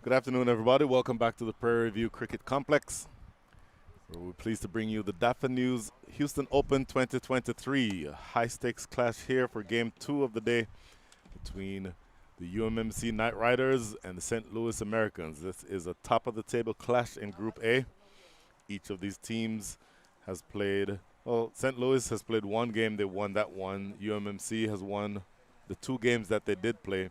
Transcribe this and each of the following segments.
Good afternoon, everybody. Welcome back to the Prairie View Cricket Complex, where we're pleased to bring you the DAFA News Houston Open 2023. A high-stakes clash here for Game 2 of the day between the UMMC Knight Riders and the St. Louis Americans. This is a top-of-the-table clash in Group A. Each of these teams has played, well, St. Louis has played one game. They won that one. UMMC has won the two games that they did play.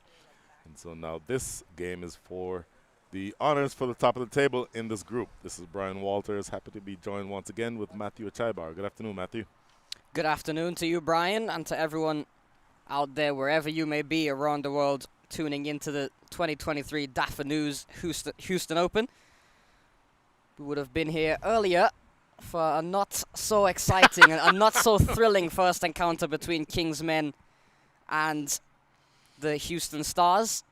And so now this game is for the honors for the top of the table in this group. This is Brian Walters, happy to be joined once again with Matthew Achaibar. Good afternoon, Matthew. Good afternoon to you, Brian, and to everyone out there, wherever you may be around the world, tuning into the 2023 DAFA News Houston Open. We would have been here earlier for a not so exciting and a not so thrilling first encounter between Kingsmen and the Houston Stars,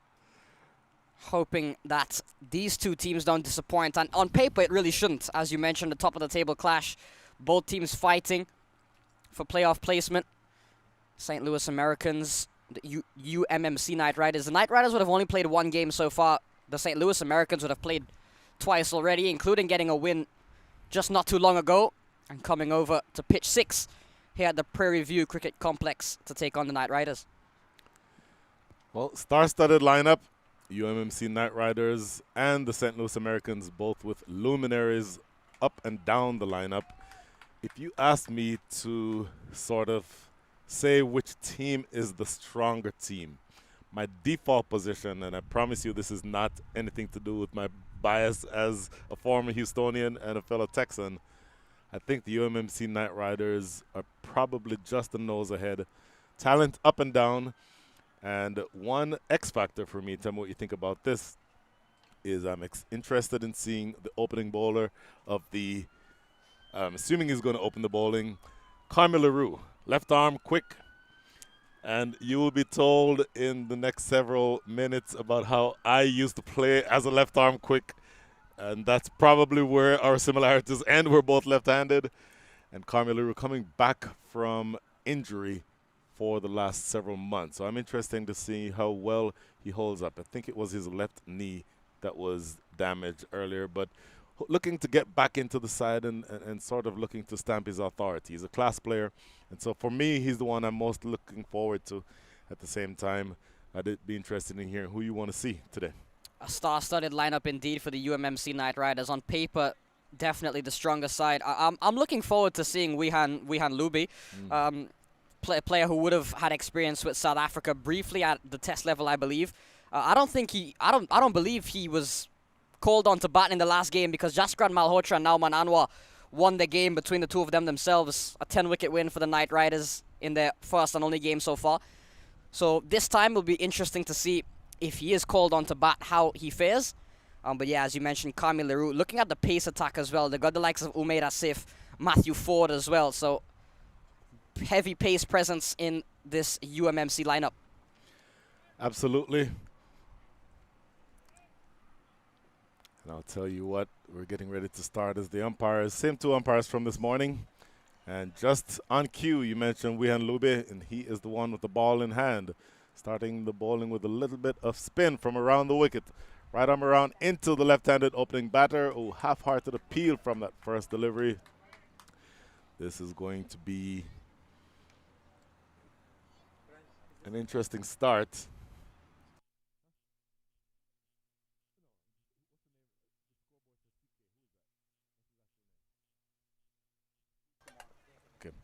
hoping that these two teams don't disappoint. And on paper, it really shouldn't. As you mentioned, the top of the table clash, both teams fighting for playoff placement. St. Louis Americans, the UMMC Knight Riders. The Knight Riders would have only played one game so far. The St. Louis Americans would have played twice already, including getting a win just not too long ago and coming over to pitch 6 here at the Prairie View Cricket Complex to take on the Knight Riders. Well, star-studded lineup. UMMC Knight Riders and the St. Louis Americans, both with luminaries up and down the lineup. If you ask me to sort of say which team is the stronger team, my default position, and I promise you this is not anything to do with my bias as a former Houstonian and a fellow Texan, I think the UMMC Knight Riders are probably just a nose ahead. Talent up and down. And one X factor for me, tell me what you think about this, is I'm interested in seeing the opening bowler of the, assuming he's going to open the bowling, Carmi LaRue. Left arm, quick. And you will be told in the next several minutes about how I used to play as a left arm quick. And that's probably where our similarities end. We're both left-handed. And Carmi LaRue coming back from injury for the last several months. So I'm interested to see how well he holds up. I think it was his left knee that was damaged earlier, but looking to get back into the side and sort of looking to stamp his authority. He's a class player, and so for me, he's the one I'm most looking forward to. At the same time, I'd be interested in hearing who you want to see today. A star-studded lineup indeed for the UMMC Knight Riders. On paper, definitely the stronger side. I'm looking forward to seeing Wihan Luby. Player who would have had experience with South Africa briefly at the test level, I believe. I don't believe he was called on to bat in the last game because Jaskran Malhotra and Nauman Anwar won the game between the two of them themselves. A 10-wicket win for the Knight Riders in their first and only game so far. So this time will be interesting to see if he is called on to bat, how he fares. But yeah, as you mentioned, Carmi LaRue, looking at the pace attack as well, they got the likes of Umair Asif, Matthew Ford as well. So heavy pace presence in this UMMC lineup. Absolutely. And I'll tell you what, we're getting ready to start as the umpires. Same two umpires from this morning. And just on cue, you mentioned Wihan Luby, and he is the one with the ball in hand. Starting the bowling with a little bit of spin from around the wicket. Right arm around into the left-handed opening batter. Oh, half-hearted appeal from that first delivery. This is going to be an interesting start. Okay.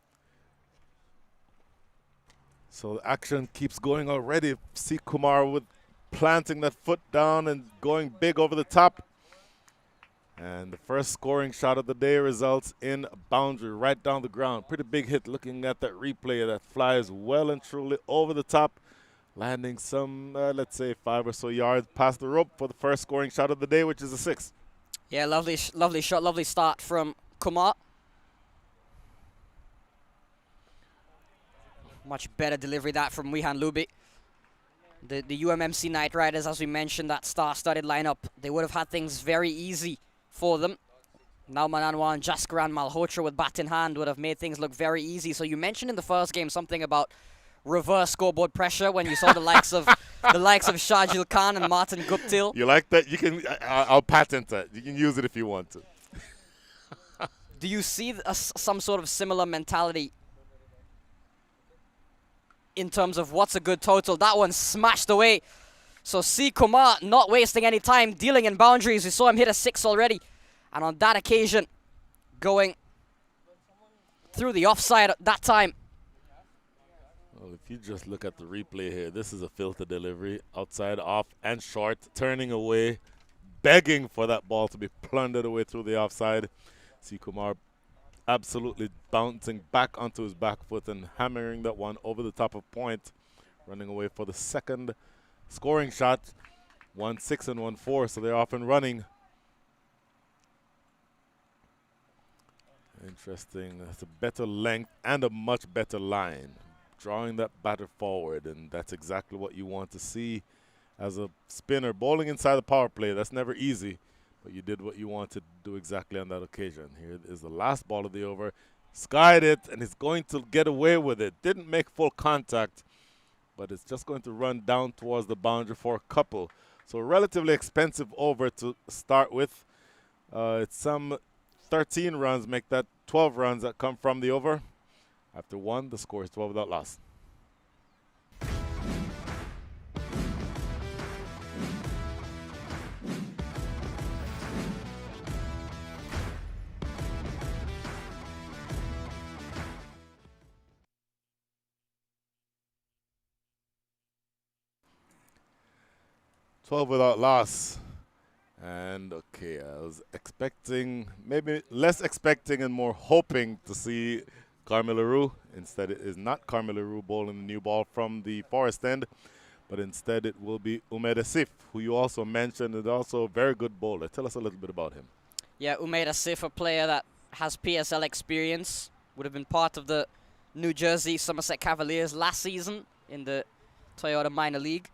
So the action keeps going already. See Kumar with planting that foot down and going big over the top. And the first scoring shot of the day results in a boundary right down the ground. Pretty big hit looking at that replay that flies well and truly over the top, landing some, let's say, 5 or so yards past the rope for the first scoring shot of the day, which is a 6. Yeah, lovely shot, lovely start from Kumar. Much better delivery that from Wihan Luby. The UMMC Knight Riders, as we mentioned, that star-studded lineup, they would have had things very easy for them. Nauman Anwar and Jaskran Malhotra with bat in hand would have made things look very easy. So you mentioned in the first game something about reverse scoreboard pressure when you saw the likes of the likes of Shajil Khan and Martin Guptill. You like that? You can. I'll patent that. You can use it if you want to. Do you see some sort of similar mentality in terms of what's a good total? That one smashed away. So C. Kumar not wasting any time, dealing in boundaries. We saw him hit a 6 already. And on that occasion, going through the offside at that time. Well, if you just look at the replay here, this is a filter delivery. Outside, off, and short. Turning away, begging for that ball to be plundered away through the offside. C. Kumar absolutely bouncing back onto his back foot and hammering that one over the top of point. Running away for the second scoring shot. 1-6 and 1-4, so they're off and running. Interesting. That's a better length and a much better line. Drawing that batter forward, and that's exactly what you want to see as a spinner. Bowling inside the power play, that's never easy, but you did what you wanted to do exactly on that occasion. Here is the last ball of the over. Skied it, and he's going to get away with it. Didn't make full contact, but it's just going to run down towards the boundary for a couple. So a relatively expensive over to start with. It's some 13 runs, make that 12 runs that come from the over. After one, the score is 12 without loss. Without loss. And okay, I was expecting, maybe less expecting and more hoping to see Carmela Rue. Instead, it is not Carmela Rue bowling the new ball from the Forest end, but instead it will be Umaid Asif, who you also mentioned is also a very good bowler. Tell us a little bit about him. Yeah, Umaid Asif, a player that has PSL experience, would have been part of the New Jersey Somerset Cavaliers last season in the Toyota Minor League.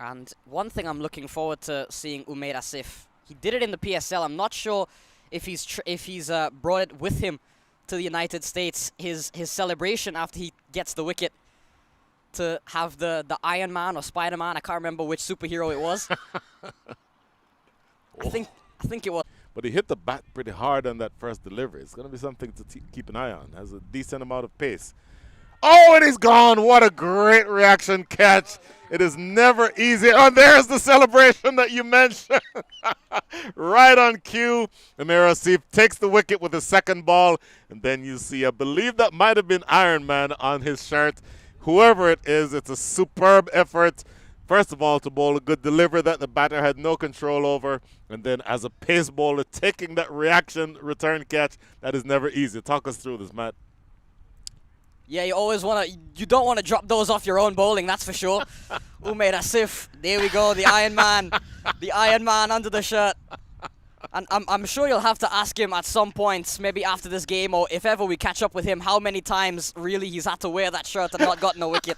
And one thing I'm looking forward to seeing Umaid Asif, he did it in the PSL. I'm not sure if he's brought it with him to the United States, his celebration after he gets the wicket, to have the Iron Man or Spider-Man, I can't remember which superhero it was. I think it was. But he hit the bat pretty hard on that first delivery. It's going to be something to keep an eye on. Has a decent amount of pace. Oh, and he's gone. What a great reaction catch. It is never easy. Oh, there's the celebration that you mentioned. Right on cue. Umaid Asif takes the wicket with the second ball. And then you see, I believe that might have been Iron Man on his shirt. Whoever it is, it's a superb effort. First of all, to bowl a good delivery that the batter had no control over. And then as a pace bowler, taking that reaction return catch, that is never easy. Talk us through this, Matt. Yeah, you don't want to drop those off your own bowling, that's for sure. Umaid Asif, there we go, the Iron Man under the shirt. And I'm sure you'll have to ask him at some point, maybe after this game, or if ever we catch up with him, how many times really he's had to wear that shirt and not gotten a wicket.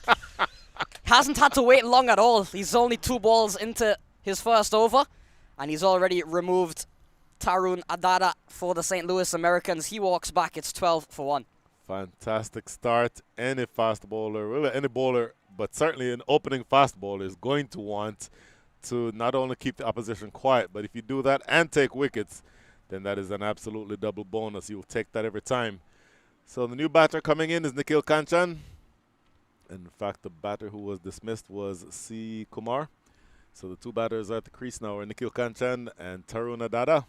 Hasn't had to wait long at all. He's only 2 balls into his first over, and he's already removed Tarun Adada for the St. Louis Americans. He walks back, it's 12 for 1. Fantastic start. Any fast bowler, really any bowler, but certainly an opening fast bowler is going to want to not only keep the opposition quiet, but if you do that and take wickets, then that is an absolutely double bonus. You'll take that every time. So the new batter coming in is Nikhil Kanchan. In fact, the batter who was dismissed was C. Kumar. So the 2 batters at the crease now are Nikhil Kanchan and Tarun Adada.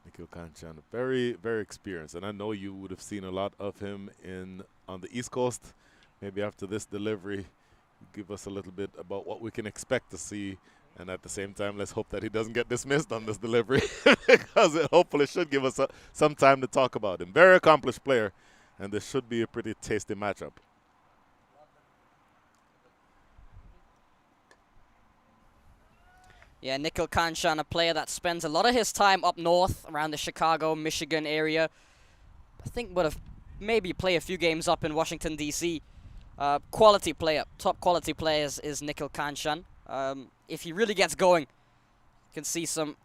Nikhil Kanchan, very, very experienced, and I know you would have seen a lot of him on the East Coast. Maybe after this delivery, give us a little bit about what we can expect to see, and at the same time, let's hope that he doesn't get dismissed on this delivery because it hopefully should give us some time to talk about him. Very accomplished player, and this should be a pretty tasty matchup. Yeah, Nikhil Kanchan, a player that spends a lot of his time up north around the Chicago, Michigan area. I think would have maybe play a few games up in Washington, D.C. Quality player, top quality players is Nikhil Kanchan. If he really gets going, you can see some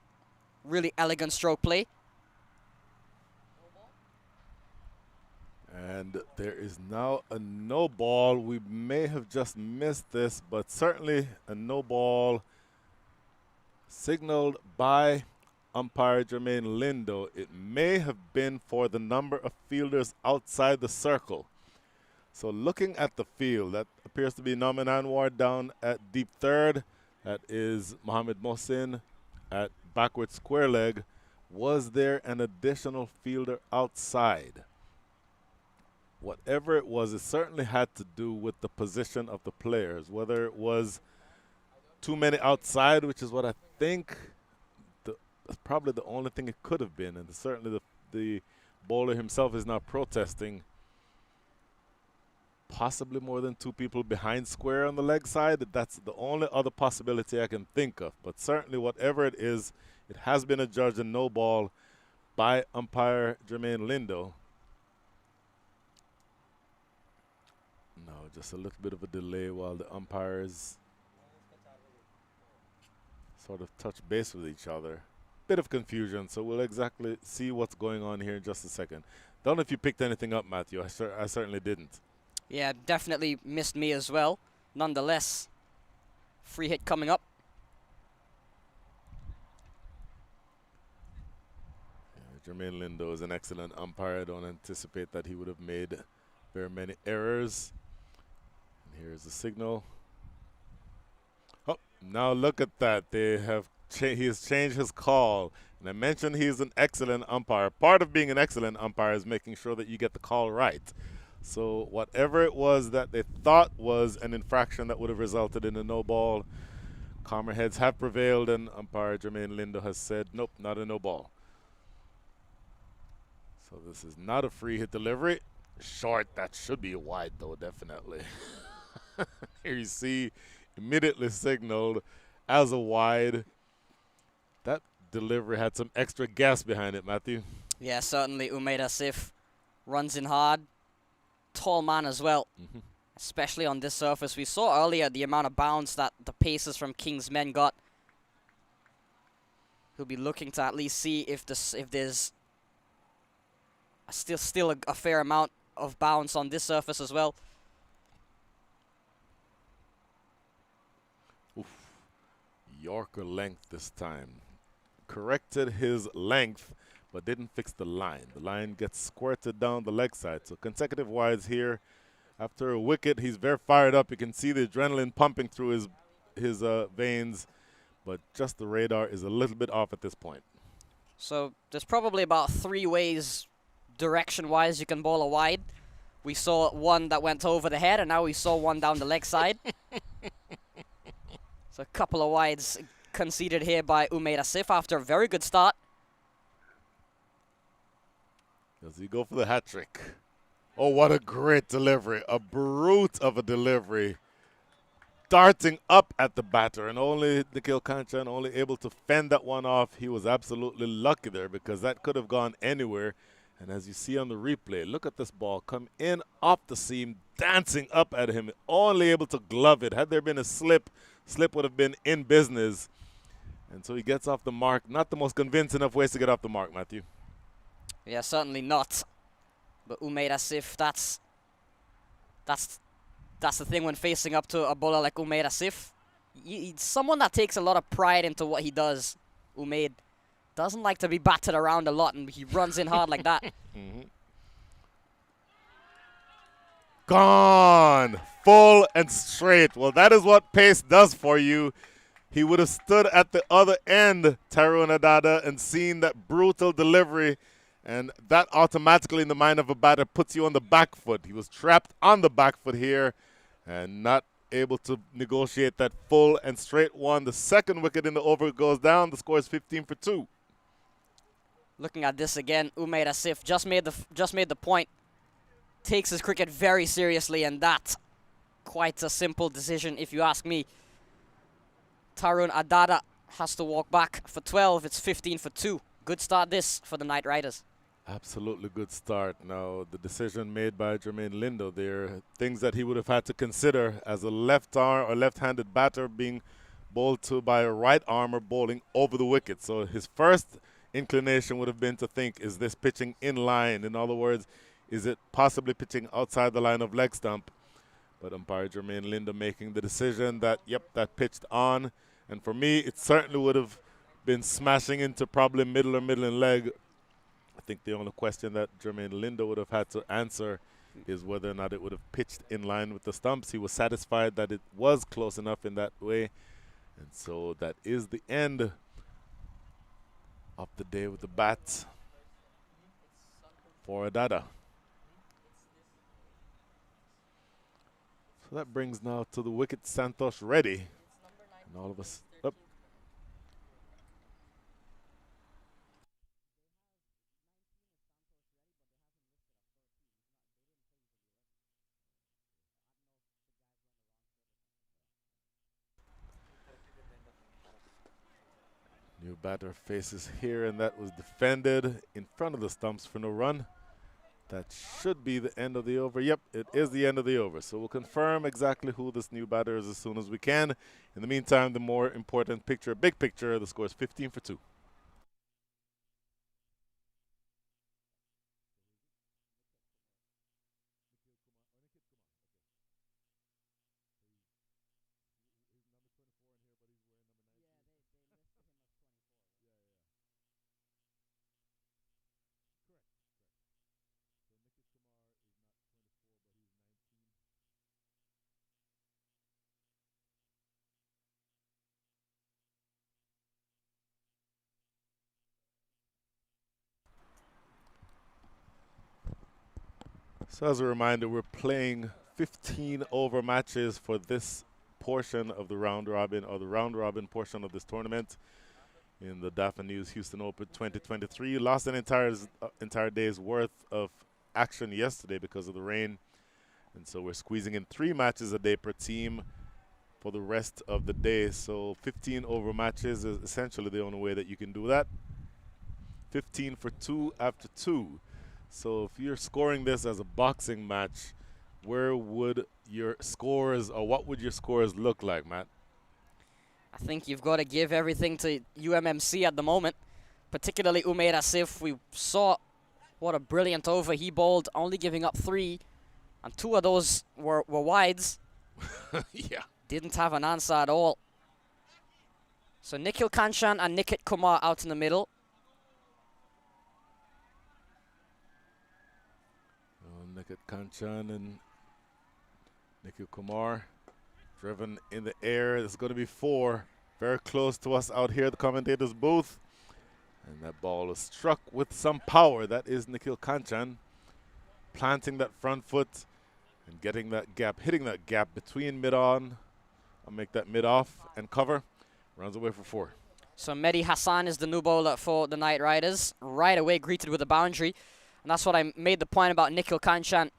really elegant stroke play. And there is now a no ball. We may have just missed this, but certainly a no ball signaled by umpire Jermaine Lindo. It may have been for the number of fielders outside the circle. So looking at the field, that appears to be Nauman Anwar down at deep third. That is Mohammed Mohsin at backward square leg. Was there an additional fielder outside? Whatever it was, it certainly had to do with the position of the players. Whether it was too many outside, which is what I think that's probably the only thing it could have been. And certainly the bowler himself is now protesting. Possibly more than two people behind square on the leg side. That's the only other possibility I can think of. But certainly whatever it is, it has been adjudged a no ball by umpire Jermaine Lindo. No, just a little bit of a delay while the umpires sort of touch base with each other. Bit of confusion, so we'll exactly see what's going on here in just a second. Don't know if you picked anything up, Matthew. I certainly didn't. Yeah, definitely missed me as well. Nonetheless, free hit coming up. Yeah, Jermaine Lindo is an excellent umpire. I don't anticipate that he would have made very many errors. And here's the signal. Oh, now look at that. They have he has changed his call. And I mentioned he's an excellent umpire. Part of being an excellent umpire is making sure that you get the call right. So whatever it was that they thought was an infraction that would have resulted in a no ball, calmer heads have prevailed, and umpire Jermaine Lindo has said, nope, not a no ball. So this is not a free hit delivery. Short, that should be a wide though, definitely. Here you see, immediately signaled as a wide. That delivery had some extra gas behind it, Matthew. Yeah, certainly Umaid Asif runs in hard. Tall man as well, especially on this surface. We saw earlier the amount of bounce that the Pacers from King's men got. He'll be looking to at least see if there's still a fair amount of bounce on this surface as well. Oof. Yorker length this time. Corrected his length, but didn't fix the line. The line gets squirted down the leg side. So consecutive wides here. After a wicket, he's very fired up. You can see the adrenaline pumping through his veins, but just the radar is a little bit off at this point. So there's probably about 3 ways, direction-wise, you can bowl a wide. We saw one that went over the head, and now we saw one down the leg side. So a couple of wides conceded here by Umaid Asif after a very good start. Does he go for the hat trick? Oh, what a great delivery. A brute of a delivery. Darting up at the batter, and only Nikhil Kanchan only able to fend that one off. He was absolutely lucky there because that could have gone anywhere. And as you see on the replay, look at this ball come in off the seam, dancing up at him, only able to glove it. Had there been a slip would have been in business. And so he gets off the mark. Not the most convincing of ways to get off the mark, Matthew. Yeah, certainly not. But Umaid Asif, that's the thing when facing up to a bowler like Umaid Asif. He's someone that takes a lot of pride into what he does. Umaid doesn't like to be battered around a lot, and he runs in hard like that. Gone. Full and straight. Well, that is what pace does for you. He would have stood at the other end, Tyrone Adada, and seen that brutal delivery. And that automatically, in the mind of a batter, puts you on the back foot. He was trapped on the back foot here and not able to negotiate that full and straight one. The second wicket in the over goes down. The score is 15 for 2. Looking at this again, Umaid Asif just made the point. Takes his cricket very seriously, and that's quite a simple decision if you ask me. Tyrone Adada has to walk back for 12. It's 15 for 2. Good start this for the Knight Riders. Absolutely good start. Now, the decision made by Jermaine Lindo there, things that he would have had to consider as a left arm or left-handed batter being bowled to by a right armer bowling over the wicket. So his first inclination would have been to think, is this pitching in line? In other words, Is it possibly pitching outside the line of leg stump? But umpire Jermaine Linda making the decision that, yep, that pitched on. And for me, it certainly would have been smashing into probably middle or middling leg. I think the only question that Jermaine Linda would have had to answer is whether or not it would have pitched in line with the stumps. He was satisfied that it was close enough in that way. And so that is the end of the day with the bats for Adada. So that brings now to the wicket Santosh ready. And all of us up. New batter faces here, and that was defended in front of the stumps for no run. That should be the end of the over. Yep, it is the end of the over. So we'll confirm exactly who this new batter is as soon as we can. In the meantime, the more important picture, big picture, the score is 15 for 2. So as a reminder, we're playing 15 over matches for this portion of the round robin, or the round robin portion of this tournament in the Daffodils News Houston Open 2023. Lost an entire day's worth of action yesterday because of the rain. And so we're squeezing in 3 matches a day per team for the rest of the day. So 15 over matches is essentially the only way that you can do that. 15 for 2 after 2. So if you're scoring this as a boxing match, where would your scores, or what would your scores look like, Matt? I think you've got to give everything to UMMC at the moment, particularly Umair Asif. We saw what a brilliant over he bowled, only giving up 3, and 2 of those were wides. Yeah. Didn't have an answer at all. So Nikhil Kanchan and Nikit Kumar out in the middle. Nikit Kanchan and Nikhil Kumar driven in the air. There's going to be 4 very close to us out here, the commentator's booth. And that ball is struck with some power. That is Nikhil Kanchan planting that front foot and getting that gap, hitting that gap between mid-on. I'll make that mid-off and cover. Runs away for 4. So Mehdi Hassan is the new bowler for the Knight Riders. Right away greeted with a boundary. And that's what I made the point about Nikhil Kanchan.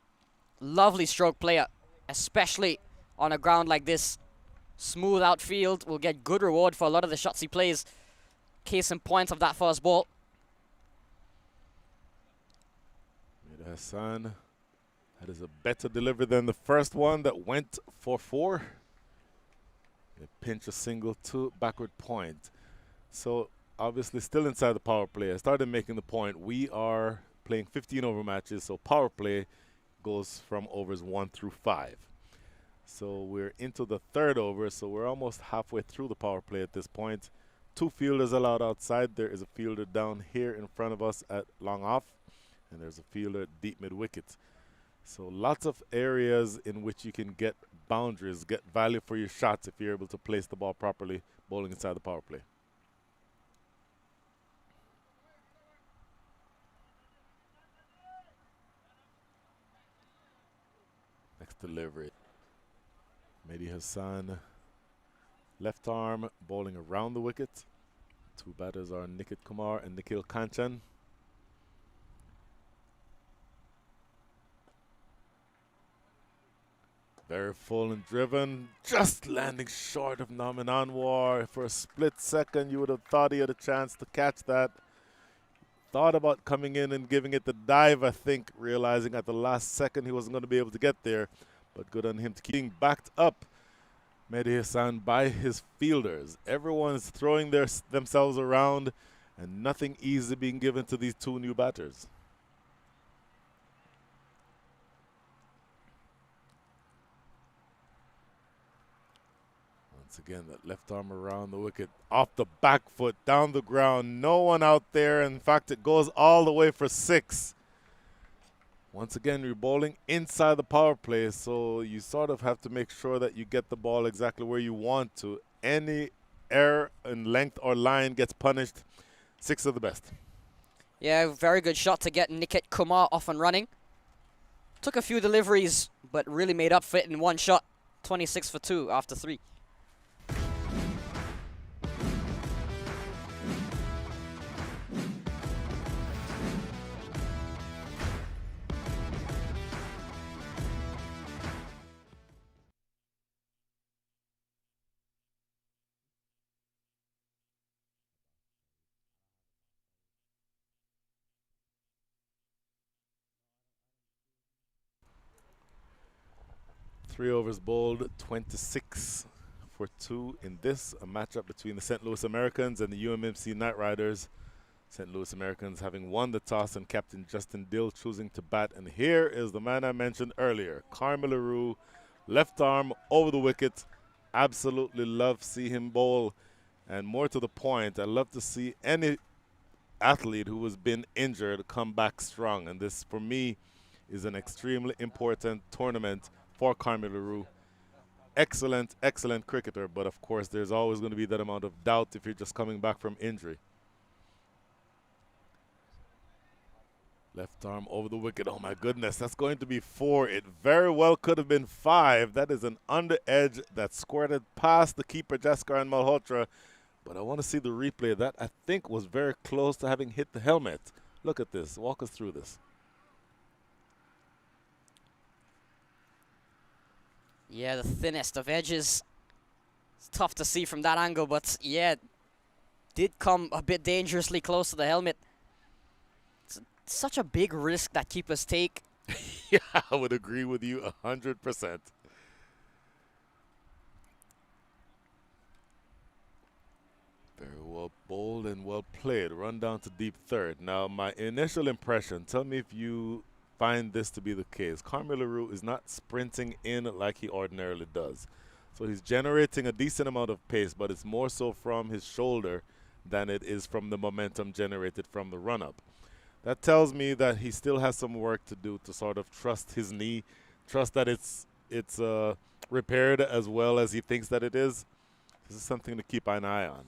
Lovely stroke player, especially on a ground like this. Smooth outfield, will get good reward for a lot of the shots he plays. Case in point of that first ball. Mehdi Hassan, that is a better delivery than the first one that went for 4. A pinch, a single to backward point. So obviously still inside the power play. I started making the point, we are playing 15 over matches, so power play goes from overs 1 through 5. So we're into the 3rd over, so we're almost halfway through the power play at this point. 2 fielders allowed outside. There is a fielder down here in front of us at long off, and there's a fielder at deep mid wicket. So lots of areas in which you can get boundaries, get value for your shots if you're able to place the ball properly, bowling inside the power play. Next delivery. Mehdi Hassan, left arm, bowling around the wicket. 2 batters are Nikit Kumar and Nikhil Kanchan. Very full and driven, just landing short of Naman Anwar. For a split second, you would have thought he had a chance to catch that. Thought about coming in and giving it the dive, I think, realizing at the last second he wasn't going to be able to get there. But good on him to keep backed up, Mehdi Hassan, by his fielders. Everyone's throwing themselves around, and nothing easy being given to these 2 new batters. Once again, that left arm around the wicket, off the back foot, down the ground. No one out there. In fact, it goes all the way for 6. Once again, you're bowling inside the power play, so you sort of have to make sure that you get the ball exactly where you want to. Any error in length or line gets punished. 6 of the best. Yeah, very good shot to get Wicket Kumar off and running. Took a few deliveries, but really made up for it in one shot. 26 for 2 after 3. Three overs bowled, 26 for 2 in this, a matchup between the St. Louis Americans and the UMMC Knight Riders. St. Louis Americans having won the toss and Captain Justin Dill choosing to bat. And here is the man I mentioned earlier, Carmel, left arm over the wicket. Absolutely love to see him bowl. And more to the point, I love to see any athlete who has been injured come back strong. And this, for me, is an extremely important tournament for Carmel. Excellent, excellent cricketer, but of course there's always going to be that amount of doubt if you're just coming back from injury. Left arm over the wicket. Oh my goodness, that's going to be 4. It very well could have been 5. That is an under edge that squirted past the keeper Jaskar and Malhotra. But I want to see the replay. That I think was very close to having hit the helmet. Look at this. Walk us through this. Yeah, the thinnest of edges. It's tough to see from that angle, but yeah, did come a bit dangerously close to the helmet. It's such a big risk that keepers take. Yeah, I would agree with you 100%. Very well bowled and well played. Run down to deep third. Now, my initial impression, tell me if you find this to be the case. Carmel is not sprinting in like he ordinarily does. So he's generating a decent amount of pace, but it's more so from his shoulder than it is from the momentum generated from the run-up. That tells me that he still has some work to do to sort of trust his knee, trust that it's repaired as well as he thinks that it is. This is something to keep an eye on.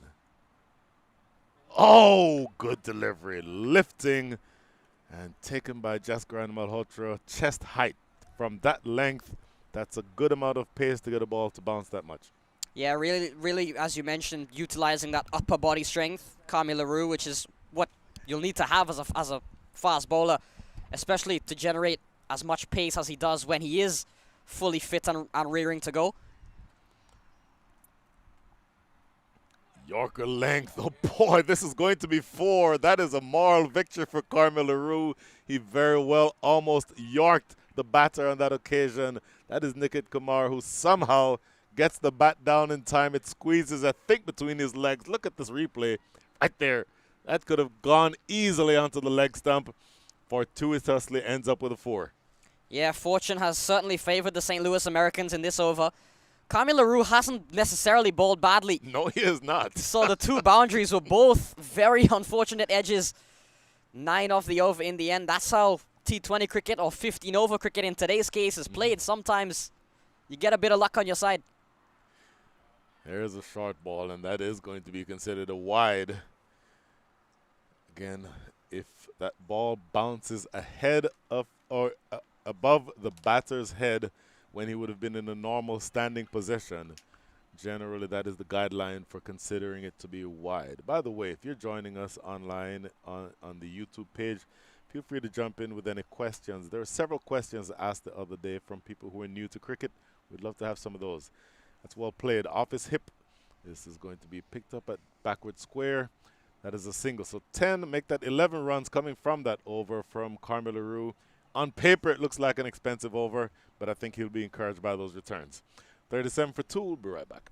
Oh, good delivery. Lifting and taken by Jaskar and Malhotra. Chest height. From that length, that's a good amount of pace to get a ball to bounce that much. Yeah, really, as you mentioned, utilizing that upper body strength, Carmel, which is what you'll need to have as a fast bowler, especially to generate as much pace as he does when he is fully fit and rearing to go. Yorker length. Oh boy, this is going to be 4. That is a moral victory for Carmel. He very well almost yorked the batter on that occasion. That is Wicket Kumar, who somehow gets the bat down in time. It squeezes, I think, between his legs. Look at this replay right there. That could have gone easily onto the leg stump. Fortuitously ends up with a 4. Yeah, fortune has certainly favored the St. Louis Americans in this over. Carmel hasn't necessarily bowled badly. No, he is not. So the 2 boundaries were both very unfortunate edges. 9 off the over in the end. That's how T20 cricket or 15-over cricket in today's case is played. Sometimes you get a bit of luck on your side. There's a short ball, and that is going to be considered a wide. Again, if that ball bounces ahead of or above the batter's head when he would have been in a normal standing position, generally that is the guideline for considering it to be wide. By the way, if you're joining us online on the YouTube page, feel free to jump in with any questions. There are several questions asked the other day from people who are new to cricket. We'd love to have some of those. That's well played. Off his hip. This is going to be picked up at backward square. That is a single. So 10, make that 11 runs coming from that over from Carmel. On paper, it looks like an expensive over, but I think he'll be encouraged by those returns. 37 for 2. We'll be right back.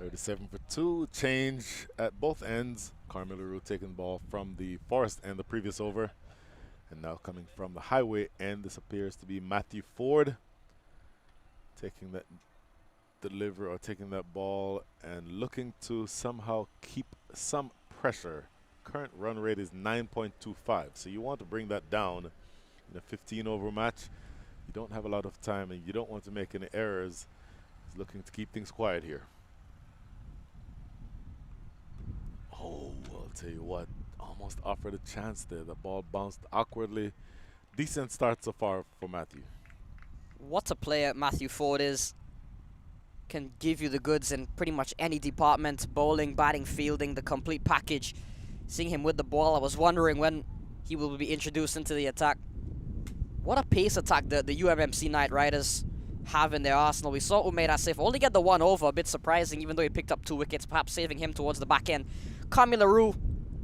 37 for 2. Change at both ends. Carmi LaRue taking the ball from the Forest end the previous over. And now coming from the Highway end, this appears to be Matthew Ford taking that delivery or taking that ball and looking to somehow keep some pressure. Current run rate is 9.25, so you want to bring that down in a 15 over match. You don't have a lot of time and you don't want to make any errors. He's looking to keep things quiet here. Oh, I'll tell you what, almost offered a chance there. The ball bounced awkwardly. Decent start so far for Matthew. What a player Matthew Ford is. Can give you the goods in pretty much any department. Bowling, batting, fielding, the complete package. Seeing him with the ball, I was wondering when he will be introduced into the attack. What a pace attack the UMMC Knight Riders have in their arsenal. We saw Umair Asif only get the one over, a bit surprising, even though he picked up 2 wickets, perhaps saving him towards the back end. Carmi LaRue,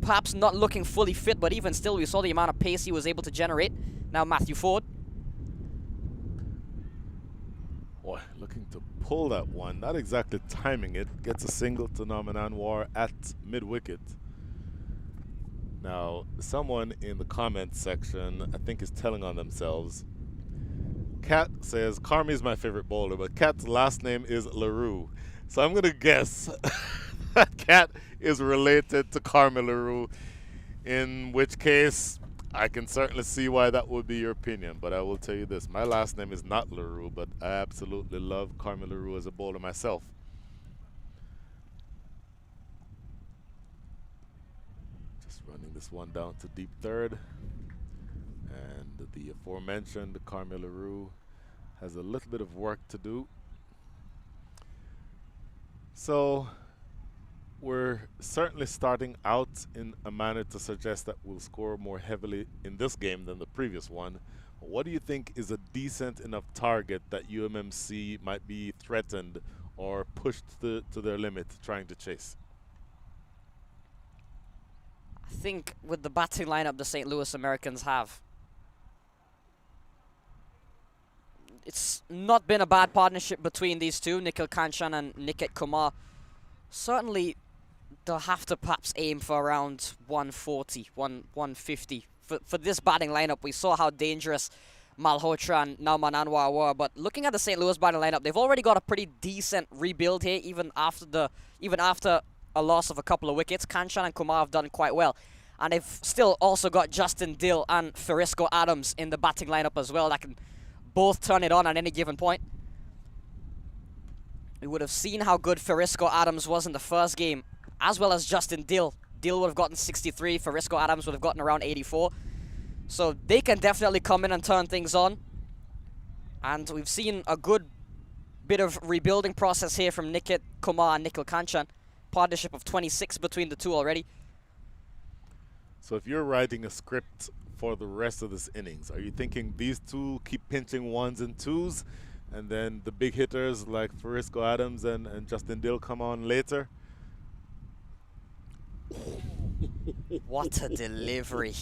perhaps not looking fully fit, but even still, we saw the amount of pace he was able to generate. Now Matthew Ford. Boy, looking to pull that one, not exactly timing it. Gets a single to Norman Anwar at mid-wicket. Now, someone in the comments section, I think, is telling on themselves. Kat says, Carmi is my favorite bowler, but Kat's last name is LaRue. So I'm going to guess that Kat is related to Carmi LaRue, in which case I can certainly see why that would be your opinion. But I will tell you this, my last name is not LaRue, but I absolutely love Carmi LaRue as a bowler myself. Running this one down to deep third. And the aforementioned Carmi LaRue has a little bit of work to do. So we're certainly starting out in a manner to suggest that we'll score more heavily in this game than the previous one. What do you think is a decent enough target that UMMC might be threatened or pushed to their limit trying to chase? I think with the batting lineup the St. Louis Americans have, it's not been a bad partnership between these two, Nikhil Kanchan and Niket Kumar. Certainly, they'll have to perhaps aim for around 140, 150. For this batting lineup, we saw how dangerous Malhotra and Nauman Anwar were, but looking at the St. Louis batting lineup, they've already got a pretty decent rebuild here, even after a loss of a couple of wickets. Kanchan and Kumar have done quite well. And they've still also got Justin Dill and Ferisco Adams in the batting lineup as well that can both turn it on at any given point. We would have seen how good Ferisco Adams was in the first game, as well as Justin Dill. Dill would have gotten 63, Ferisco Adams would have gotten around 84. So they can definitely come in and turn things on. And we've seen a good bit of rebuilding process here from Niket Kumar and Nikhil Kanchan. Partnership of 26 between the two already. So if you're writing a script for the rest of this innings, are you thinking these two keep pinching ones and twos, and then the big hitters like Ferisco Adams and Justin Dill come on later? What a delivery.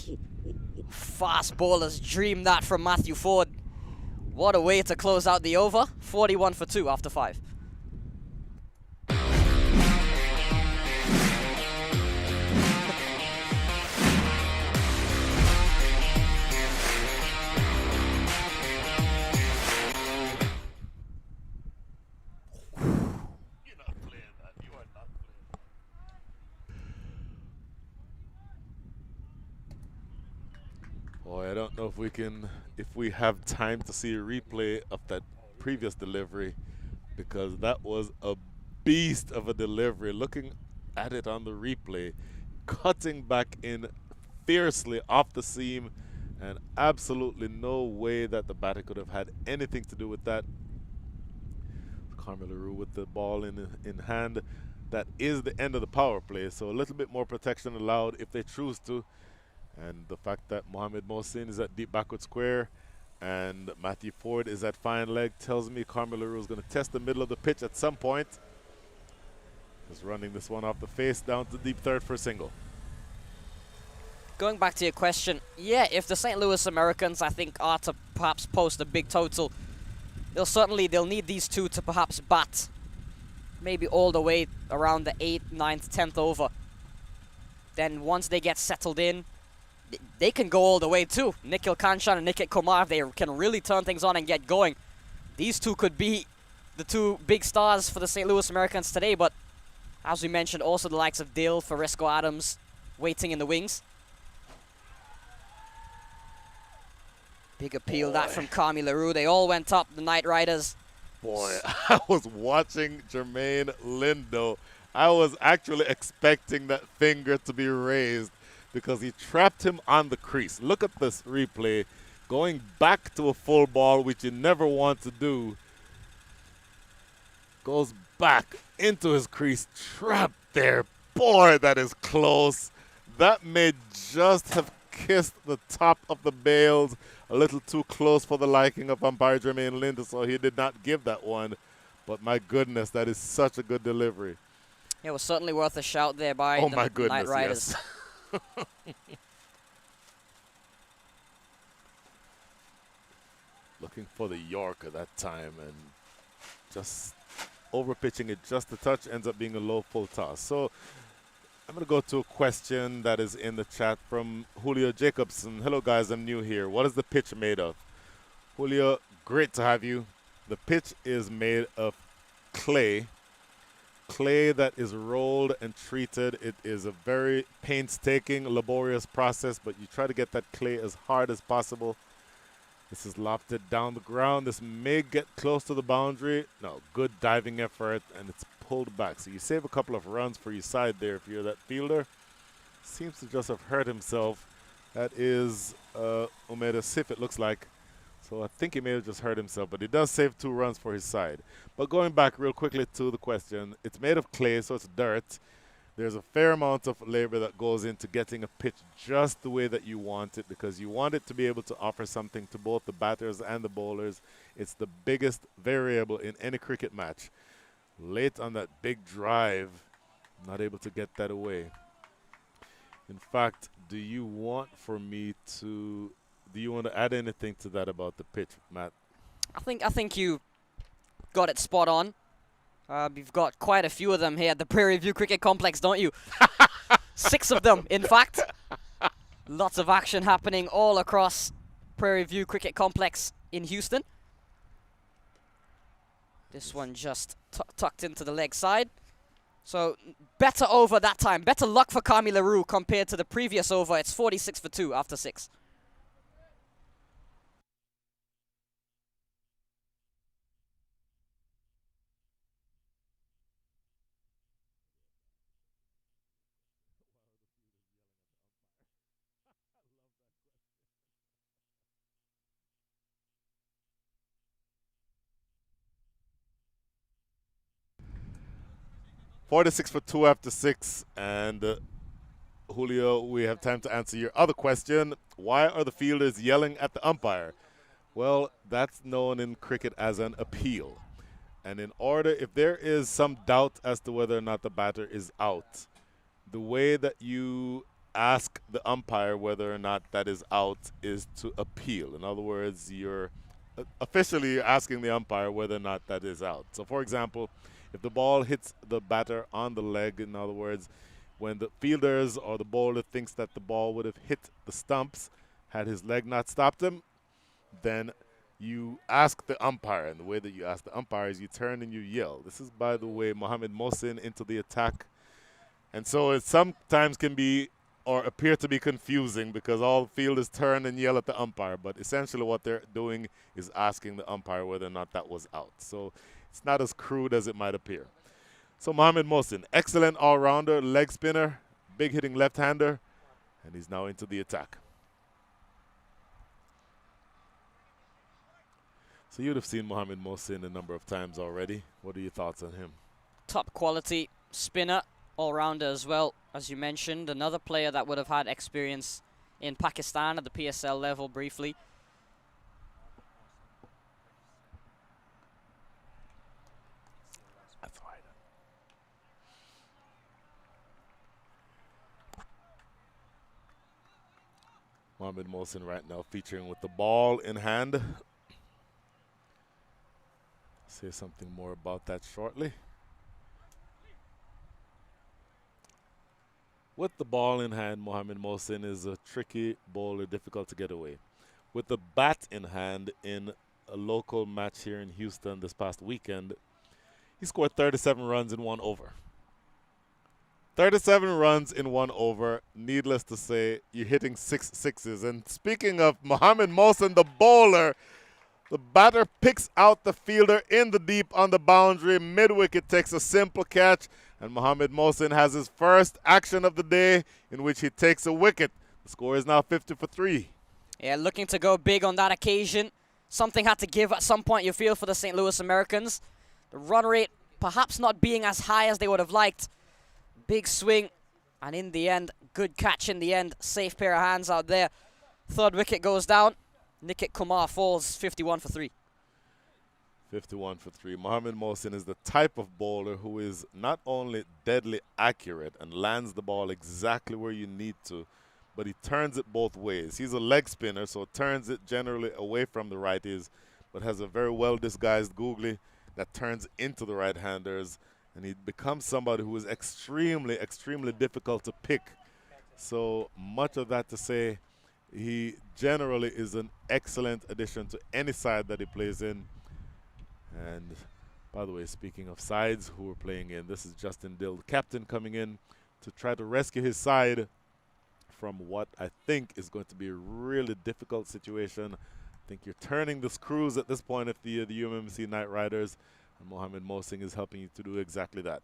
Fast bowler's dream that from Matthew Ford. What a way to close out the over. 41 for 2 after 5. Boy, I don't know if we have time to see a replay of that previous delivery, because that was a beast of a delivery. Looking at it on the replay, cutting back in fiercely off the seam, and absolutely no way that the batter could have had anything to do with that. Carmi LaRue with the ball in hand. That is the end of the power play, so a little bit more protection allowed if they choose to. And the fact that Mohamed Mohsin is at deep backward square and Matthew Ford is at fine leg tells me Carmi LaRue is going to test the middle of the pitch at some point. Just running this one off the face down to deep third for a single. Going back to your question, yeah, if the St. Louis Americans, I think, are to perhaps post a big total, they'll need these two to perhaps bat maybe all the way around the 8th, 9th, 10th over. Then once they get settled in, they can go all the way too. Nikhil Kanchan and Nikit Kumar, if they can really turn things on and get going, these two could be the two big stars for the St. Louis Americans today. But as we mentioned, also the likes of Dill, Frisco Adams waiting in the wings. Big appeal that from Kami LaRue. They all went up, the Knight Riders. Boy, I was watching Jermaine Lindo. I was actually expecting that finger to be raised because he trapped him on the crease. Look at this replay. Going back to a full ball, which you never want to do. Goes back into his crease. Trapped there. Boy, that is close. That may just have kissed the top of the bails. A little too close for the liking of umpire Jermaine Lindo, so he did not give that one. But my goodness, that is such a good delivery. It was certainly worth a shout there by Oh the my goodness, Knight Riders. yes. Looking for the Yorker that time and just over pitching it just a touch, ends up being a low full toss. So I'm going to go to a question that is in the chat from Julio Jacobson. Hello guys, I'm new here. What is the pitch made of? Julio, great to have you. The pitch is made of clay. Clay that is rolled and treated. It is a very painstaking, laborious process, but you try to get that clay as hard as possible. This is lofted down the ground. This may get close to the boundary. No, good diving effort, and it's pulled back. So you save a couple of runs for your side there if you're that fielder. Seems to just have hurt himself. That is Umeda Sif, it looks like. So I think he may have just hurt himself, but he does save 2 runs for his side. But going back real quickly to the question, it's made of clay, so it's dirt. There's a fair amount of labor that goes into getting a pitch just the way that you want it, because you want it to be able to offer something to both the batters and the bowlers. It's the biggest variable in any cricket match. Late on that big drive, not able to get that away. In fact, do you want to add anything to that about the pitch, Matt? I think you got it spot on. You've got quite a few of them here at the Prairie View Cricket Complex, don't you? 6 of them, in fact. Lots of action happening all across Prairie View Cricket Complex in Houston. This one just tucked into the leg side. So better over that time. Better luck for Kami LaRue compared to the previous over. It's 46 for 2 after 6. .46 for 2 after 6, and Julio, we have time to answer your other question. Why are the fielders yelling at the umpire? Well, that's known in cricket as an appeal. And in order, if there is some doubt as to whether or not the batter is out, the way that you ask the umpire whether or not that is out is to appeal. In other words, you're officially asking the umpire whether or not that is out. So, for example, if the ball hits the batter on the leg, in other words, when the fielders or the bowler thinks that the ball would have hit the stumps had his leg not stopped him, then you ask the umpire. And the way that you ask the umpire is you turn and you yell. This is, by the way, Mohamed Mohsin into the attack. And so it sometimes can be or appear to be confusing because all fielders turn and yell at the umpire. But essentially what they're doing is asking the umpire whether or not that was out. So it's not as crude as it might appear. So Mohamed Mohsin, excellent all-rounder, leg spinner, big hitting left-hander, and he's now into the attack. So you'd have seen Mohamed Mohsin a number of times already. What are your thoughts on him? Top quality spinner, all-rounder as well, as you mentioned. Another player that would have had experience in Pakistan at the PSL level briefly. Mohamed Mohsin right now featuring with the ball in hand. Say something more about that shortly. With the ball in hand, Mohamed Mohsin is a tricky bowler, difficult to get away. With the bat in hand in a local match here in Houston this past weekend, he scored 37 runs in 1 over. 37 runs in 1 over. Needless to say, you're hitting 6 sixes. And speaking of Mohamed Mohsin, the bowler, the batter picks out the fielder in the deep on the boundary. Mid-wicket takes a simple catch. And Mohamed Mohsin has his first action of the day in which he takes a wicket. The score is now 50 for 3. Yeah, looking to go big on that occasion. Something had to give at some point, you feel, for the St. Louis Americans. The run rate perhaps not being as high as they would have liked. Big swing, and in the end, good catch in the end. Safe pair of hands out there. Third wicket goes down. Nikit Kumar falls 51 for 3. 51 for 3. Mohamed Mohsin is the type of bowler who is not only deadly accurate and lands the ball exactly where you need to, but he turns it both ways. He's a leg spinner, so turns it generally away from the righties, but has a very well-disguised googly that turns into the right-handers, and he becomes somebody who is extremely, extremely difficult to pick. So much of that to say, he generally is an excellent addition to any side that he plays in. And by the way, speaking of sides who are playing in, this is Justin Dill, the captain, coming in to try to rescue his side from what I think is going to be a really difficult situation. I think you're turning the screws at this point if the UMMC Knight Riders, and Mohamed Mohsin is helping you to do exactly that.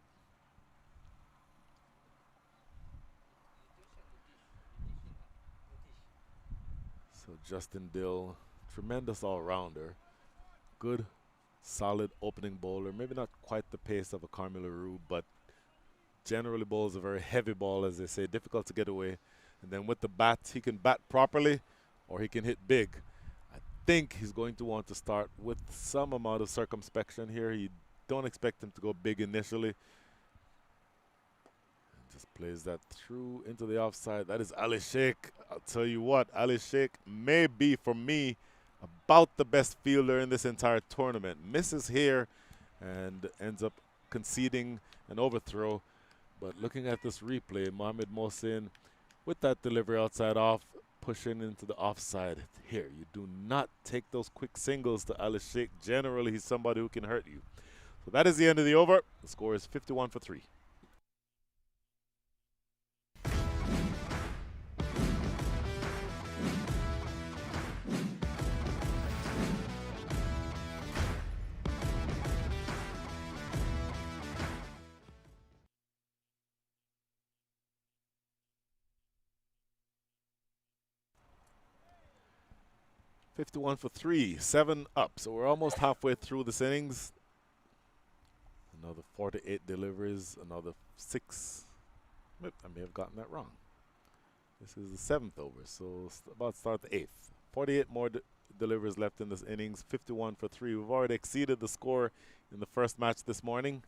So Justin Dill, tremendous all-rounder, good, solid opening bowler. Maybe not quite the pace of a Carmelo Rue, but generally bowls a very heavy ball, as they say, difficult to get away. And then with the bat, he can bat properly or he can hit big. I think he's going to want to start with some amount of circumspection here. You don't expect him to go big initially. Just plays that through into the offside. That is Ali Sheikh. I'll tell you what, Ali Sheikh may be, for me, about the best fielder in this entire tournament. Misses here and ends up conceding an overthrow. But looking at this replay, Mohamed Mohsin, with that delivery outside off, pushing into the offside. Here, you do not take those quick singles to Ali Sheikh. Generally, he's somebody who can hurt you. So that is the end of the over. The score is 51 for 3. $51 for 3, 7 up. So we're almost halfway through this innings. Another 48 deliveries, another 6. I may have gotten that wrong. This is the 7th over, so about to start the 8th. 48 more deliveries left in this innings, 51 for 3. We've already exceeded the score in the first match this morning.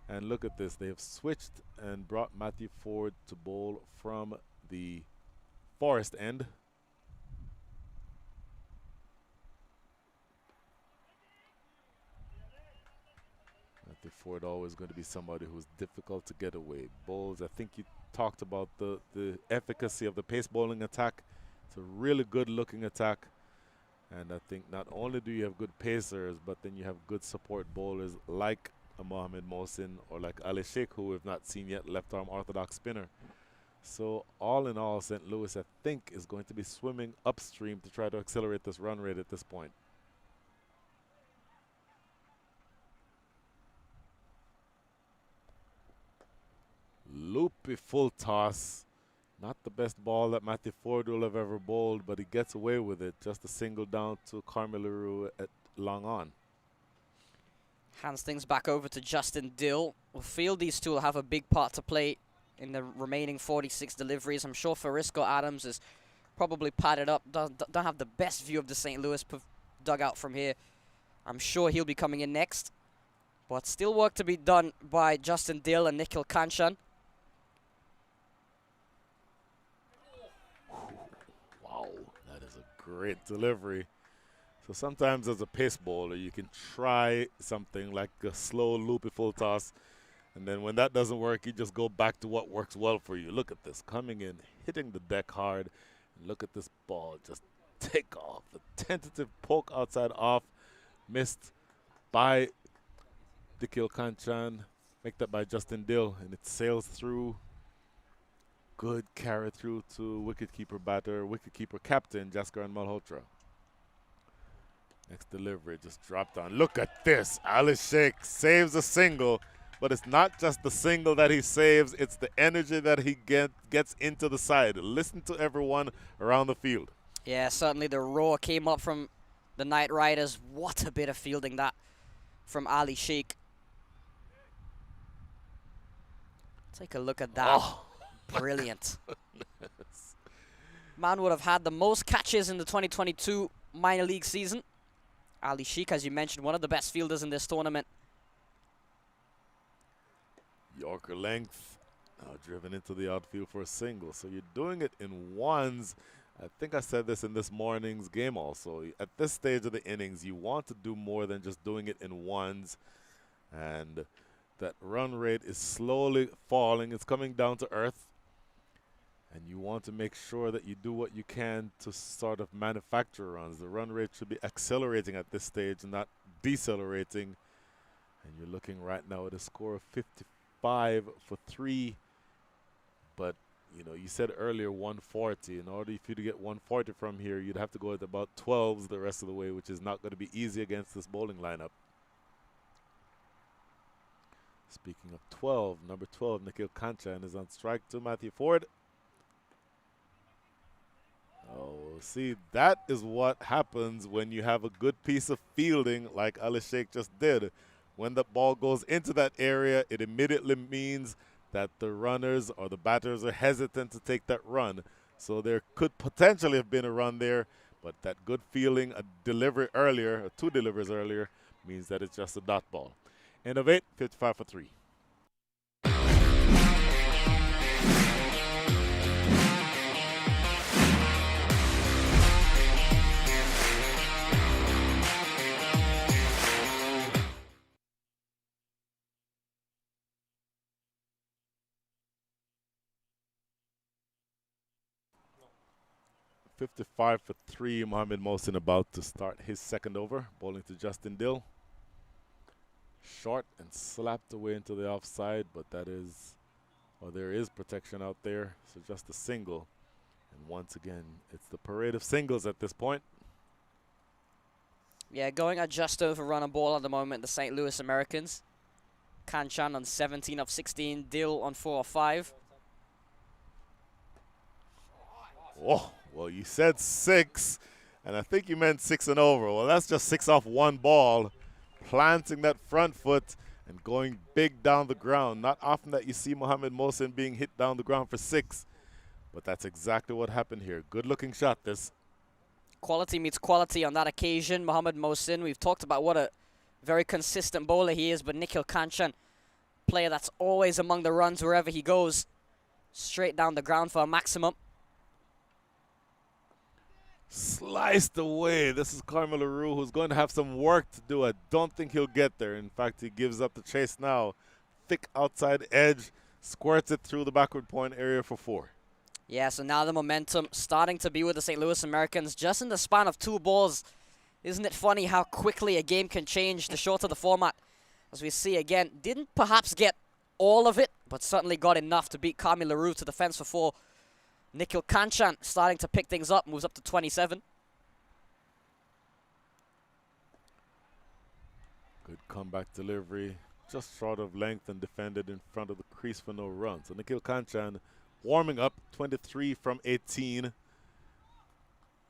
And look at this. They have switched and brought Matthew Ford to bowl from the Forest end. Matthew Ford always going to be somebody who's difficult to get away. Bowls, I think you talked about the efficacy of the pace bowling attack. It's a really good looking attack. And I think not only do you have good pacers, but then you have good support bowlers like a Mohamed Mohsin or like Ali Sheikh, who we've not seen yet, left arm orthodox spinner. So all in all, St. Louis, I think, is going to be swimming upstream to try to accelerate this run rate at this point. Loopy full toss. Not the best ball that Matthew Ford will have ever bowled, but he gets away with it. Just a single down to Carmelo Rue at long on. Hands things back over to Justin Dill. We feel these two will have a big part to play in the remaining 46 deliveries. I'm sure Farisco Adams is probably padded up. Don't have the best view of the St. Louis dugout from here. I'm sure he'll be coming in next. But still work to be done by Justin Dill and Nikhil Kanchan. Wow, that is a great delivery. So sometimes as a pace bowler, you can try something like a slow loopy full toss. And then when that doesn't work, you just go back to what works well for you. Look at this, coming in, hitting the deck hard. Look at this ball, just take off. The tentative poke outside off, missed by Dill Kanchan. Make that by Justin Dill, and it sails through. Good carry through to wicketkeeper captain Jaskaran Malhotra. Next delivery, just dropped on. Look at this. Ali Sheikh saves a single, but it's not just the single that he saves, it's the energy that he gets into the side. Listen to everyone around the field. Yeah, certainly the roar came up from the Knight Riders. What a bit of fielding that from Ali Sheikh. Take a look at that. Oh. Brilliant. Man would have had the most catches in the 2022 minor league season. Ali Sheikh, as you mentioned, one of the best fielders in this tournament. Yorker length, now driven into the outfield for a single. So you're doing it in ones. I think I said this in this morning's game also. At this stage of the innings, you want to do more than just doing it in ones. And that run rate is slowly falling. It's coming down to earth. And you want to make sure that you do what you can to sort of manufacture runs. The run rate should be accelerating at this stage and not decelerating. And you're looking right now at a score of 55 for 3. But, you know, you said earlier 140. In order for you to get 140 from here, you'd have to go at about 12s the rest of the way, which is not going to be easy against this bowling lineup. Speaking of 12, number 12, Nikhil Kanchan is on strike to Matthew Ford. Oh, see, that is what happens when you have a good piece of fielding like Ali Sheikh just did. When the ball goes into that area, it immediately means that the runners or the batters are hesitant to take that run. So there could potentially have been a run there, but that good feeling, a delivery earlier, or 2 deliveries earlier, means that it's just a dot ball. End of 8, 55 for 3. 55 for 3, Mohamed Mohsin about to start his second over, bowling to Justin Dill. Short and slapped away into the offside, but that is, or there is protection out there, so just a single. And once again, it's the parade of singles at this point. Yeah, going at just over run a ball at the moment, the St. Louis Americans. Kanchan on 17 of 16, Dill on 4 of 5. Oh, well, you said 6, and I think you meant 6 and over. Well, that's just 6 off 1 ball, planting that front foot and going big down the ground. Not often that you see Mohamed Mohsin being hit down the ground for 6, but that's exactly what happened here. Good-looking shot, this. Quality meets quality on that occasion. Mohamed Mohsin, we've talked about what a very consistent bowler he is, but Nikhil Kanchan, player that's always among the runs wherever he goes. Straight down the ground for a maximum. Sliced away. This is Karma LaRue, who's going to have some work to do. I don't think he'll get there. In fact, he gives up the chase now. Thick outside edge, squirts it through the backward point area for 4. Yeah, so now the momentum starting to be with the St. Louis Americans just in the span of 2 balls. Isn't it funny how quickly a game can change the shorter the format? As we see again, didn't perhaps get all of it, but certainly got enough to beat Karma LaRue to the fence for 4. Nikhil Kanchan starting to pick things up, moves up to 27. Good comeback delivery, just short of length and defended in front of the crease for no run. So Nikhil Kanchan warming up, 23 from 18.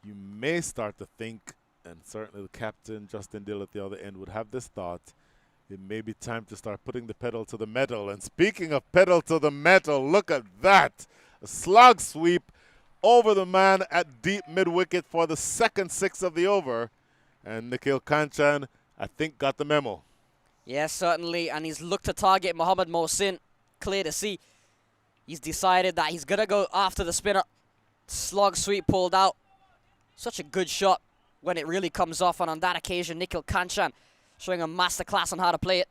You may start to think, and certainly the captain, Justin Dill at the other end, would have this thought, it may be time to start putting the pedal to the metal. And speaking of pedal to the metal, look at that. A slog sweep over the man at deep mid-wicket for the second 6 of the over. And Nikhil Kanchan, I think, got the memo. Yes, certainly. And he's looked to target Mohamed Mohsin. Clear to see. He's decided that he's going to go after the spinner. Slog sweep pulled out. Such a good shot when it really comes off. And on that occasion, Nikhil Kanchan showing a masterclass on how to play it.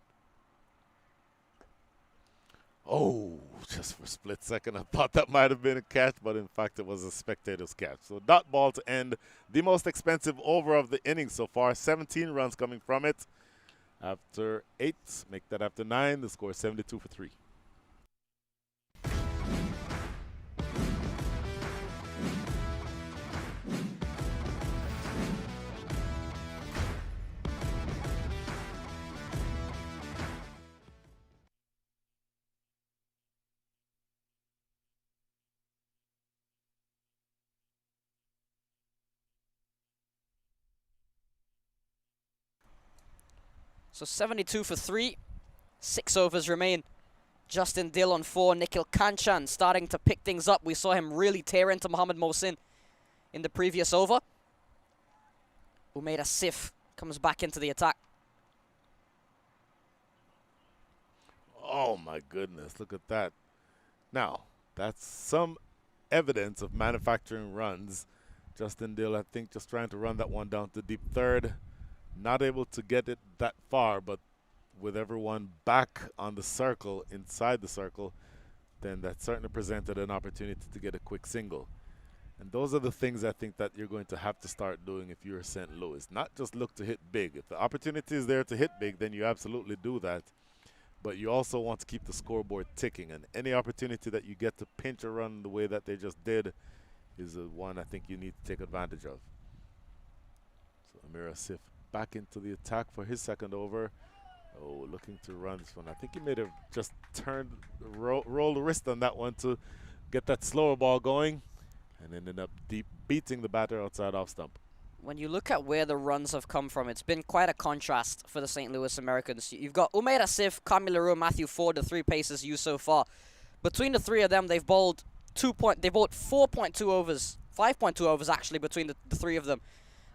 Oh, just for a split second, I thought that might have been a catch, but in fact, it was a spectator's catch. So dot ball to end the most expensive over of the inning so far. 17 runs coming from it. After 8, make that after 9. The score is 72 for 3. So 72 for 3. 6 overs remain. Justin Dill on 4. Nikhil Kanchan starting to pick things up. We saw him really tear into Mohammad Mohsin in the previous over. Umaid Asif comes back into the attack. Oh my goodness, look at that. Now, that's some evidence of manufacturing runs. Justin Dill, I think, just trying to run that one down to deep third. Not able to get it that far, but with everyone back on the circle, inside the circle, then that certainly presented an opportunity to get a quick single. And those are the things I think that you're going to have to start doing if you're St. Louis. Not just look to hit big. If the opportunity is there to hit big, then you absolutely do that. But you also want to keep the scoreboard ticking. And any opportunity that you get to pinch a run the way that they just did is one I think you need to take advantage of. So Amir Asif back into the attack for his second over. Oh, looking to run this one. I think he may have just turned, rolled the wrist on that one to get that slower ball going, and ended up deep beating the batter outside off stump. When you look at where the runs have come from, it's been quite a contrast for the St. Louis Americans. You've got Umaid Asif, Kamil Leroux, Matthew Ford, the 3 pacers used so far. Between the 3 of them, they've bowled 4.2 overs, 5.2 overs actually between the 3 of them,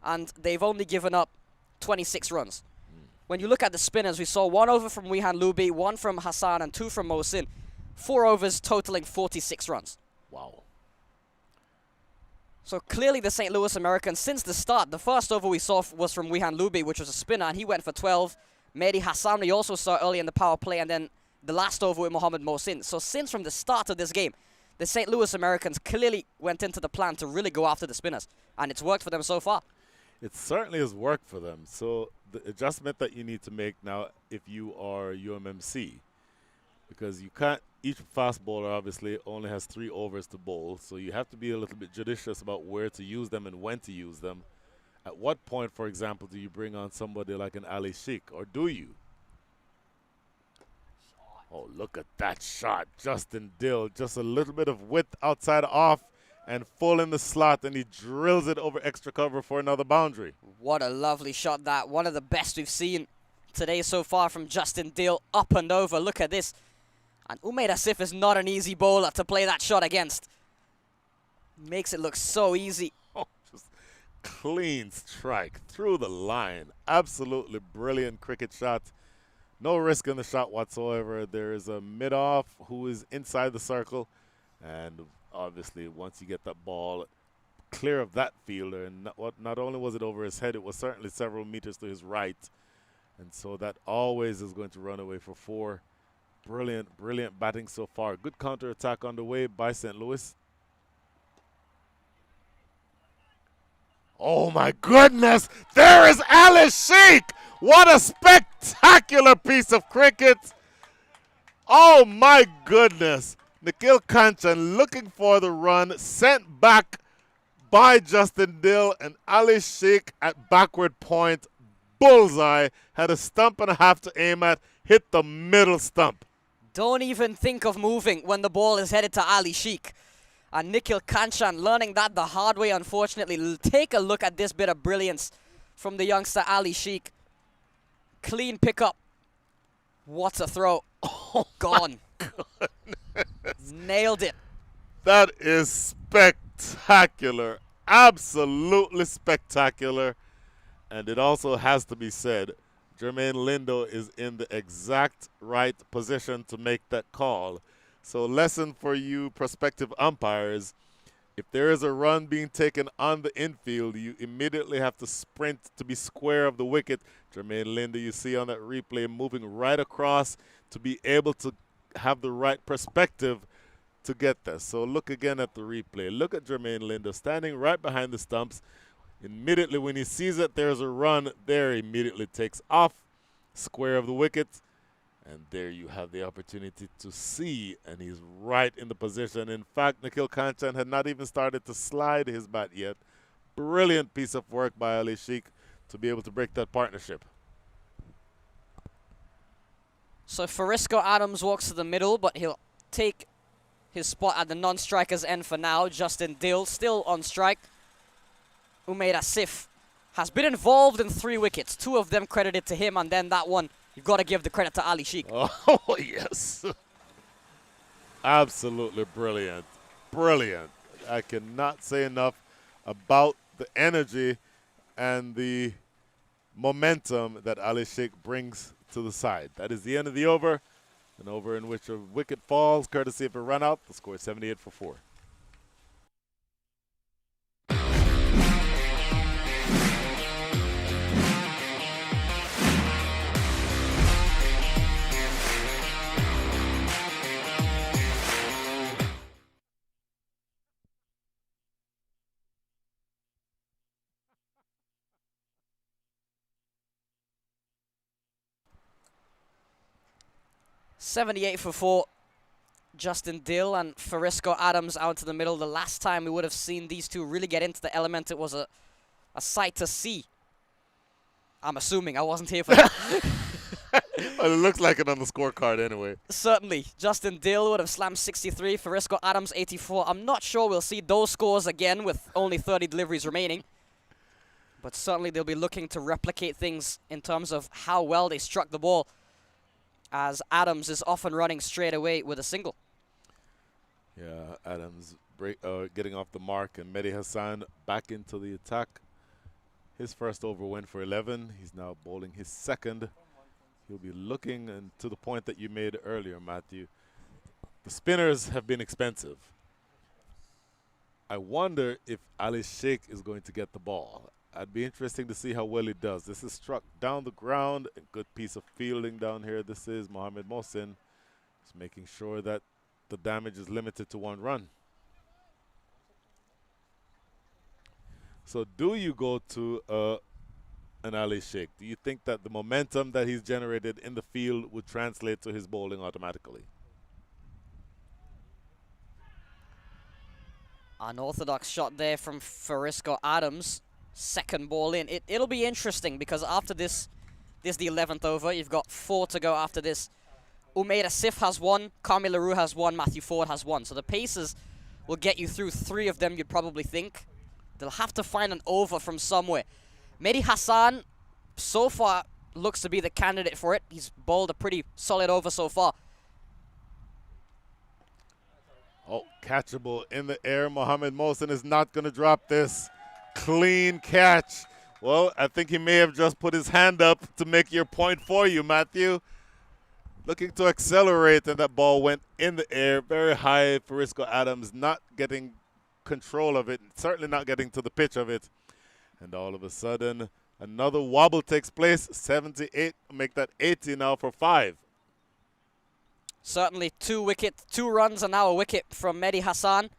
and they've only given up 26 runs. When you look at the spinners, we saw 1 over from Wihan Lubi, 1 from Hassan, and 2 from Mohsin. 4 overs totaling 46 runs. Wow. So clearly the St. Louis Americans, since the start, the first over we saw was from Wihan Lubi, which was a spinner, and he went for 12. Mehdi Hassan we also saw early in the power play, and then the last over with Mohammad Mohsin. So since from the start of this game, the St. Louis Americans clearly went into the plan to really go after the spinners, and it's worked for them so far. It certainly has worked for them. So the adjustment that you need to make now if you are UMMC, because you can't, each fast bowler obviously only has 3 overs to bowl, so you have to be a little bit judicious about where to use them and when to use them. At what point, for example, do you bring on somebody like an Ali Sheikh, or do you? Oh, look at that shot. Justin Dill, just a little bit of width outside off and full in the slot, and he drills it over extra cover for another boundary. What a lovely shot that. One of the best we've seen today so far from Justin Dill, up and over. Look at this. And Umaid Asif is not an easy bowler to play that shot against. Makes it look so easy. Oh, just clean strike through the line. Absolutely brilliant cricket shot. No risk in the shot whatsoever. There is a mid-off who is inside the circle, and obviously once you get that ball clear of that fielder, and not only was it over his head, it was certainly several meters to his right, and so that always is going to run away for 4. Brilliant, brilliant batting so far. Good counter-attack on the way by St. Louis. Oh my goodness, there is Ali Sheikh! What a spectacular piece of cricket! Oh my goodness. Nikhil Kanchan looking for the run, sent back by Justin Dill, and Ali Sheikh at backward point, bullseye, had a stump and a half to aim at, hit the middle stump. Don't even think of moving when the ball is headed to Ali Sheikh. And Nikhil Kanchan learning that the hard way, unfortunately. Take a look at this bit of brilliance from the youngster Ali Sheikh. Clean pickup. What a throw. Oh, gone. Nailed it. That is spectacular. Absolutely spectacular. And it also has to be said, Jermaine Lindo is in the exact right position to make that call. So lesson for you prospective umpires, if there is a run being taken on the infield, you immediately have to sprint to be square of the wicket. Jermaine Lindo, you see on that replay, moving right across to be able to have the right perspective to get this. So look again at the replay. Look at Jermaine Lindo standing right behind the stumps. Immediately when he sees that there's a run there, he immediately takes off, square of the wicket, and there you have the opportunity to see, and he's right in the position. In fact, Nikhil Kanchan had not even started to slide his bat yet. Brilliant piece of work by Ali Sheikh to be able to break that partnership. So Frisco Adams walks to the middle, but he'll take his spot at the non-striker's end for now. Justin Dill still on strike. Umaid Asif has been involved in 3 wickets, 2 of them credited to him, and then that one, you've got to give the credit to Ali Sheikh. Oh, yes. Absolutely brilliant. Brilliant. I cannot say enough about the energy and the momentum that Ali Sheikh brings to the side. That is the end of the over. An over in which a wicket falls, courtesy of a run out. The score is 78 for 4. $78 for 4. Justin Dill and Frisco Adams out to the middle. The last time we would have seen these two really get into the element, it was a sight to see. I'm assuming. I wasn't here for that. Well, it looks like it on the scorecard anyway. Certainly. Justin Dill would have slammed 63, Frisco Adams 84. I'm not sure we'll see those scores again with only 30 deliveries remaining. But certainly they'll be looking to replicate things in terms of how well they struck the ball, as Adams is often running straight away with a single. Yeah, Adams getting off the mark, and Mehdi Hassan back into the attack. His first over went for 11. He's now bowling his second. He'll be looking, and to the point that you made earlier, Matthew, the spinners have been expensive. I wonder if Ali Sheikh is going to get the ball. I'd be interesting to see how well he does. This is struck down the ground. A good piece of fielding down here. This is Mohamed Mohsin. Just making sure that the damage is limited to 1 run. So do you go to an Ali Sheikh? Do you think that the momentum that he's generated in the field would translate to his bowling automatically? Unorthodox shot there from Frisco Adams. Second ball in. It'll be interesting because after this is the 11th over. You've got 4 to go after this. Umaid Asif has 1, Kamil Larue has 1, Matthew Ford has 1. So the paces will get you through 3 of them, you'd probably think. They'll have to find an over from somewhere. Mehdi Hassan, so far, looks to be the candidate for it. He's bowled a pretty solid over so far. Oh, catchable in the air. Mohamed Mohsin is not going to drop this. Clean catch. Well, I think he may have just put his hand up to make your point for you, Matthew. Looking to accelerate, and that ball went in the air very high. Frisco Adams not getting control of it, certainly not getting to the pitch of it. And all of a sudden, another wobble takes place. 78, make that 80 now for 5. Certainly 2 runs and now a wicket from Mehdi Hassan.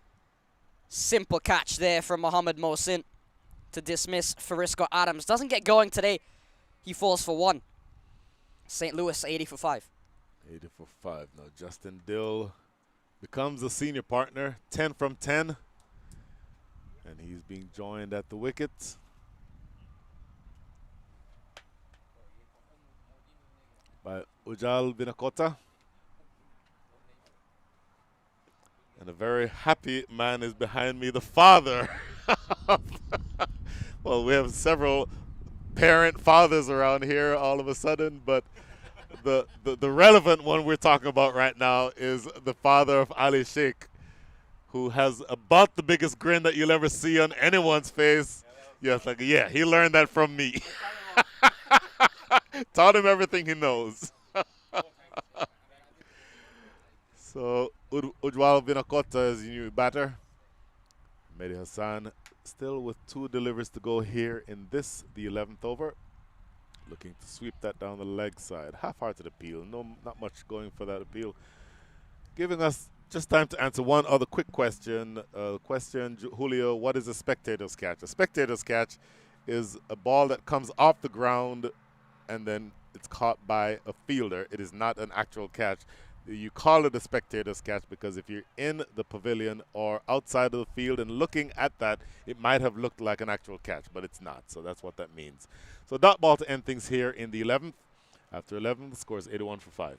Simple catch there from Mohamed Mohsin to dismiss Frisco Adams. Doesn't get going today. He falls for 1. St. Louis 80 for 5. 80 for 5. Now Justin Dill becomes a senior partner. 10 from 10. And he's being joined at the wicket. By Ujal Vinakota. And a very happy man is behind me, the father. Well, we have several parent fathers around here all of a sudden, but the relevant one we're talking about right now is the father of Ali Sheikh, who has about the biggest grin that you'll ever see on anyone's face. Yes, like, yeah, he learned that from me. Taught him everything he knows. So, Ujwal Vinakota is your new batter. Mehdi Hassan still with 2 deliveries to go here in this, the 11th over. Looking to sweep that down the leg side. Half-hearted appeal. No, not much going for that appeal. Giving us just time to answer one other quick question. Julio, what is a spectator's catch? A spectator's catch is a ball that comes off the ground and then it's caught by a fielder. It is not an actual catch. You call it a spectator's catch because if you're in the pavilion or outside of the field and looking at that, it might have looked like an actual catch, but it's not. So that's what that means. So dot ball to end things here in the 11th. After 11, the score is 81 for 5.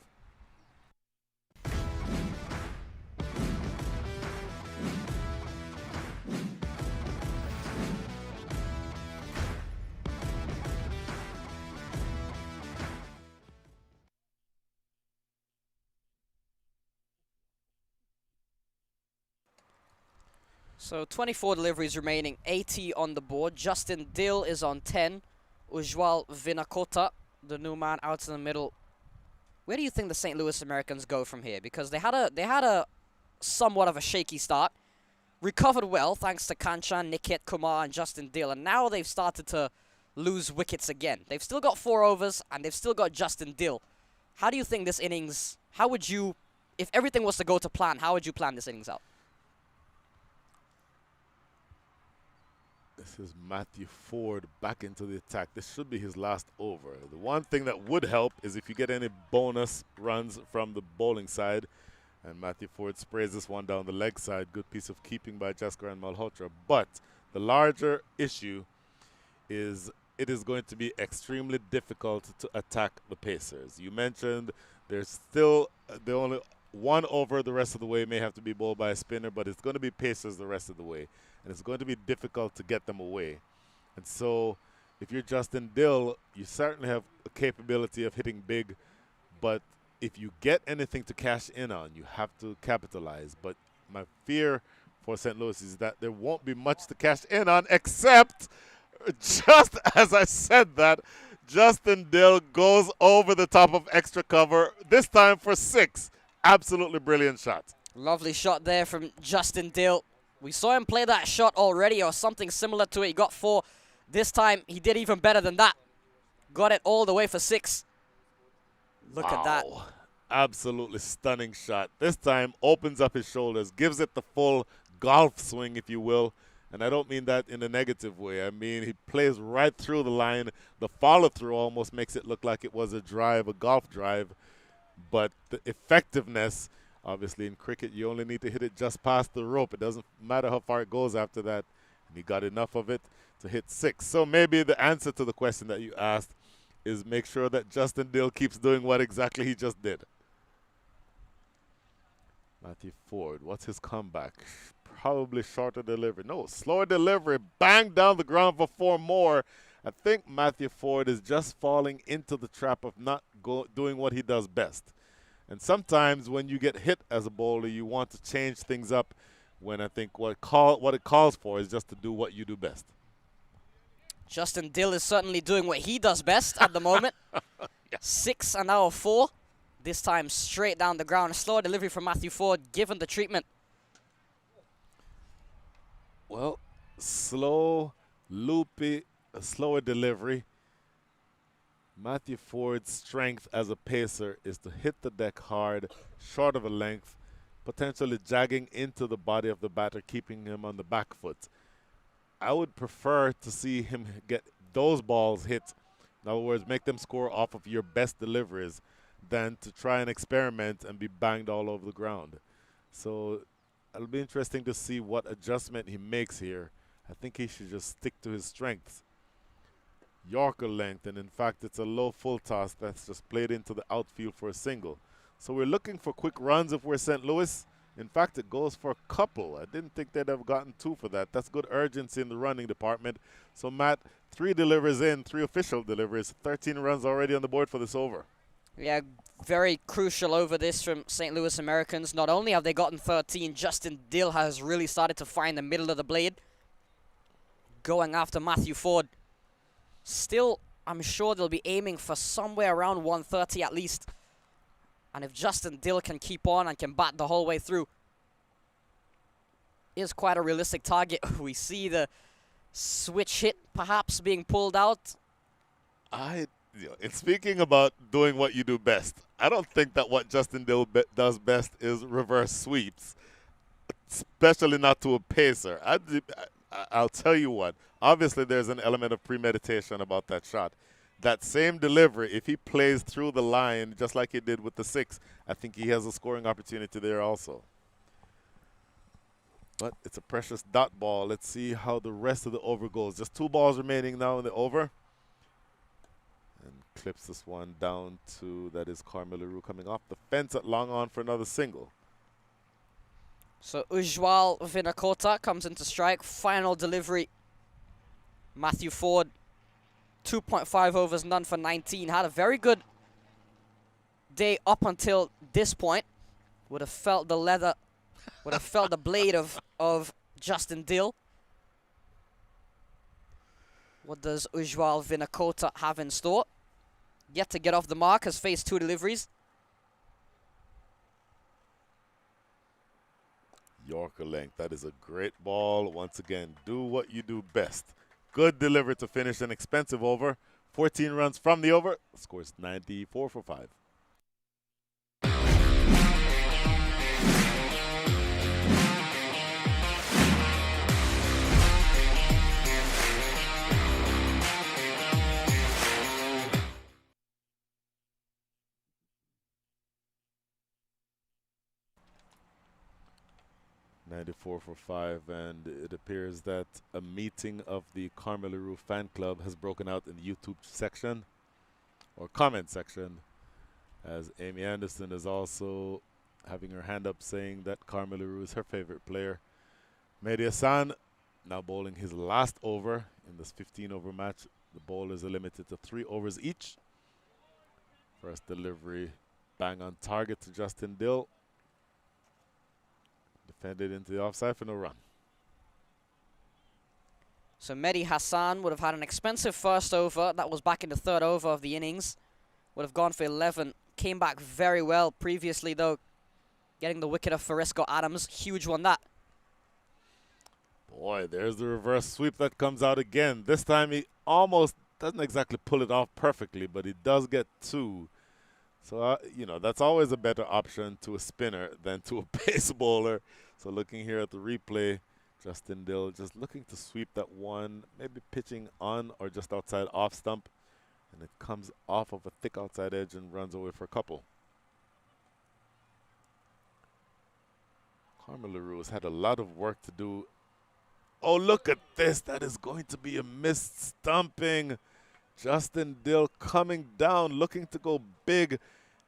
So 24 deliveries remaining, 80 on the board. Justin Dill is on 10. Ujwal Vinakota, the new man out in the middle. Where do you think the St. Louis Americans go from here? Because they had a somewhat of a shaky start. Recovered well thanks to Kanchan, Niket Kumar, and Justin Dill. And now they've started to lose wickets again. They've still got 4 overs, and they've still got Justin Dill. How do you think this innings, how would you, if everything was to go to plan, how would you plan this innings out? This is Matthew Ford back into the attack. This should be his last over. The one thing that would help is if you get any bonus runs from the bowling side. And Matthew Ford sprays this one down the leg side. Good piece of keeping by Jasker and Malhotra. But the larger issue is it is going to be extremely difficult to attack the Pacers. You mentioned there's still the only one over the rest of the way may have to be bowled by a spinner, but it's going to be Pacers the rest of the way. And it's going to be difficult to get them away. And so if you're Justin Dill, you certainly have a capability of hitting big, but if you get anything to cash in on, you have to capitalize. But my fear for St. Louis is that there won't be much to cash in on, except just as I said that, Justin Dill goes over the top of extra cover, this time for 6. Absolutely brilliant shot. Lovely shot there from Justin Dill. We saw him play that shot already or something similar to it. He got 4. This time, he did even better than that. Got it all the way for 6. Look at that. Absolutely stunning shot. This time, opens up his shoulders, gives it the full golf swing, if you will. And I don't mean that in a negative way. I mean, he plays right through the line. The follow-through almost makes it look like it was a drive, a golf drive. But the effectiveness, obviously in cricket, you only need to hit it just past the rope. It doesn't matter how far it goes after that. And he got enough of it to hit 6. So maybe the answer to the question that you asked is make sure that Justin Dill keeps doing what exactly he just did. Matthew Ford, what's his comeback? Probably shorter delivery. No, slower delivery. Bang down the ground for 4 more. I think Matthew Ford is just falling into the trap of not doing what he does best. And sometimes when you get hit as a bowler, you want to change things up when I think what it calls for is just to do what you do best. Justin Dill is certainly doing what he does best at the moment. Yeah. 6 and now a 4. This time straight down the ground. Slower delivery from Matthew Ford, given the treatment. Well, slow, loopy, a slower delivery. Matthew Ford's strength as a pacer is to hit the deck hard, short of a length, potentially jagging into the body of the batter, keeping him on the back foot. I would prefer to see him get those balls hit, in other words, make them score off of your best deliveries, than to try and experiment and be banged all over the ground. So it'll be interesting to see what adjustment he makes here. I think he should just stick to his strengths. Yorker length, and in fact it's a low full toss that's just played into the outfield for a single. So we're looking for quick runs if we're St. Louis. In fact, it goes for a couple. I didn't think they'd have gotten 2 for that. That's good urgency in the running department. So Matt, 3 deliveries in, 3 official deliveries, 13 runs already on the board for this over. Yeah, very crucial over this from St. Louis Americans. Not only have they gotten 13, Justin Dill has really started to find the middle of the blade. Going after Matthew Ford. Still, I'm sure they'll be aiming for somewhere around 130 at least. And if Justin Dill can keep on and can bat the whole way through, is quite a realistic target. We see the switch hit perhaps being pulled out. in speaking about doing what you do best, I don't think that what Justin Dill does best is reverse sweeps, especially not to a pacer. I'll tell you what. Obviously, there's an element of premeditation about that shot. That same delivery, if he plays through the line just like he did with the six, I think he has a scoring opportunity there also. But it's a precious dot ball. Let's see how the rest of the over goes. Just 2 balls remaining now in the over. And clips this one down to, that is Carmelo coming off the fence at long on for another single. So Ujwal Vinakota comes into strike. Final delivery. Matthew Ford, 2.5 overs, none for 19. Had a very good day up until this point. Would have felt the leather, would have felt the blade of Justin Dill. What does Ujwal Vinakota have in store? Yet to get off the mark, has faced 2 deliveries. Yorker length. That is a great ball. Once again, do what you do best. Good delivery to finish an expensive over. 14 runs from the over. Scores 94 for 5. $94 for 5, and it appears that a meeting of the Carmelo fan club has broken out in the YouTube section or comment section, as Amy Anderson is also having her hand up saying that Carmelo is her favorite player. Mehdi Hassan now bowling his last over in this 15-over match. The bowlers are limited to 3 overs each. First delivery, bang on target to Justin Dill. Defended into the offside for no run. So Mehdi Hassan would have had an expensive first over. That was back in the 3rd over of the innings. Would have gone for 11. Came back very well previously, though, getting the wicket of Fresco Adams. Huge one, that. Boy, there's the reverse sweep that comes out again. This time he almost doesn't exactly pull it off perfectly, but he does get 2. So, that's always a better option to a spinner than to a pace bowler. So looking here at the replay, Justin Dill just looking to sweep that one, maybe pitching on or just outside off stump. And it comes off of a thick outside edge and runs away for a couple. Carmelo has had a lot of work to do. Oh, look at this. That is going to be a missed stumping. Justin Dill coming down, looking to go big,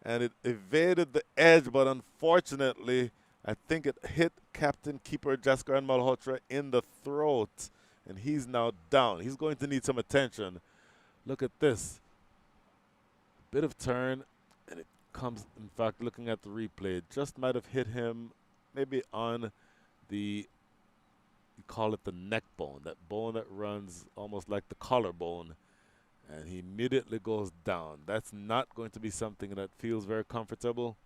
and it evaded the edge, but unfortunately, I think it hit captain keeper Jaskaran Malhotra in the throat, and he's now down. He's going to need some attention. Look at this. Bit of turn, and it comes, in fact, looking at the replay, it just might have hit him maybe on the, you call it the neck bone, that bone that runs almost like the collarbone. And he immediately goes down. That's not going to be something that feels very comfortable.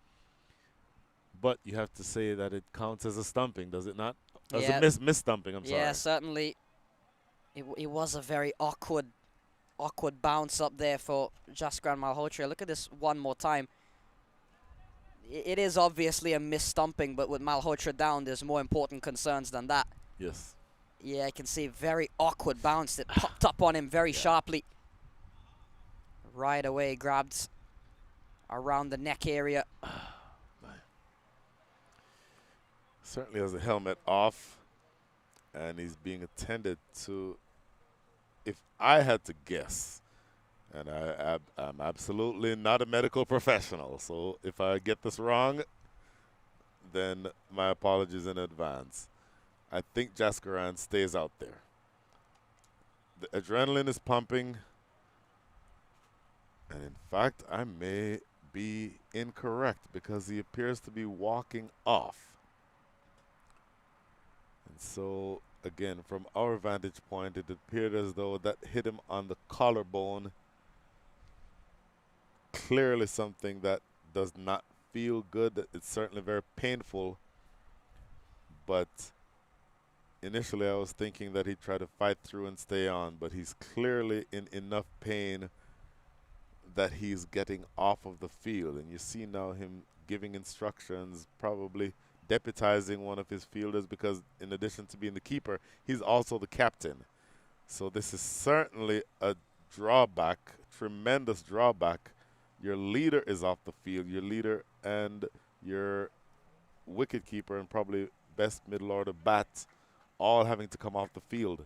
But you have to say that it counts as a stumping, does it not? As a miss stumping, I'm sorry. Yeah, certainly. It was a very awkward bounce up there for Jaskaran Malhotra. Look at this one more time. It is obviously a miss stumping, but with Malhotra down, there's more important concerns than that. Yes. Yeah, I can see very awkward bounce that popped up on him very sharply. Right away, grabbed around the neck area. Certainly has the helmet off, and he's being attended to. If I had to guess, and I'm absolutely not a medical professional, so if I get this wrong, then my apologies in advance. I think Jaskaran stays out there. The adrenaline is pumping. And in fact, I may be incorrect because he appears to be walking off. And so, again, from our vantage point, it appeared as though that hit him on the collarbone. Clearly something that does not feel good. It's certainly very painful. But initially I was thinking that he'd try to fight through and stay on, but he's clearly in enough pain that he's getting off of the field. And you see now him giving instructions, probably deputizing one of his fielders because in addition to being the keeper, he's also the captain. So this is certainly a drawback, tremendous drawback. Your leader is off the field, your leader and your wicket keeper and probably best middle order bat all having to come off the field.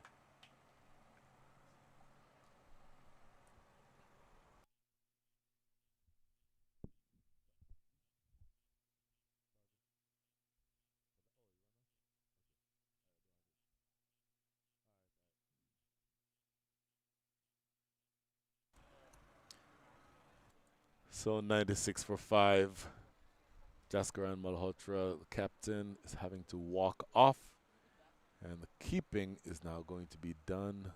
So 96 for 5. Jaskaran Malhotra, the captain, is having to walk off. And the keeping is now going to be done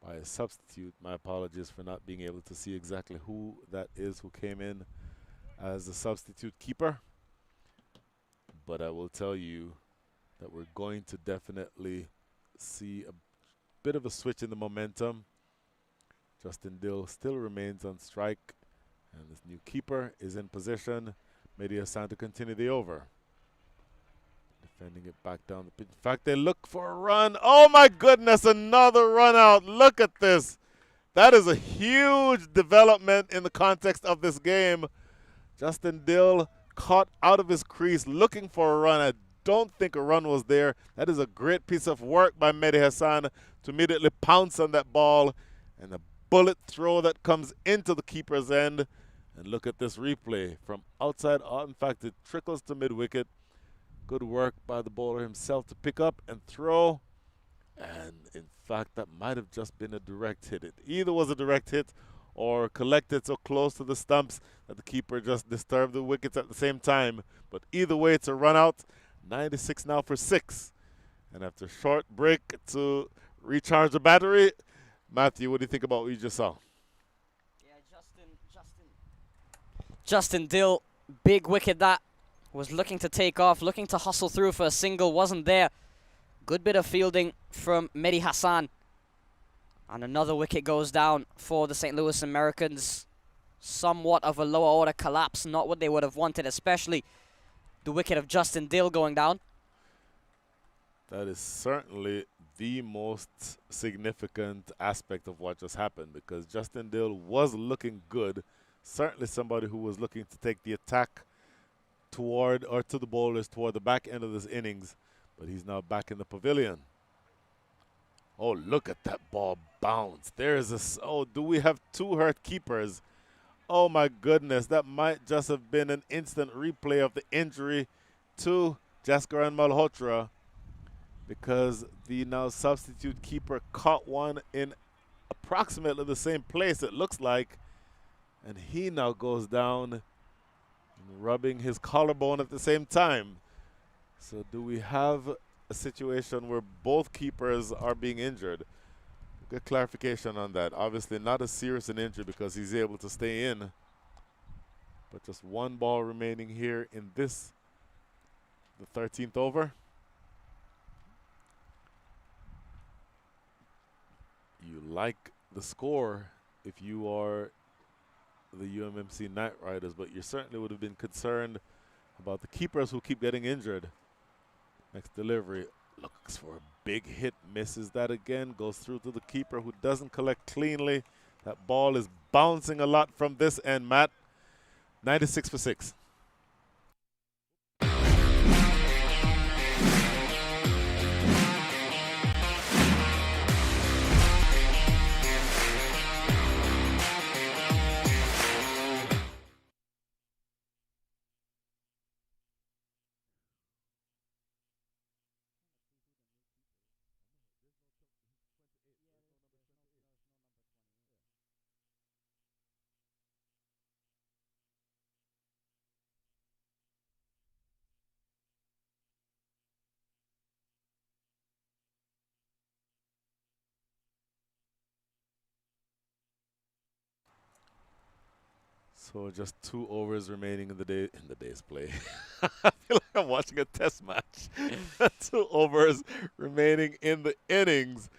by a substitute. My apologies for not being able to see exactly who that is who came in as a substitute keeper. But I will tell you that we're going to definitely see a bit of a switch in the momentum. Justin Dill still remains on strike. And this new keeper is in position. Mehdi Hassan to continue the over. Defending it back down the pitch. In fact, they look for a run. Oh my goodness, another run out. Look at this. That is a huge development in the context of this game. Justin Dill caught out of his crease looking for a run. I don't think a run was there. That is a great piece of work by Mehdi Hassan to immediately pounce on that ball. And the bullet throw that comes into the keeper's end. And look at this replay from outside. In fact, it trickles to mid-wicket. Good work by the bowler himself to pick up and throw. And in fact, that might have just been a direct hit. It either was a direct hit or collected so close to the stumps that the keeper just disturbed the wickets at the same time. But either way, it's a run out. 96 now for 6. And after a short break to recharge the battery, Matthew, what do you think about what you just saw? Justin Dill, big wicket that was looking to take off, looking to hustle through for a single, wasn't there. Good bit of fielding from Mehdi Hassan. And another wicket goes down for the St. Louis Americans. Somewhat of a lower order collapse, not what they would have wanted, especially the wicket of Justin Dill going down. That is certainly the most significant aspect of what just happened because Justin Dill was looking good. Certainly somebody who was looking to take the attack toward or to the bowlers toward the back end of this innings, but he's now back in the pavilion. Oh, look at that ball bounce. There's a, oh, do we have 2 hurt keepers? Oh my goodness, that might just have been an instant replay of the injury to Jaskaran Malhotra because the now substitute keeper caught one in approximately the same place, it looks like, and he now goes down rubbing his collarbone at the same time. So do we have a situation where both keepers are being injured? Get clarification on that. Obviously not as serious an injury because he's able to stay in. But just 1 ball remaining here in this, the 13th over. You like the score if you are the UMMC Knight Riders, but you certainly would have been concerned about the keepers who keep getting injured. Next delivery, looks for a big hit, misses that again, goes through to the keeper who doesn't collect cleanly. That ball is bouncing a lot from this end, Matt. 96 for 6. So just 2 overs remaining in the day's play. I feel like I'm watching a test match. 2 overs remaining in the innings.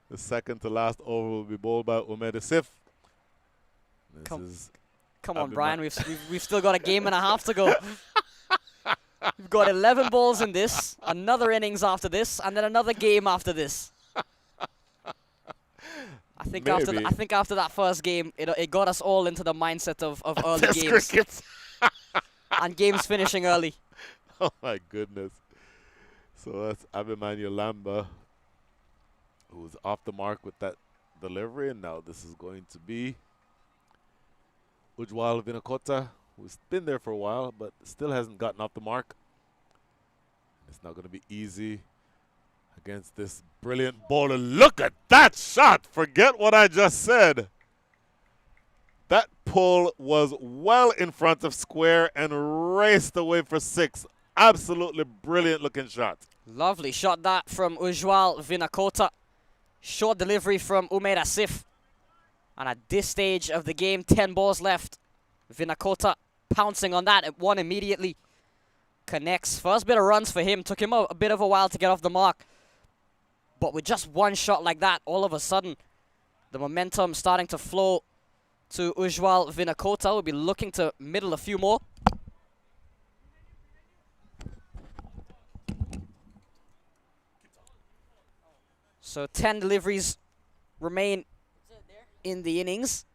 The second to last over will be bowled by Umed Asif. This Come, is come on, Abima- Brian. We've still got a game and a half to go. We've got 11 balls in this, another innings after this, and then another game after this. I think after that first game, it got us all into the mindset of early Test games cricket. and games finishing early. Oh my goodness. So that's Abimanyu Lamba, who's off the mark with that delivery, and now this is going to be Ujwal Vinakota, who's been there for a while, but still hasn't gotten off the mark. It's not going to be easy against this brilliant bowler. Look at that shot! Forget what I just said. That pull was well in front of square and raced away for 6. Absolutely brilliant looking shot. Lovely shot that from Ujwal Vinakota. Short delivery from Umair Asif. And at this stage of the game, 10 balls left. Vinakota pouncing on that at 1 immediately. Connects. First bit of runs for him. Took him a bit of a while to get off the mark. But with just one shot like that, all of a sudden, the momentum starting to flow to Ujwal Vinakota. We'll be looking to middle a few more. So 10 deliveries remain in the innings.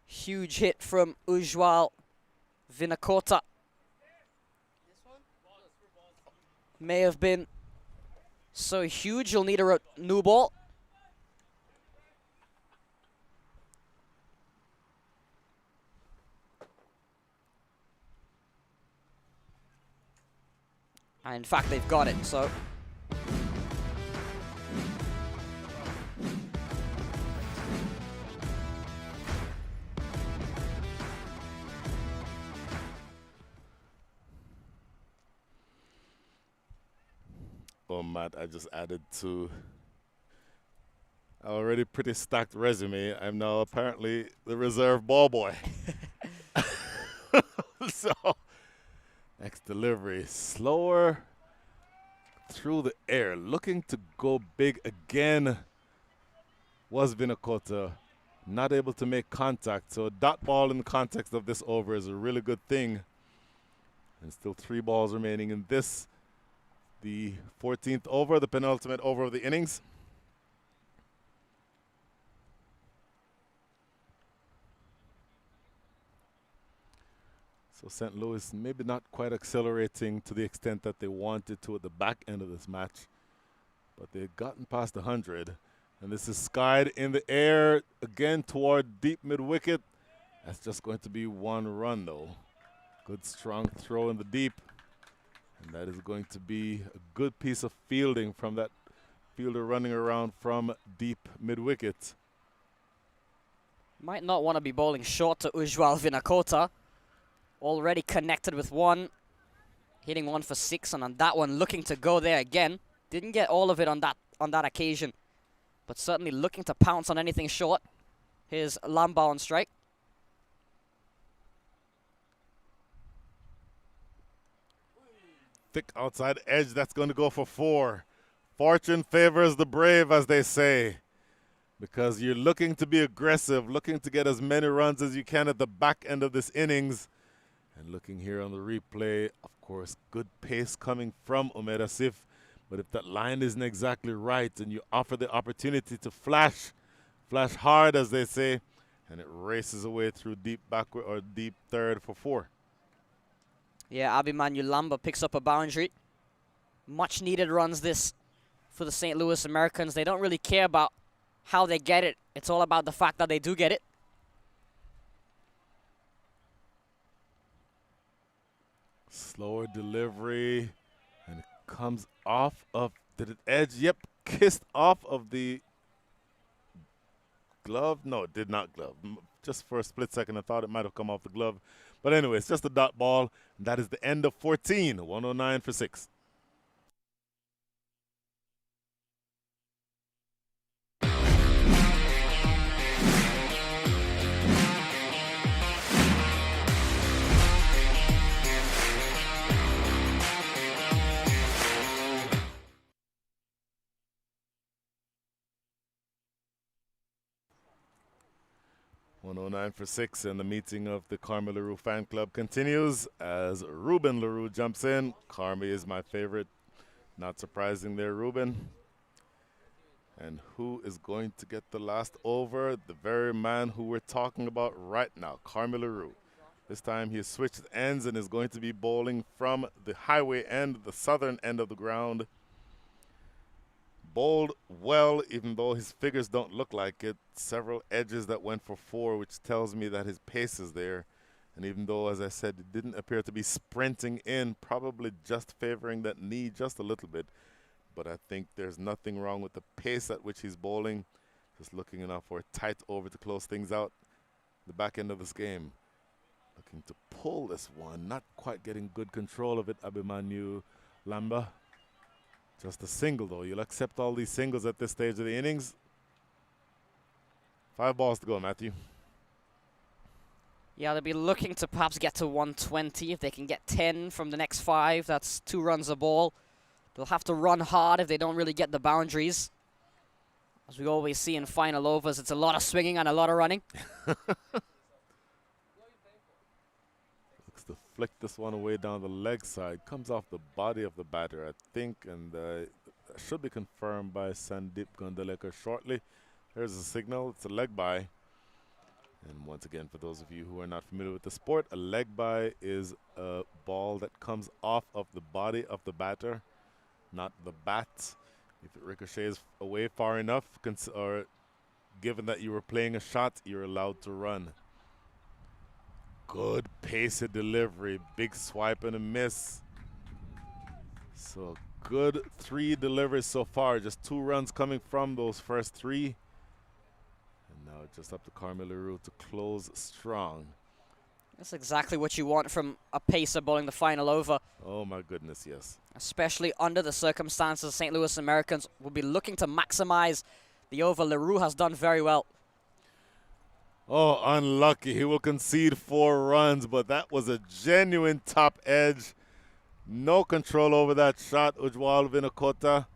Huge hit from Ujwal Vinakota. May have been so huge, you'll need a new ball. And in fact, they've got it, so. Oh, Matt, I just added to already pretty stacked resume. I'm now apparently the reserve ball boy. So, next delivery, slower through the air, looking to go big again. Was Vinakota not able to make contact? So, a dot ball in the context of this over is a really good thing. And still 3 balls remaining in this, the 14th over, the penultimate over of the innings. So St. Louis maybe not quite accelerating to the extent that they wanted to at the back end of this match, but they've gotten past 100. And this is skied in the air again toward deep mid-wicket. That's just going to be 1 run, though. Good strong throw in the deep. And that is going to be a good piece of fielding from that fielder running around from deep mid-wicket. Might not want to be bowling short to Ujwal Vinakota. Already connected with 1. Hitting 1 for 6, and on that one looking to go there again. Didn't get all of it on that occasion, but certainly looking to pounce on anything short. Here's Lamba on strike. Thick outside edge, that's going to go for 4. Fortune favors the brave, as they say, because you're looking to be aggressive, looking to get as many runs as you can at the back end of this innings. And looking here on the replay, of course, good pace coming from Umair Asif. But if that line isn't exactly right and you offer the opportunity to flash hard, as they say, and it races away through deep backward or deep third for 4. Yeah, Abimanyu Lamba picks up a boundary. Much needed runs this for the St. Louis Americans. They don't really care about how they get it. It's all about the fact that they do get it. Slower delivery, and it comes off of, did it edge? Yep, kissed off of the glove. No, it did not glove. Just for a split second, I thought it might have come off the glove. But anyway, it's just a dot ball. And that is the end of 14, 109 for 6. 109 for 6, and the meeting of the Carmi LaRue fan club continues as Ruben LaRue jumps in. Carmi is my favorite. Not surprising there, Ruben. And who is going to get the last over? The very man who we're talking about right now, Carmi LaRue. This time he has switched ends and is going to be bowling from the highway end, the southern end of the ground. Bowled well, even though his figures don't look like it. Several edges that went for 4, which tells me that his pace is there. And even though, as I said, it didn't appear to be sprinting in, probably just favoring that knee just a little bit. But I think there's nothing wrong with the pace at which he's bowling. Just looking enough for a tight over to close things out. The back end of this game. Looking to pull this one. Not quite getting good control of it, Abimanyu Lamba. Just a single, though. You'll accept all these singles at this stage of the innings. 5 balls to go, Matthew. Yeah, they'll be looking to perhaps get to 120. If they can get 10 from the next 5, that's 2 runs a ball. They'll have to run hard if they don't really get the boundaries. As we always see in final overs, it's a lot of swinging and a lot of running. Looks to flick this one away down the leg side. Comes off the body of the batter, I think, and that should be confirmed by Sandeep Gondalekar shortly. There's a signal. It's a leg bye. And once again, for those of you who are not familiar with the sport, a leg bye is a ball that comes off of the body of the batter, not the bat. If it ricochets away far enough, or given that you were playing a shot, you're allowed to run. Good paced delivery, big swipe and a miss. So good 3 deliveries so far, just 2 runs coming from those first 3. And now just up to Carmi LaRue to close strong. That's exactly what you want from a pacer bowling the final over. Oh my goodness, yes. Especially under the circumstances, St. Louis Americans will be looking to maximize the over. LaRue has done very well. Oh, unlucky. He will concede 4 runs, but that was a genuine top edge. No control over that shot, Ujwal Vinakota.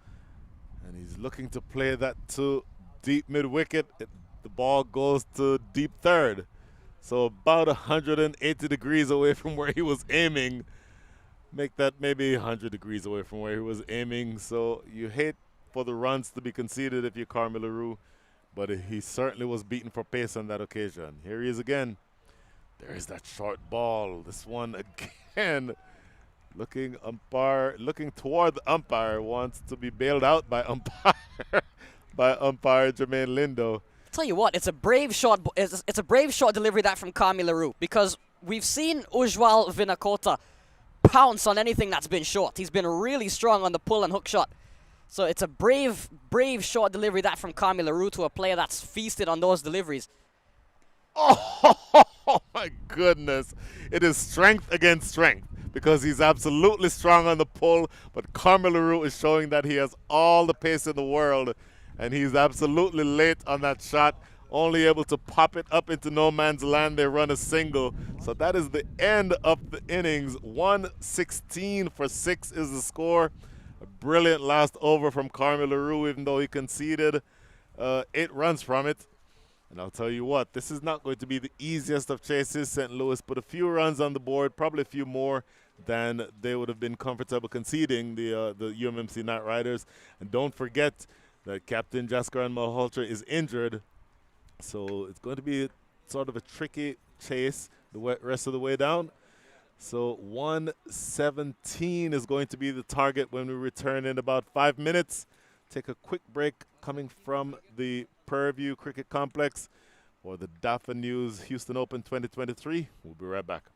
And he's looking to play that to deep mid-wicket. The ball goes to deep third. So about 180 degrees away from where he was aiming. Make that maybe 100 degrees away from where he was aiming. So you hate for the runs to be conceded if you're Carmi LaRue. But he certainly was beaten for pace on that occasion. Here he is again. There is that short ball. This one again. Looking toward the umpire, wants to be bailed out by umpire Jermaine Lindo. Tell you what, it's a brave shot. It's a brave shot delivery that from Carmi LaRue, because we've seen Ujwal Vinakota pounce on anything that's been short. He's been really strong on the pull and hook shot. So it's a brave short delivery that from Carmi LaRue to a player that's feasted on those deliveries. Oh my goodness. It is strength against strength, because he's absolutely strong on the pull, but Carmi LaRue is showing that he has all the pace in the world, and he's absolutely late on that shot, only able to pop it up into no man's land. They run a single. So that is the end of the innings. 116 for 6 is the score. A brilliant last over from Carmi LaRue, even though he conceded 8 runs from it. And I'll tell you what, this is not going to be the easiest of chases. St. Louis put a few runs on the board, probably a few more than they would have been comfortable conceding, the UMMC Knight Riders. And don't forget that Captain Jaskaran Malhotra is injured. So it's going to be sort of a tricky chase the rest of the way down. So 117 is going to be the target when we return in about 5 minutes. Take a quick break coming from the Purview Cricket Complex for the DAFA News Houston Open 2023. We'll be right back.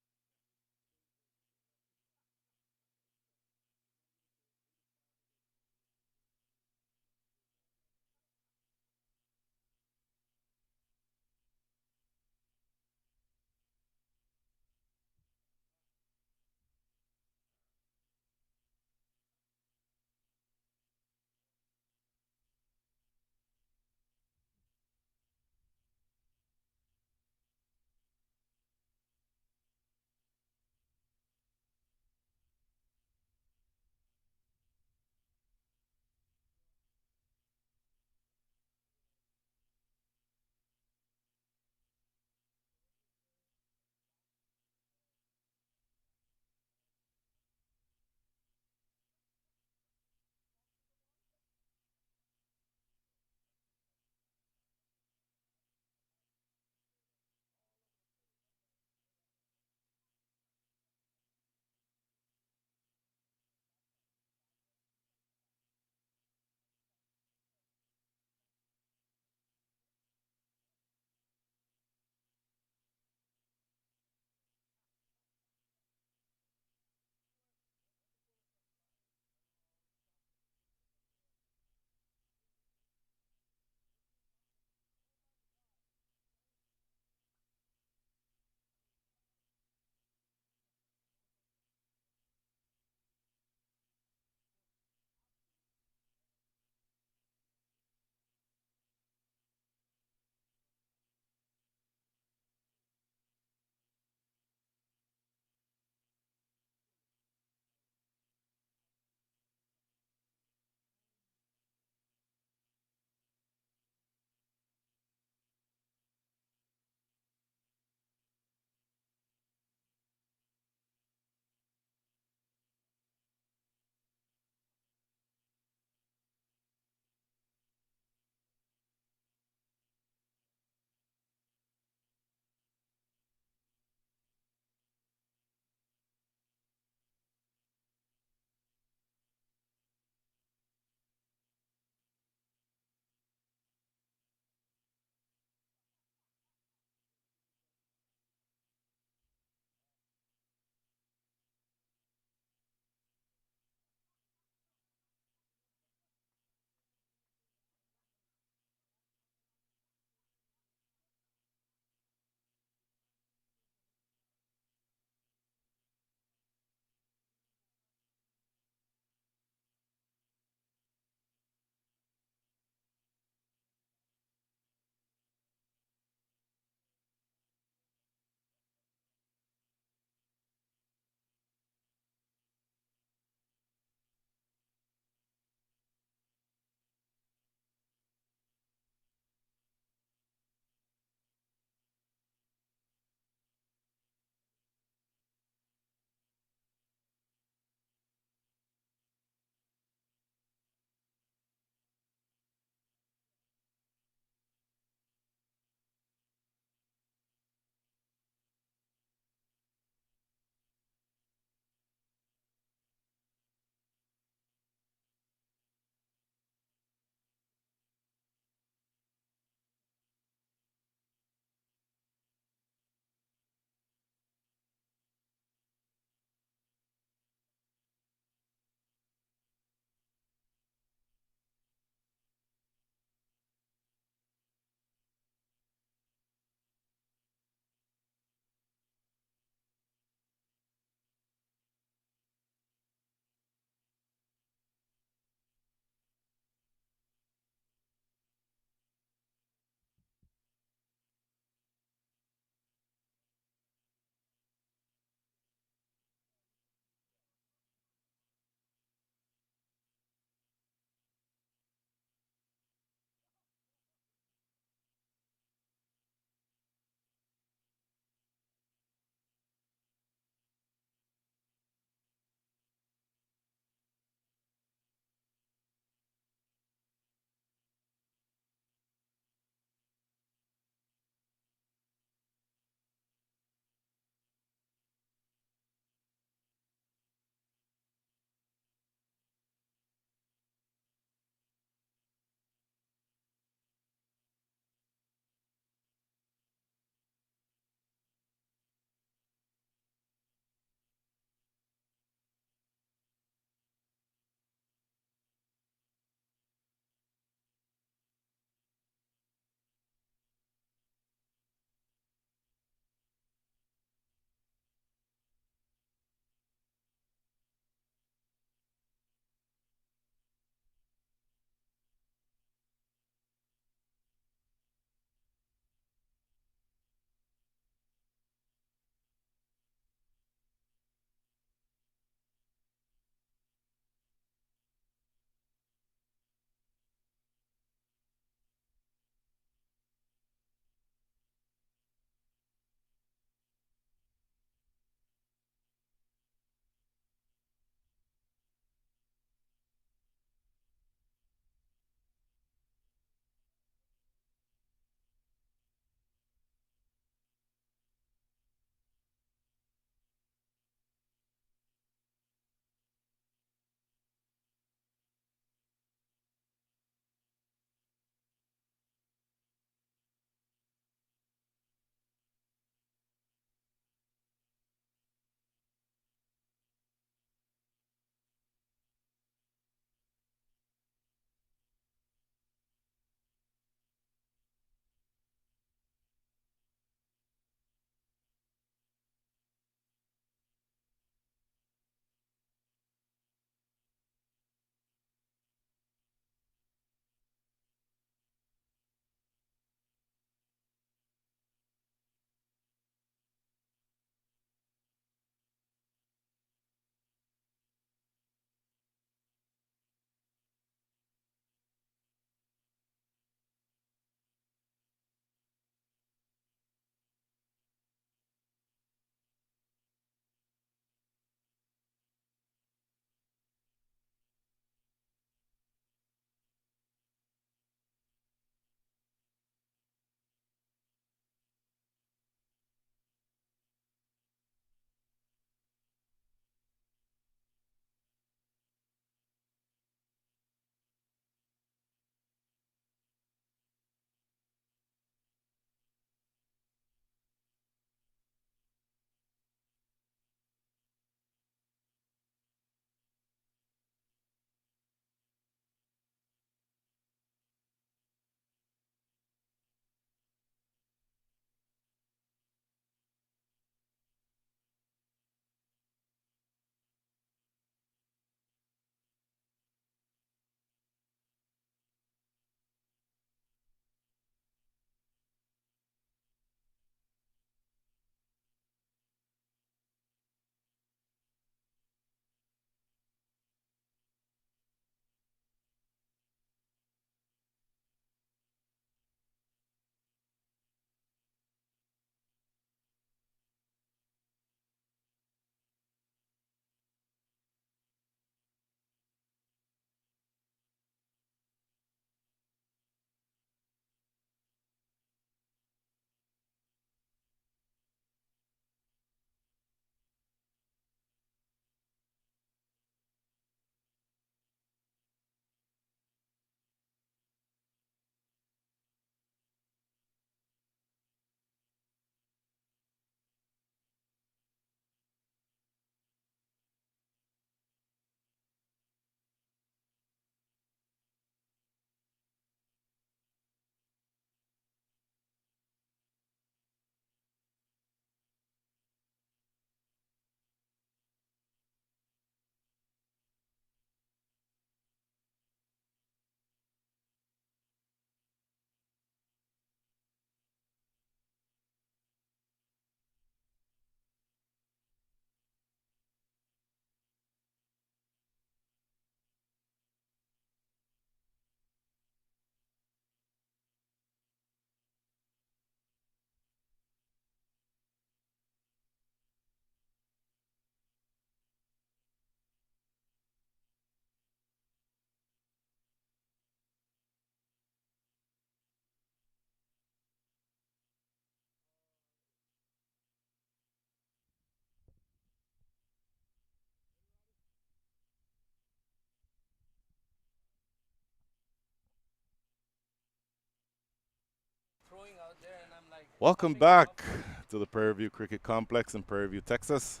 Welcome back to the Prairie View Cricket Complex in Prairie View, Texas.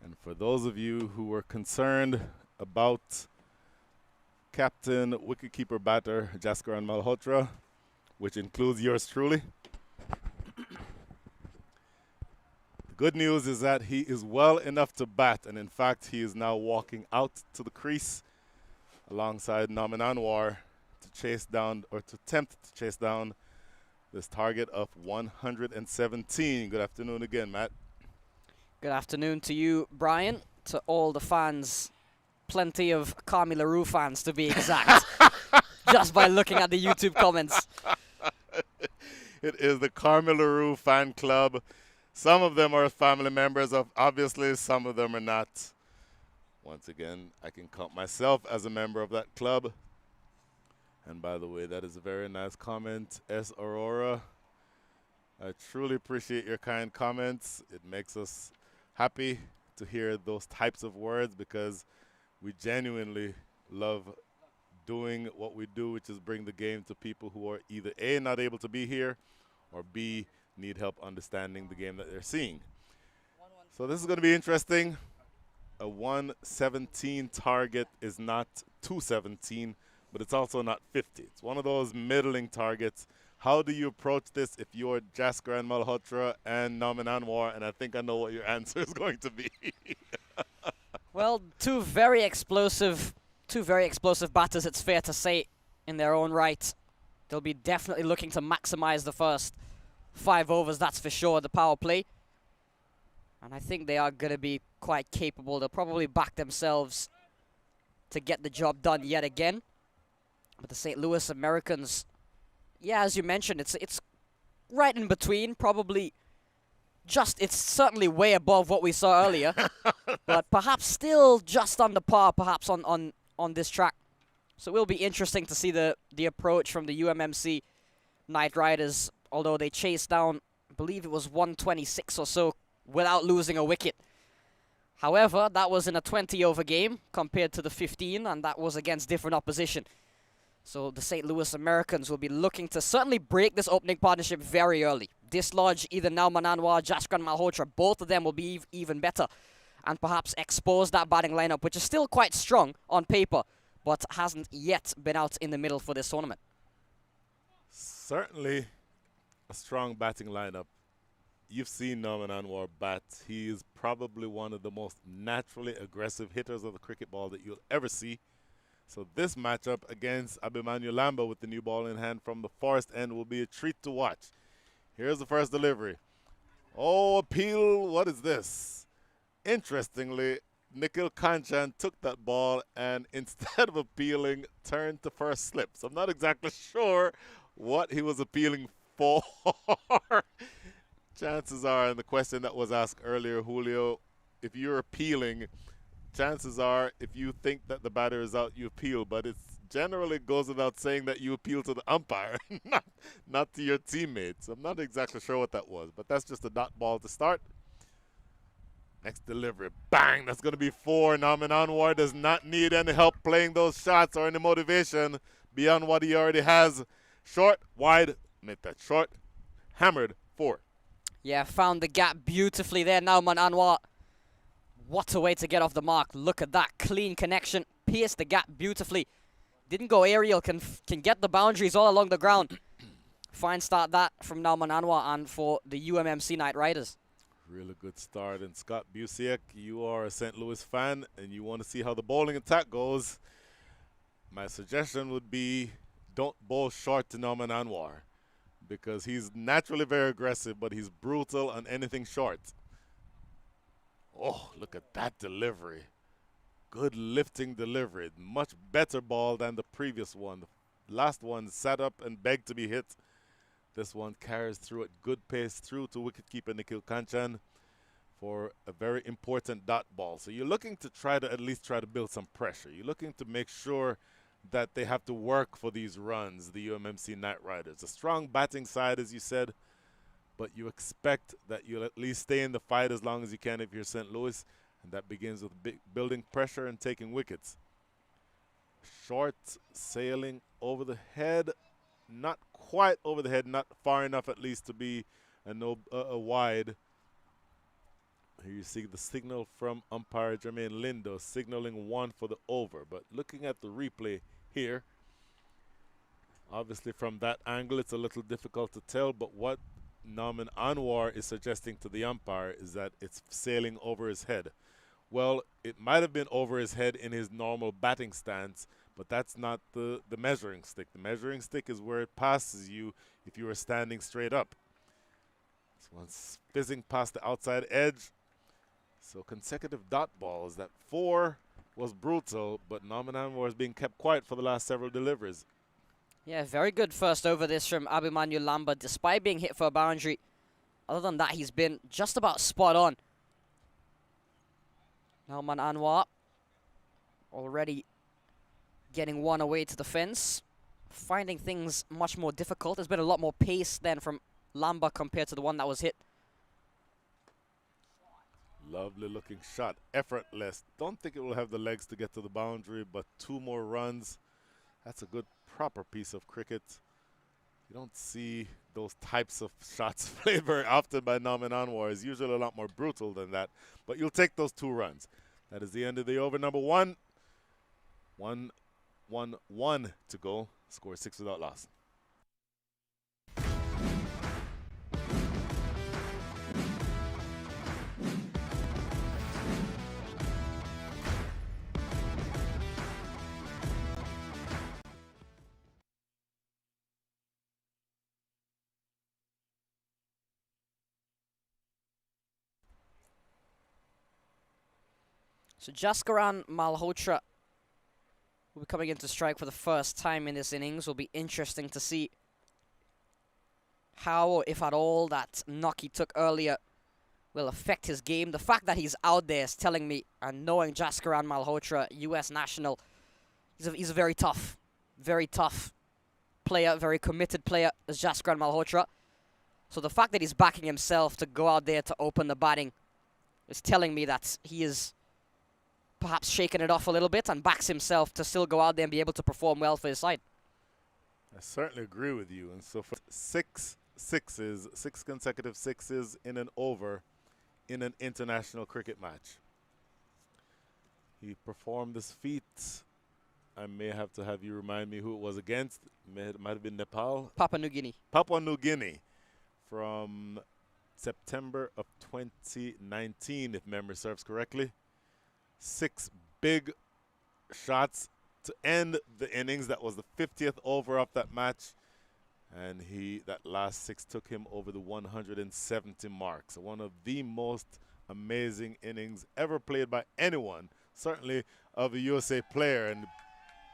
And for those of you who were concerned about captain, wicketkeeper, batter Jaskaran Malhotra, which includes yours truly, the good news is that he is well enough to bat, and in fact, he is now walking out to the crease alongside Naman Anwar to chase down, or to attempt to chase down, this target of 117. Good afternoon again, Matt. Good afternoon to you, Brian, to all the fans. Plenty of Carmi LaRue fans, to be exact, just by looking at the YouTube comments. It is the Carmi LaRue fan club. Some of them are family members of, obviously, some of them are not. Once again, I can count myself as a member of that club. And by the way, that is a very nice comment, S. Aurora. I truly appreciate your kind comments. It makes us happy to hear those types of words because we genuinely love doing what we do, which is bring the game to people who are either A, not able to be here, or B, need help understanding the game that they're seeing. So this is going to be interesting. A 117 target is not 217, but it's also not 50. It's one of those middling targets. How do you approach this if you're Jaskaran Malhotra and Naman Anwar? And I think I know what your answer is going to be. Well, two very explosive batters, it's fair to say, in their own right. They'll be definitely looking to maximize the first 5 overs, that's for sure, the power play. And I think they are going to be quite capable. They'll probably back themselves to get the job done yet again. But the St. Louis Americans, yeah, as you mentioned, it's right in between, probably it's certainly way above what we saw earlier, but perhaps still just under par, perhaps on this track. So it will be interesting to see the approach from the UMMC Knight Riders, although they chased down, I believe it was 126 or so, without losing a wicket. However, that was in a 20-over game compared to the 15, and that was against different opposition. So the St. Louis Americans will be looking to certainly break this opening partnership very early. Dislodge either Naman Anwar, Jaskaran Malhotra, both of them will be even better. And perhaps expose that batting lineup, which is still quite strong on paper, but hasn't yet been out in the middle for this tournament. Certainly a strong batting lineup. You've seen Naman Anwar bat. He is probably one of the most naturally aggressive hitters of the cricket ball that you'll ever see. So this matchup against Abhimanyu Lamba with the new ball in hand from the Forest end will be a treat to watch. Here's the first delivery. Oh, appeal. What is this? Interestingly, Nikhil Kanchan took that ball and instead of appealing, turned to first slip. So I'm not exactly sure what he was appealing for. Chances are, and the question that was asked earlier, Julio, if you're appealing, chances are, if you think that the batter is out, you appeal. But it generally goes without saying that you appeal to the umpire, not to your teammates. I'm not exactly sure what that was, but that's just a dot ball to start. Next delivery, bang, that's going to be 4. Naman Anwar does not need any help playing those shots or any motivation beyond what he already has. Short, wide, make that short, hammered, 4. Yeah, found the gap beautifully there, Naman Anwar. What a way to get off the mark. Look at that clean connection. Pierced the gap beautifully. Didn't go aerial. Can get the boundaries all along the ground. Fine start that from Naman Anwar and for the UMMC Knight Riders. Really good start. And Scott Busiek, you are a St. Louis fan and you want to see how the bowling attack goes. My suggestion would be don't bowl short to Naman Anwar because he's naturally very aggressive, but he's brutal on anything short. Oh, look at that delivery. Good lifting delivery. Much better ball than the previous one. The last one sat up and begged to be hit. This one carries through at good pace through to wicketkeeper Nikhil Kanchan for a very important dot ball. So you're looking to at least try to build some pressure. You're looking to make sure that they have to work for these runs, the UMMC Knight Riders. A strong batting side, as you said, but you expect that you'll at least stay in the fight as long as you can if you're St. Louis, and that begins with building pressure and taking wickets. Short sailing over the head. not quite over the head, not far enough at least to be a wide. Here you see the signal from umpire Jermaine Lindo signaling 1 for the over. But looking at the replay here, obviously from that angle it's a little difficult to tell, but what Nauman Anwar is suggesting to the umpire is that it's sailing over his head. Well, it might have been over his head in his normal batting stance, but that's not the measuring stick. The measuring stick is where it passes you if you were standing straight up. This one's fizzing past the outside edge. So consecutive dot balls. That 4 was brutal, but Nauman Anwar is being kept quiet for the last several deliveries. Yeah, very good first over this from Abhimanyu Lamba, despite being hit for a boundary. Other than that, he's been just about spot on. Nauman Anwar already getting 1 away to the fence, finding things much more difficult. There's been a lot more pace then from Lamba compared to the one that was hit. Lovely looking shot, effortless. Don't think it will have the legs to get to the boundary, but 2 more runs. That's a good, proper piece of cricket. You don't see those types of shots played very often by Nauman Anwar. It's usually a lot more brutal than that, but you'll take those 2 runs. That is the end of the over number 1. 1-1-1 to go. Score 6 without loss. So Jaskaran Malhotra will be coming into strike for the first time in this innings. Will be interesting to see how, or if at all, that knock he took earlier will affect his game. The fact that he's out there is telling me, and knowing Jaskaran Malhotra, US national, he's a very tough player, very committed player as Jaskaran Malhotra. So the fact that he's backing himself to go out there to open the batting is telling me that he is perhaps shaking it off a little bit and backs himself to still go out there and be able to perform well for his side. I certainly agree with you. And so for 6 sixes, 6 consecutive sixes in an over in an international cricket match. He performed this feat. I may have to have you remind me who it was against. It might have been Nepal. Papua New Guinea. Papua New Guinea from September of 2019, if memory serves correctly. 6 big shots to end the innings. That was the 50th over of that match. And that last 6 took him over the 170 mark. So one of the most amazing innings ever played by anyone, certainly of a USA player. And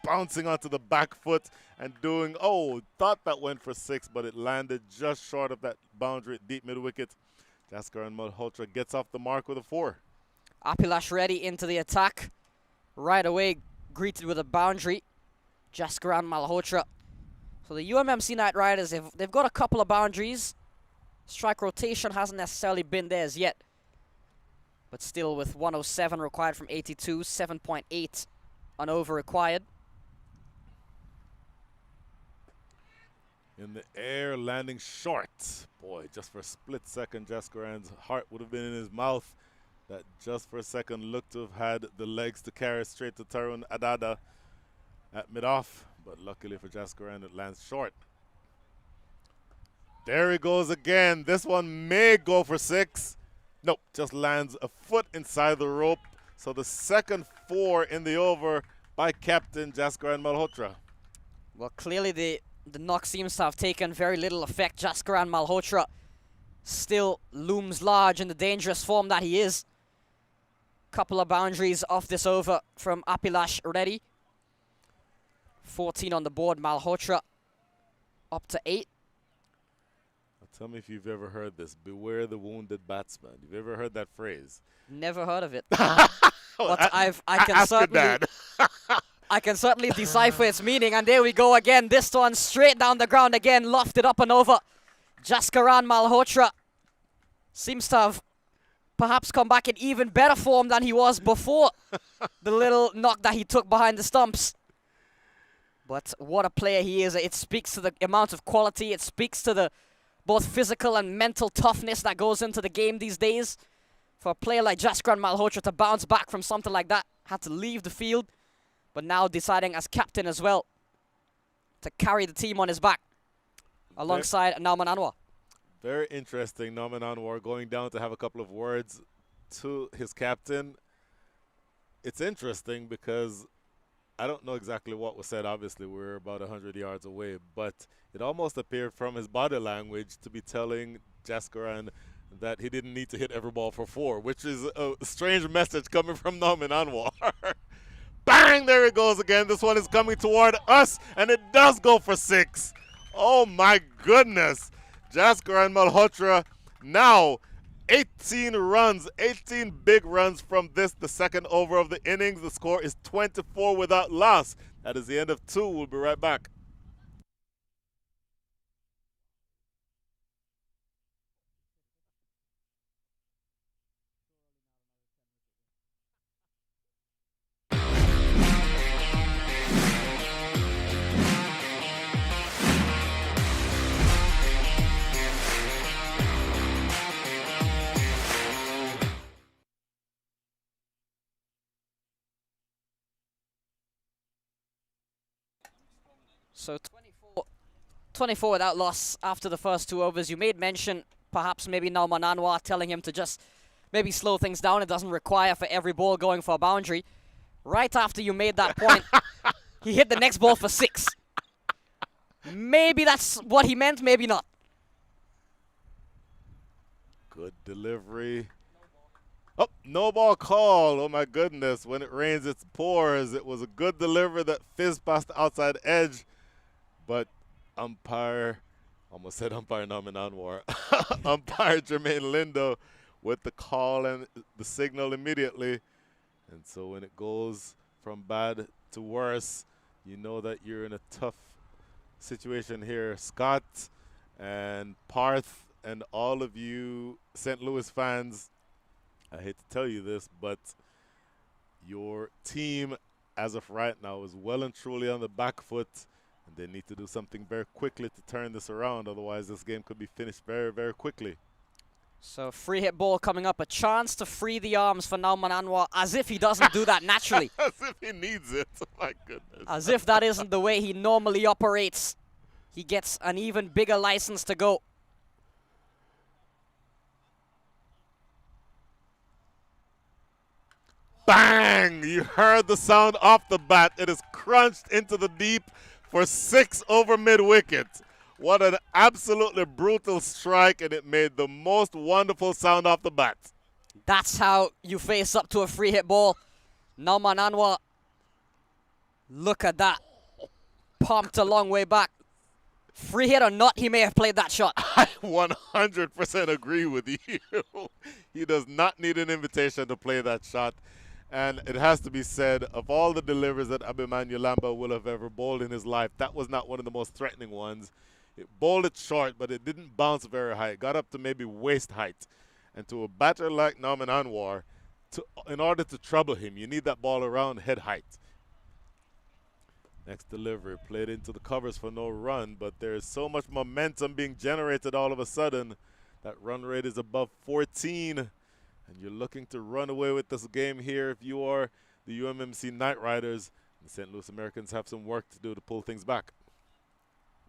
bouncing onto the back foot and doing, thought that went for 6, but it landed just short of that boundary at deep mid-wicket. Jaskaran Malhotra gets off the mark with a 4. Apilash Reddy into the attack. Right away, greeted with a boundary. Jaskaran Malhotra. So the UMMC Knight Riders, they've got a couple of boundaries. Strike rotation hasn't necessarily been theirs yet. But still with 107 required from 82, 7.8 on over required. In the air, landing short. Boy, just for a split second, Jaskaran's heart would have been in his mouth. That just for a second looked to have had the legs to carry straight to Tarun Adada at mid-off. But luckily for Jaskaran, it lands short. There he goes again. This one may go for 6. Nope, just lands a foot inside the rope. So the second 4 in the over by captain Jaskaran Malhotra. Well, clearly the knock seems to have taken very little effect. Jaskaran Malhotra still looms large in the dangerous form that he is. Couple of boundaries off this over from Apilash Reddy. 14 on the board. Malhotra up to 8. Tell me if you've ever heard this. Beware the wounded batsman. You've ever heard that phrase? Never heard of it. But I can certainly decipher its meaning. And there we go again. This one straight down the ground again. Lofted up and over. Jaskaran Malhotra seems to have perhaps come back in even better form than he was before the little knock that he took behind the stumps. But what a player he is. It speaks to the amount of quality. It speaks to the both physical and mental toughness that goes into the game these days. For a player like Jaskran Malhotra to bounce back from something like that, had to leave the field, but now deciding as captain as well to carry the team on his back alongside Nauman Anwar. Very interesting. Nauman Anwar going down to have a couple of words to his captain. It's interesting because I don't know exactly what was said. Obviously, we're about 100 yards away, but it almost appeared from his body language to be telling Jaskaran that he didn't need to hit every ball for 4, which is a strange message coming from Nauman Anwar. Bang! There it goes again. This one is coming toward us, and it does go for 6. Oh, my goodness. Jaskaran Malhotra now 18 runs, 18 big runs from this, the second over of the innings. The score is 24 without loss. That is the end of 2. We'll be right back. So 24 without loss after the first 2 overs. You made mention, perhaps maybe Nauman Anwar telling him to just maybe slow things down. It doesn't require for every ball going for a boundary. Right after you made that point, he hit the next ball for 6. Maybe that's what he meant, maybe not. Good delivery. Oh, no ball call. Oh, my goodness. When it rains, it pours. It was a good delivery that fizzed past the outside edge. But umpire, almost said umpire Nauman Anwar, umpire Jermaine Lindo with the call and the signal immediately. And so when it goes from bad to worse, you know that you're in a tough situation here. Scott and Parth and all of you St. Louis fans, I hate to tell you this, but your team as of right now is well and truly on the back foot, and they need to do something very quickly to turn this around. Otherwise, this game could be finished very, very quickly. So free hit ball coming up, a chance to free the arms for Nauman Anwar, as if he doesn't do that naturally. As if he needs it. My goodness. As if that isn't the way he normally operates. He gets an even bigger license to go. Bang! You heard the sound off the bat. It is crunched into the deep for 6 over mid-wicket. What an absolutely brutal strike, and it made the most wonderful sound off the bat. That's how you face up to a free hit ball. Nauman Anwar, look at that. Pumped a long way back. Free hit or not, he may have played that shot. I 100% agree with you. He does not need an invitation to play that shot. And it has to be said, of all the deliveries that Abimanyu Lamba will have ever bowled in his life, that was not one of the most threatening ones. It bowled it short, but it didn't bounce very high. It got up to maybe waist height. And to a batter like Nauman Anwar, in order to trouble him, you need that ball around head height. Next delivery, played into the covers for no run, but there is so much momentum being generated all of a sudden. That run rate is above 14, and you're looking to run away with this game here if you are the UMMC Knight Riders. The St. Louis Americans have some work to do to pull things back.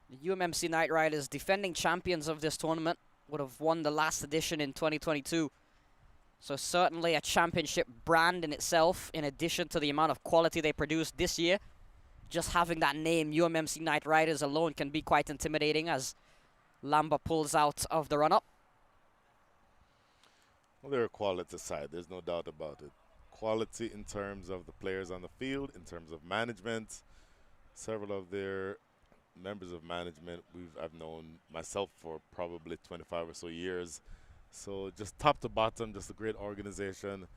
The UMMC Knight Riders, defending champions of this tournament, would have won the last edition in 2022. So certainly a championship brand in itself, in addition to the amount of quality they produced this year. Just having that name, UMMC Knight Riders alone, can be quite intimidating as Lamba pulls out of the run-up. Well, they're a quality side, there's no doubt about it. Quality in terms of the players on the field, in terms of management. Several of their members of management I've known myself for probably 25 or so years. So just top to bottom, just a great organization.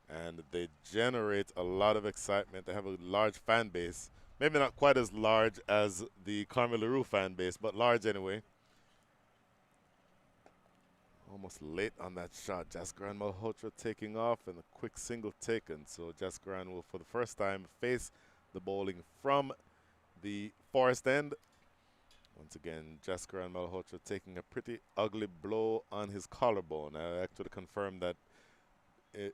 And they generate a lot of excitement. They have a large fan base. Maybe not quite as large as the Carmel LaRue fan base, but large anyway. Almost late on that shot. Jaskaran Malhotra taking off and a quick single taken. So Jaskaran will, for the first time, face the bowling from the Forest End. Once again, Jaskaran Malhotra taking a pretty ugly blow on his collarbone. I actually confirmed that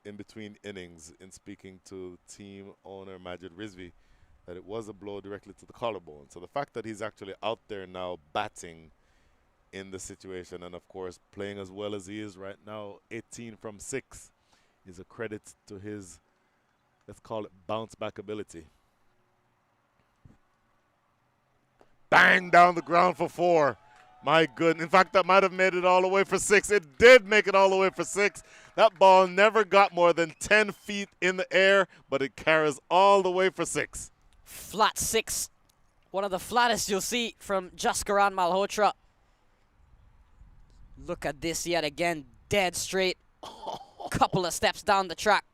in between innings in speaking to team owner Majid Rizvi, that it was a blow directly to the collarbone. So the fact that he's actually out there now batting in the situation and, of course, playing as well as he is right now, 18 from 6, is a credit to his, let's call it, bounce back ability. Bang down the ground for 4. My goodness. In fact, that might have made it all the way for 6. It did make it all the way for 6. That ball never got more than 10 feet in the air, but it carries all the way for 6. Flat 6. One of the flattest you'll see from Jaskaran Malhotra. Look at this yet again. Dead straight. Couple of steps down the track.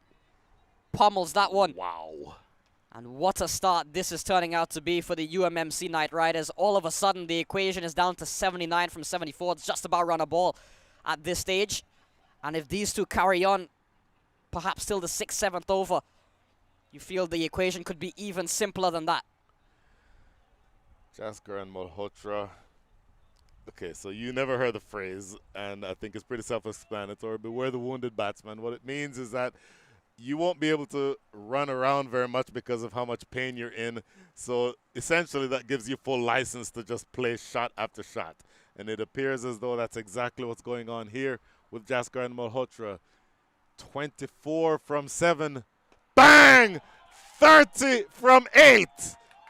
Pummels that one. Wow. And what a start this is turning out to be for the UMMC Knight Riders. All of a sudden, the equation is down to 79 from 74. It's just about run a ball at this stage. And if these two carry on, perhaps till the 6th, 7th over, you feel the equation could be even simpler than that. Jaskaran Malhotra. Okay, so you never heard the phrase, and I think it's pretty self-explanatory. Beware the wounded batsman. What it means is that you won't be able to run around very much because of how much pain you're in. So essentially that gives you full license to just play shot after shot. And it appears as though that's exactly what's going on here with Jaskaran Malhotra. 24 from 7. Bang! 30 from 8.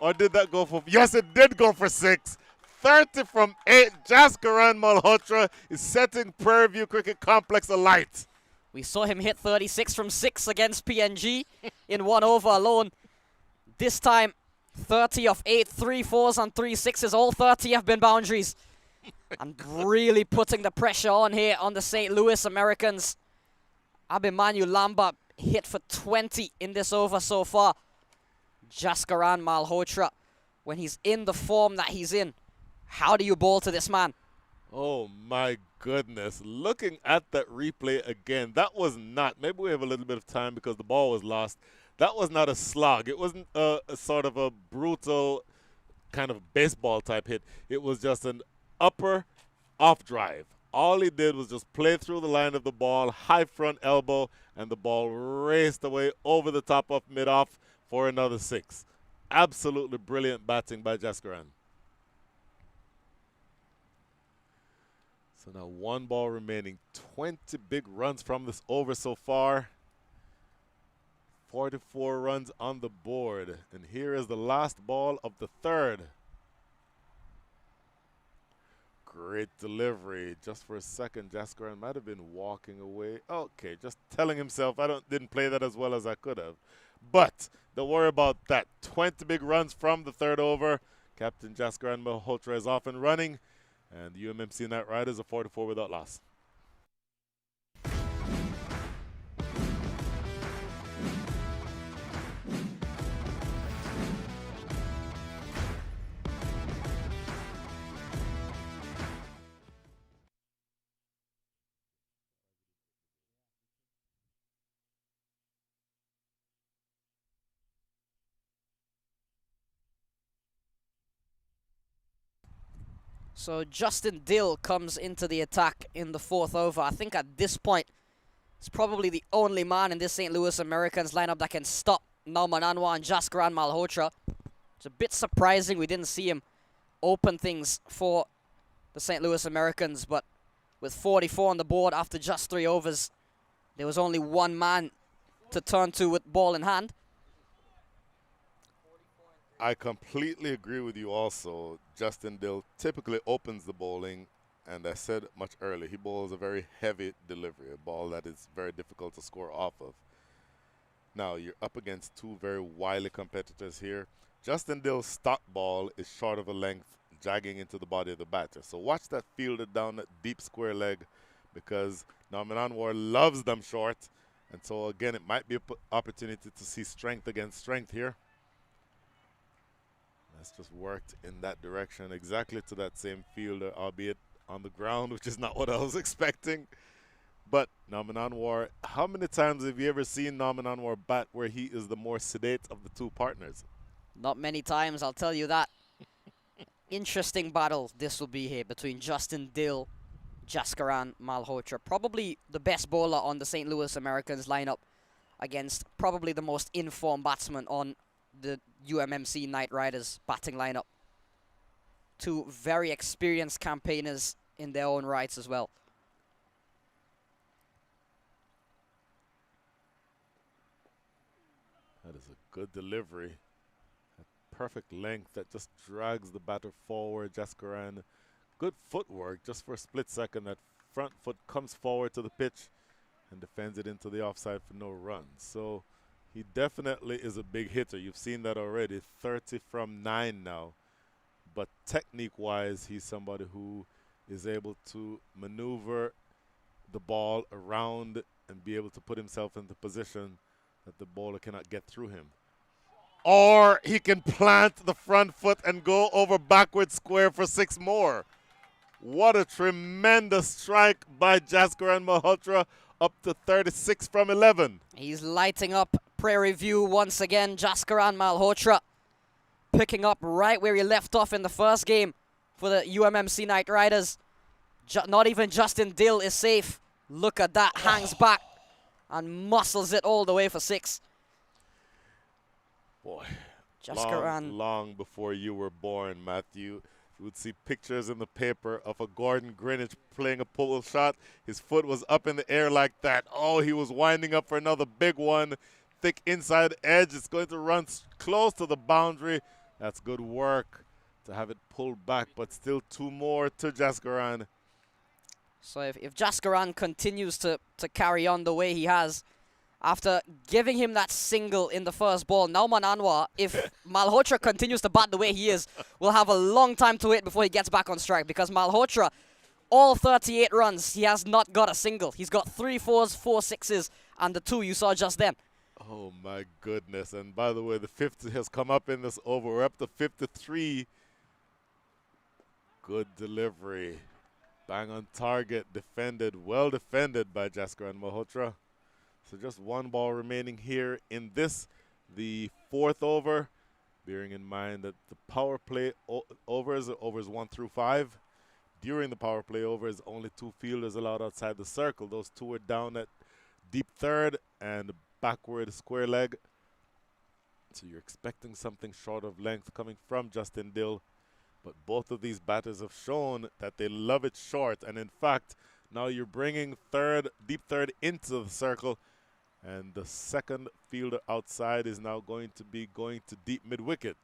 Or did that go for? Yes, it did go for 6. 30 from 8. Jaskaran Malhotra is setting Prairie View Cricket Complex alight. We saw him hit 36 from 6 against PNG in 1 over alone. This time, 30 of 8, 3 4s and 3 6s. All 30 have been boundaries. And really putting the pressure on here on the St. Louis Americans. Abhimanyu Lamba hit for 20 in this over so far. Jaskaran Malhotra, when he's in the form that he's in, how do you bowl to this man? Oh my goodness. Looking at that replay again, that was not, maybe we have a little bit of time because the ball was lost. That was not a slog. It wasn't a sort of a brutal kind of baseball type hit. It was just an upper off drive. All he did was just play through the line of the ball, high front elbow, and the ball raced away over the top of mid-off for another 6. Absolutely brilliant batting by Jaskaran. So now 1 ball remaining. 20 big runs from this over so far. 44 runs on the board. And here is the last ball of the 3rd. Great delivery. Just for a second, Jaskaran might have been walking away. Okay, just telling himself I didn't play that as well as I could have. But don't worry about that. 20 big runs from the 3rd over. Captain Jaskaran Malhotra is off and running. And the UMMC Knight Riders are 44 without loss. So Justin Dill comes into the attack in the 4th over. I think at this point, he's probably the only man in this St. Louis Americans lineup that can stop Nauman Anwar and Jaskaran Malhotra. It's a bit surprising we didn't see him open things for the St. Louis Americans, but with 44 on the board after just 3 overs, there was only one man to turn to with ball in hand. I completely agree with you also. Justin Dill typically opens the bowling, and I said much earlier, he bowls a very heavy delivery, a ball that is very difficult to score off of. Now, you're up against 2 very wily competitors here. Justin Dill's stock ball is short of a length, jagging into the body of the batter. So watch that fielder down that deep square leg, because Nauman Anwar loves them short. And so, again, it might be an opportunity to see strength against strength here. That's just worked in that direction, exactly to that same fielder, albeit on the ground, which is not what I was expecting. But Nauman Anwar, how many times have you ever seen Nauman Anwar bat where he is the more sedate of the 2 partners? Not many times, I'll tell you that. Interesting battle this will be here between Justin Dill, Jaskaran Malhotra. Probably the best bowler on the St. Louis Americans lineup against probably the most informed batsman on the UMMC Knight Riders batting lineup. Two very experienced campaigners in their own rights as well. That is a good delivery. Perfect length that just drags the batter forward. Jaskaran, good footwork just for a split second. That front foot comes forward to the pitch and defends it into the offside for no run. So he definitely is a big hitter. You've seen that already. 30 from 9 now. But technique-wise, he's somebody who is able to maneuver the ball around and be able to put himself into position that the bowler cannot get through him. Or he can plant the front foot and go over backward square for 6 more. What a tremendous strike by Jaskaran Malhotra, up to 36 from 11. He's lighting up Prairie View once again. Jaskaran Malhotra picking up right where he left off in the first game for the UMMC Knight Riders. Not even Justin Dill is safe. Look at that, hangs back and muscles it all the way for 6. Boy, Jaskaran. long before you were born, Matthew, you would see pictures in the paper of a Gordon Greenwich playing a pull shot. His foot was up in the air like that. Oh, he was winding up for another big one. Thick inside edge. It's going to run close to the boundary. That's good work to have it pulled back, but still 2 more to Jaskaran. So if Jaskaran continues to carry on the way he has, after giving him that single in the first ball, Nauman Anwar, if Malhotra continues to bat the way he is, will have a long time to wait before he gets back on strike, because Malhotra, all 38 runs, he has not got a single. He's got 3 4s, 4 6s, and the 2 you saw just then. Oh, my goodness. And by the way, the 50 has come up in this over. We're up to 53. Good delivery. Bang on target. Defended. Well defended by Jaskaran Malhotra. So just 1 ball remaining here in this, the 4th over. Bearing in mind that the power play overs 1 through 5. During the power play overs, only 2 fielders allowed outside the circle. Those 2 are down at deep third and backward square leg. So you're expecting something short of length coming from Justin Dill. But both of these batters have shown that they love it short. And in fact, now you're bringing deep third into the circle. And the second fielder outside is now going to be going to deep mid-wicket.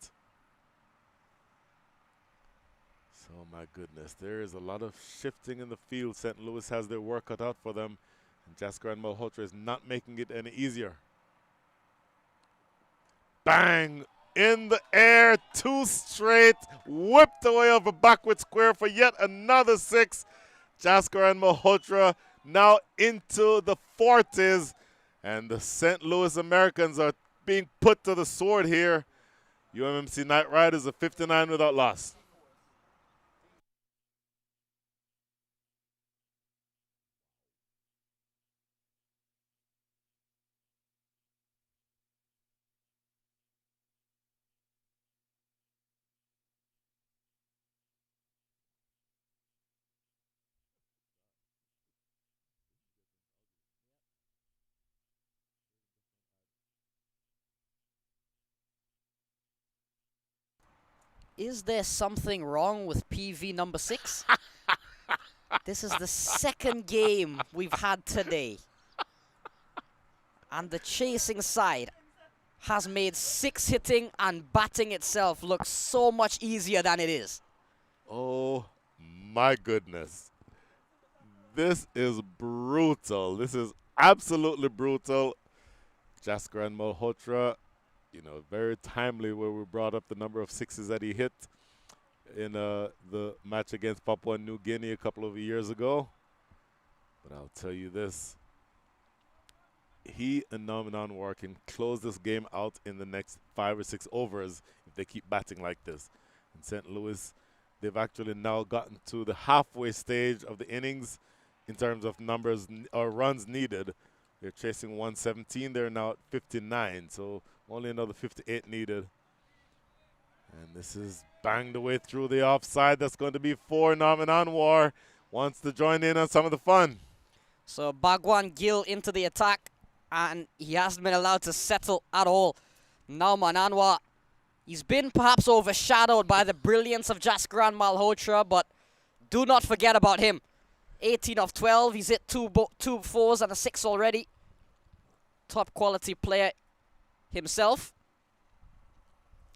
So, my goodness, there is a lot of shifting in the field. St. Louis has their work cut out for them. And Jaskaran Malhotra is not making it any easier. Bang! In the air, 2 straight, whipped away over backward square for yet another 6. Jaskaran Malhotra now into the 40s. And the St. Louis Americans are being put to the sword here. UMMC Knight Riders are 59 without loss. Is there something wrong with PV number 6? This is the 2nd game we've had today. And the chasing side has made 6 hitting and batting itself look so much easier than it is. Oh, my goodness. This is brutal. This is absolutely brutal. Jaskaran Malhotra, you know, very timely where we brought up the number of 6s that he hit in the match against Papua New Guinea a couple of years ago. But I'll tell you this. He and Nauman Anwar can close this game out in the next 5 or 6 overs if they keep batting like this. In St. Louis, they've actually now gotten to the halfway stage of the innings in terms of numbers or runs needed. They're chasing 117. They're now at 59, so only another 58 needed. And this is banged away through the offside. That's going to be 4. Norman Anwar wants to join in on some of the fun. So Bhagwan Gill into the attack, and he hasn't been allowed to settle at all. Nauman Anwar, he's been perhaps overshadowed by the brilliance of Jaskran Malhotra, but do not forget about him. 18 of 12, he's hit two 4s and a 6 already. Top quality player himself.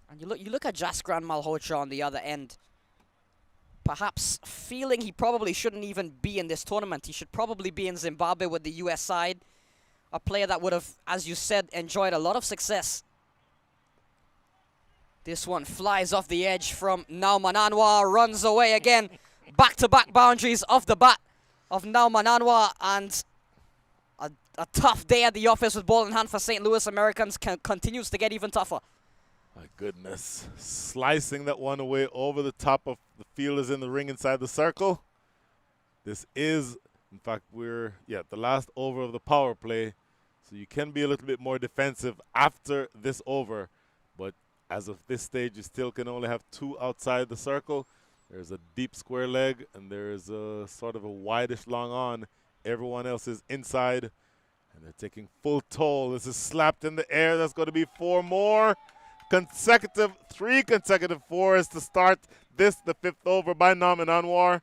And you look at Jaskran Malhotra on the other end. Perhaps feeling he probably shouldn't even be in this tournament. He should probably be in Zimbabwe with the US side. A player that would have, as you said, enjoyed a lot of success. This one flies off the edge from Nauman Anwar, runs away again. Back-to-back boundaries off the bat of Nauman Anwar, and a tough day at the office with ball in hand for St. Louis Americans continues to get even tougher. My goodness. Slicing that one away over the top of the fielders in the ring inside the circle. This is, in fact, the last over of the power play. So you can be a little bit more defensive after this over. But as of this stage, you still can only have 2 outside the circle. There's a deep square leg, and there's a sort of a wideish long on. Everyone else is inside, and they're taking full toll. This is slapped in the air. That's going to be 4 more. 3 consecutive 4s to start this, the 5th over by Nauman Anwar.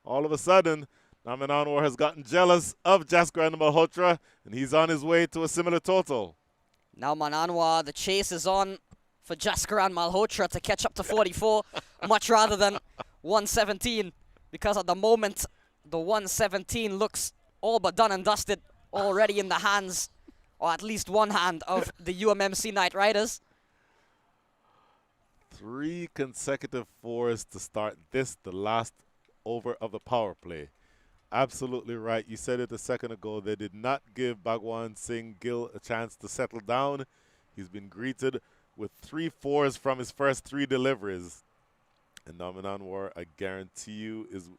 All of a sudden, Nauman Anwar has gotten jealous of Jaskran Malhotra, and he's on his way to a similar total. Nauman Anwar, the chase is on for Jaskran Malhotra to catch up to 44, much rather than 117, because at the moment, the 117 looks all but done and dusted, already in the hands, or at least one hand, of the UMMC Knight Riders. 3 consecutive 4s to start this, the last over of the power play. Absolutely right. You said it a second ago. They did not give Bhagwan Singh Gill a chance to settle down. He's been greeted with 3 4s from his first 3 deliveries. And Nauman Anwar, I guarantee you, is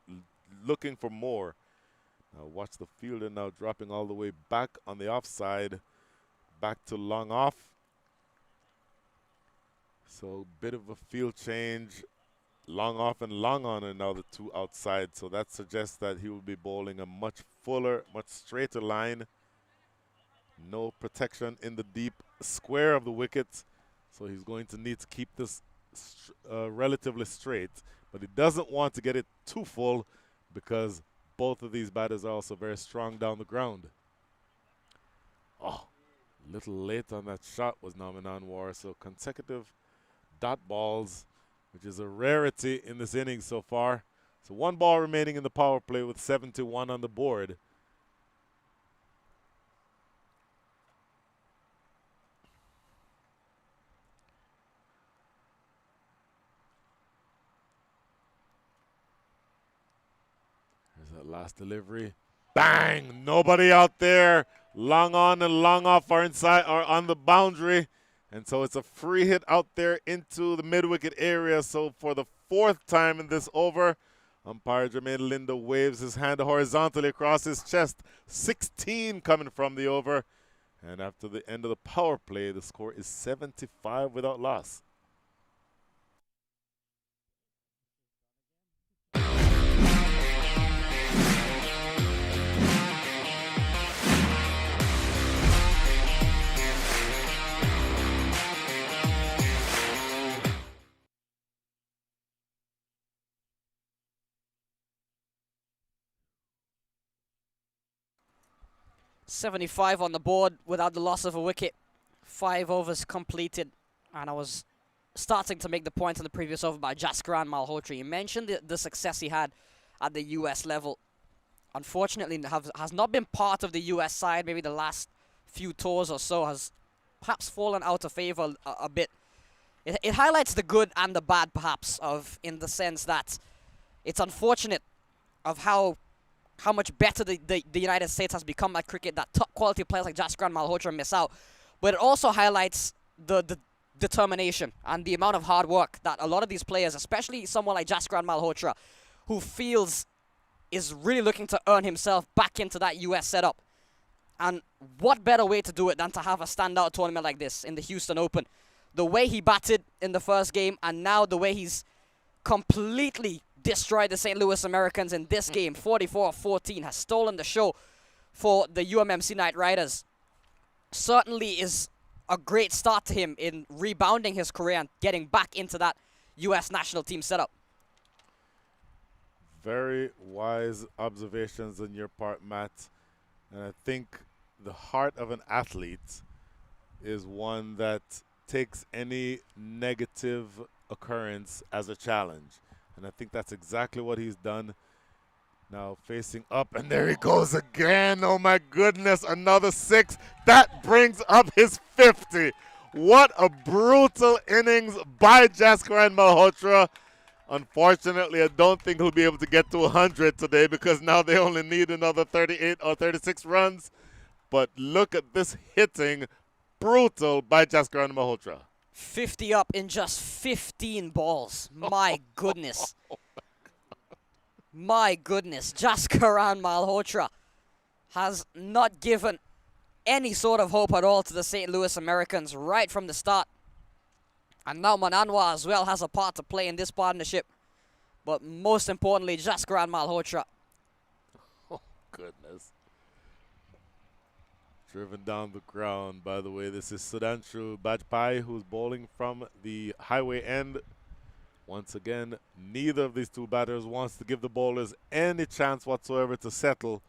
looking for more. Now watch the fielder now dropping all the way back on the offside, back to long off. So bit of a field change. Long off and long on are now the 2 outside. So that suggests that he will be bowling a much fuller, much straighter line. No protection in the deep square of the wicket. So he's going to need to keep this relatively straight. But he doesn't want to get it too full because both of these batters are also very strong down the ground. Oh, a little late on that shot was Nauman Anwar. So consecutive dot balls, which is a rarity in this inning so far. So 1 ball remaining in the power play with 71 on the board. Here's that last delivery. Bang! Nobody out there. Long on and long off are inside or on the boundary. And so it's a free hit out there into the mid-wicket area. So for the 4th time in this over, umpire Jermaine Linda waves his hand horizontally across his chest. 16 coming from the over. And after the end of the power play, the score is 75 without loss. .75 on the board without the loss of a wicket. 5 overs completed, and I was starting to make the point in the previous over by Jaskran Malhotra. You mentioned the success he had at the US level. Unfortunately, has not been part of the US side. Maybe the last few tours or so has perhaps fallen out of favor a bit. It highlights the good and the bad, perhaps, in the sense that it's unfortunate of how much better the United States has become at cricket, that top quality players like Jaskran Malhotra miss out. But it also highlights the determination and the amount of hard work that a lot of these players, especially someone like Jaskran Malhotra, who feels is really looking to earn himself back into that US setup. And what better way to do it than to have a standout tournament like this in the Houston Open? The way he batted in the first game, and now the way he's completely destroyed the St. Louis Americans in this game, 44-14, has stolen the show for the UMMC Knight Riders. Certainly is a great start to him in rebounding his career and getting back into that U.S. national team setup. Very wise observations on your part, Matt. And I think the heart of an athlete is one that takes any negative occurrence as a challenge. And I think that's exactly what he's done. Now facing up, and there he goes again. Oh my goodness, another 6. That brings up his 50. What a brutal innings by Jaskaran Malhotra. Unfortunately, I don't think he'll be able to get to 100 today because now they only need another 38 or 36 runs. But look at this hitting, brutal by Jaskaran Malhotra. 50 up in just 15 balls. My goodness. My goodness. Jaskaran Malhotra has not given any sort of hope at all to the St. Louis Americans right from the start. And now Anwar as well has a part to play in this partnership. But most importantly, Jaskaran Malhotra. Oh, goodness. Driven down the ground, by the way. This is Sudhanshu Bajpai, who's bowling from the highway end. Once again, neither of these two batters wants to give the bowlers any chance whatsoever to settle.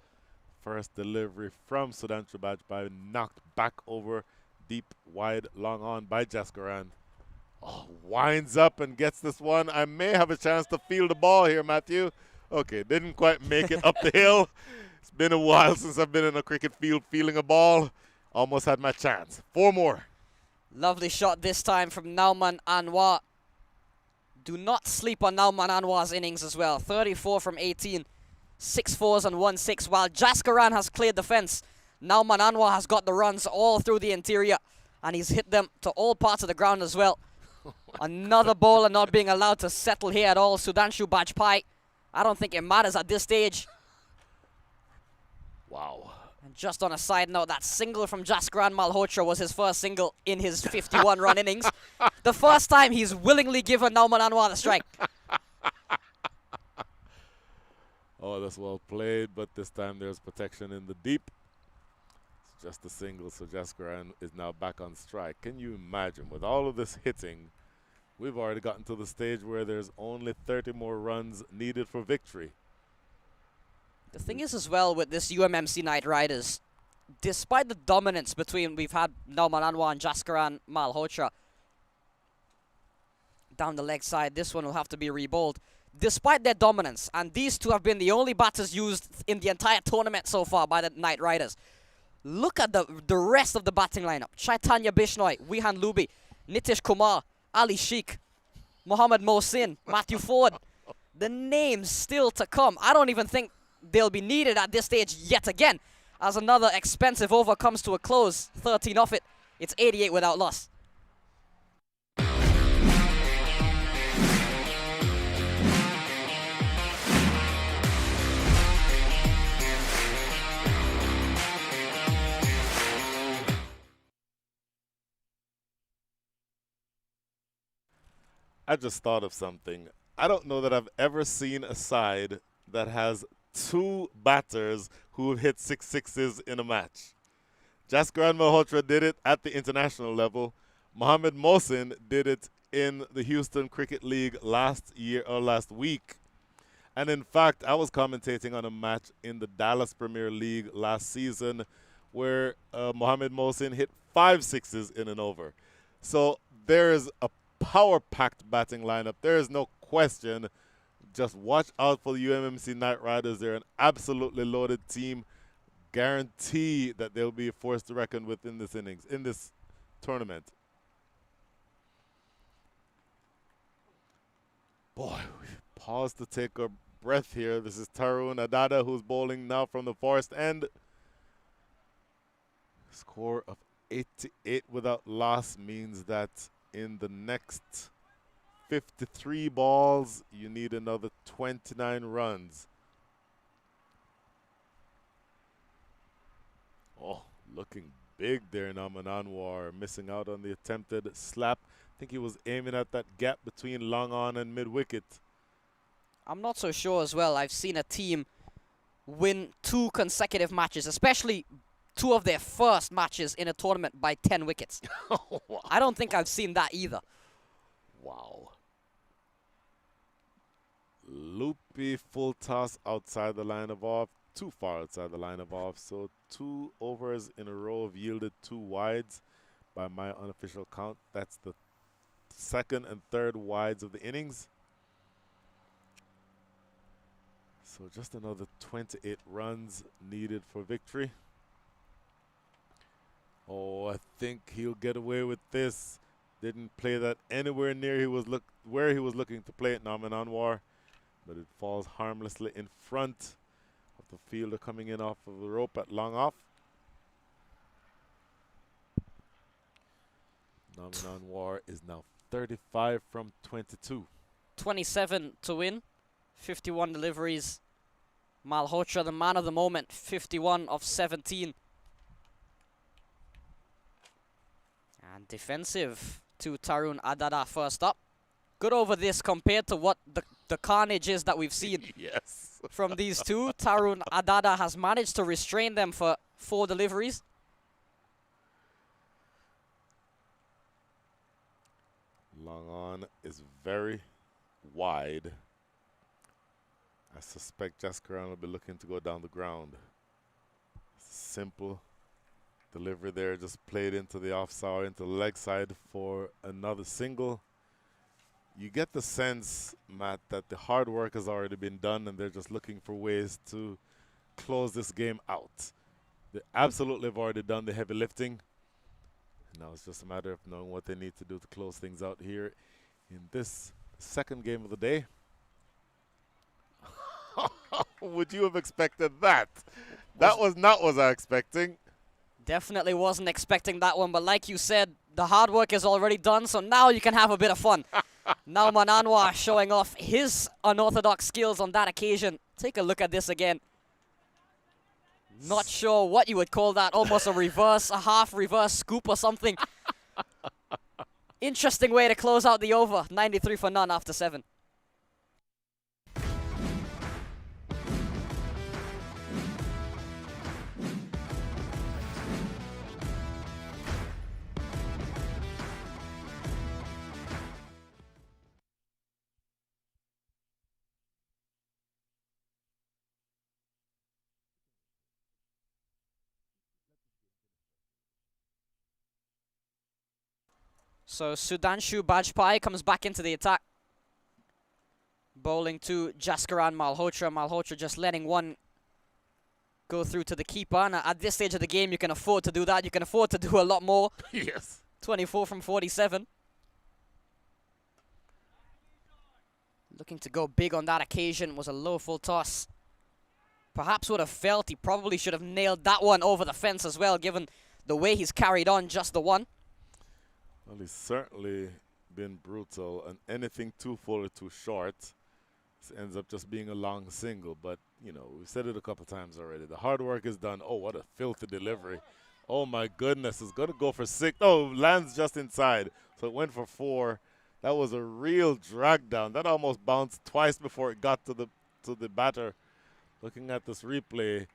First delivery from Sudhanshu Bajpai, knocked back over, deep, wide, long on by Jaskaran. Oh, winds up and gets this one. I may have a chance to field the ball here, Matthew. Okay, didn't quite make it up the hill. It's been a while since I've been in a cricket field fielding a ball. Almost had my chance. 4 more. Lovely shot this time from Nauman Anwar. Do not sleep on Nauman Anwar's innings as well. 34 from 18. 6 4s and 1 6. While Jaskaran has cleared the fence, Nauman Anwar has got the runs all through the interior. And he's hit them to all parts of the ground as well. Another bowler not being allowed to settle here at all. Sudhanshu Bajpai. I don't think it matters at this stage. Wow. And just on a side note, that single from Jaskaran Malhotra was his first single in his 51-run innings. The first time he's willingly given Nauman Anwar the strike. Oh, that's well played, but this time there's protection in the deep. It's just a single, so Jaskaran is now back on strike. Can you imagine, with all of this hitting, we've already gotten to the stage where there's only 30 more runs needed for victory. The thing is as well with this UMMC Knight Riders, despite the dominance between we've had Nauman Anwar and Jaskaran Malhotra down the leg side, this one will have to be rebowled. Despite their dominance, and these two have been the only batters used in the entire tournament so far by the Knight Riders. Look at the rest of the batting lineup. Chaitanya Bishnoi, Wihan Lubi, Nitish Kumar, Ali Sheikh, Mohammad Mohsin, Matthew Ford. The names still to come. I don't even think they'll be needed at this stage yet again, as another expensive over comes to a close. 13 off it. It's 88 without loss. I just thought of something. I don't know that I've ever seen a side that has 2 batters who have hit 6 sixes in a match. Jaskaran Malhotra did it at the international level. Mohammad Mohsin did it in the Houston Cricket League last week. And in fact, I was commentating on a match in the Dallas Premier League last season where Mohammad Mohsin hit 5 sixes in an over. So there is a power-packed batting lineup. There is no question. Just watch out for the UMMC Knight Riders. They're an absolutely loaded team. Guarantee that they'll be a force to reckon with in this innings, in this tournament. Boy, pause to take a breath here. This is Tarun Adada, who's bowling now from the forest end. Score of 88 without loss means that in the next 53 balls, you need another 29 runs. Oh, looking big there, Naman Anwar, missing out on the attempted slap. I think he was aiming at that gap between long on and mid wicket. I'm not so sure as well. I've seen a team win 2 consecutive matches, especially 2 of their first matches in a tournament by 10 wickets. Wow. I don't think I've seen that either. Wow. Loopy full toss outside the line of off, too far outside the line of off. So 2 overs in a row have yielded 2 wides by my unofficial count. That's the second and third wides of the innings. So just another 28 runs needed for victory. Oh, I think he'll get away with this. Didn't play that anywhere near where he was looking to play it, Naman Anwar. But it falls harmlessly in front of the fielder coming in off of the rope at long off. Naman Anwar is now 35 from 22. 27 to win, 51 deliveries. Malhotra, the man of the moment, 51 of 17. And defensive to Tarun Adada first up. Good over this compared to what the carnage is that we've seen Yes. from these two. Tarun Adada has managed to restrain them for 4 deliveries. Long on is very wide. I suspect Jaskaran will be looking to go down the ground. Simple delivery there, just played into the offside, into the leg side for another single. You get the sense, Matt, that the hard work has already been done and they're just looking for ways to close this game out. They absolutely have already done the heavy lifting. And now it's just a matter of knowing what they need to do to close things out here in this second game of the day. Would you have expected that? That was not what I was expecting. Definitely wasn't expecting that one, but like you said, the hard work is already done, so now you can have a bit of fun. Nauman Anwar showing off his unorthodox skills on that occasion. Take a look at this again. Not sure what you would call that, almost a half reverse scoop or something. Interesting way to close out the over, 93 for none after 7. So Sudanshu Bajpai comes back into the attack. Bowling to Jaskaran Malhotra. Malhotra just letting one go through to the keeper. And at this stage of the game, you can afford to do that. You can afford to do a lot more. Yes. 24 from 47. Looking to go big on that occasion. Was a low full toss. Perhaps would have felt he probably should have nailed that one over the fence as well, given the way he's carried on just the one. Well, he's certainly been brutal, and anything too full or too short ends up just being a long single. But, you know, we've said it a couple times already. The hard work is done. Oh, what a filthy delivery. Oh, my goodness. It's going to go for 6. Oh, lands just inside. So it went for 4. That was a real drag down. That almost bounced twice before it got to the batter. Looking at this replay,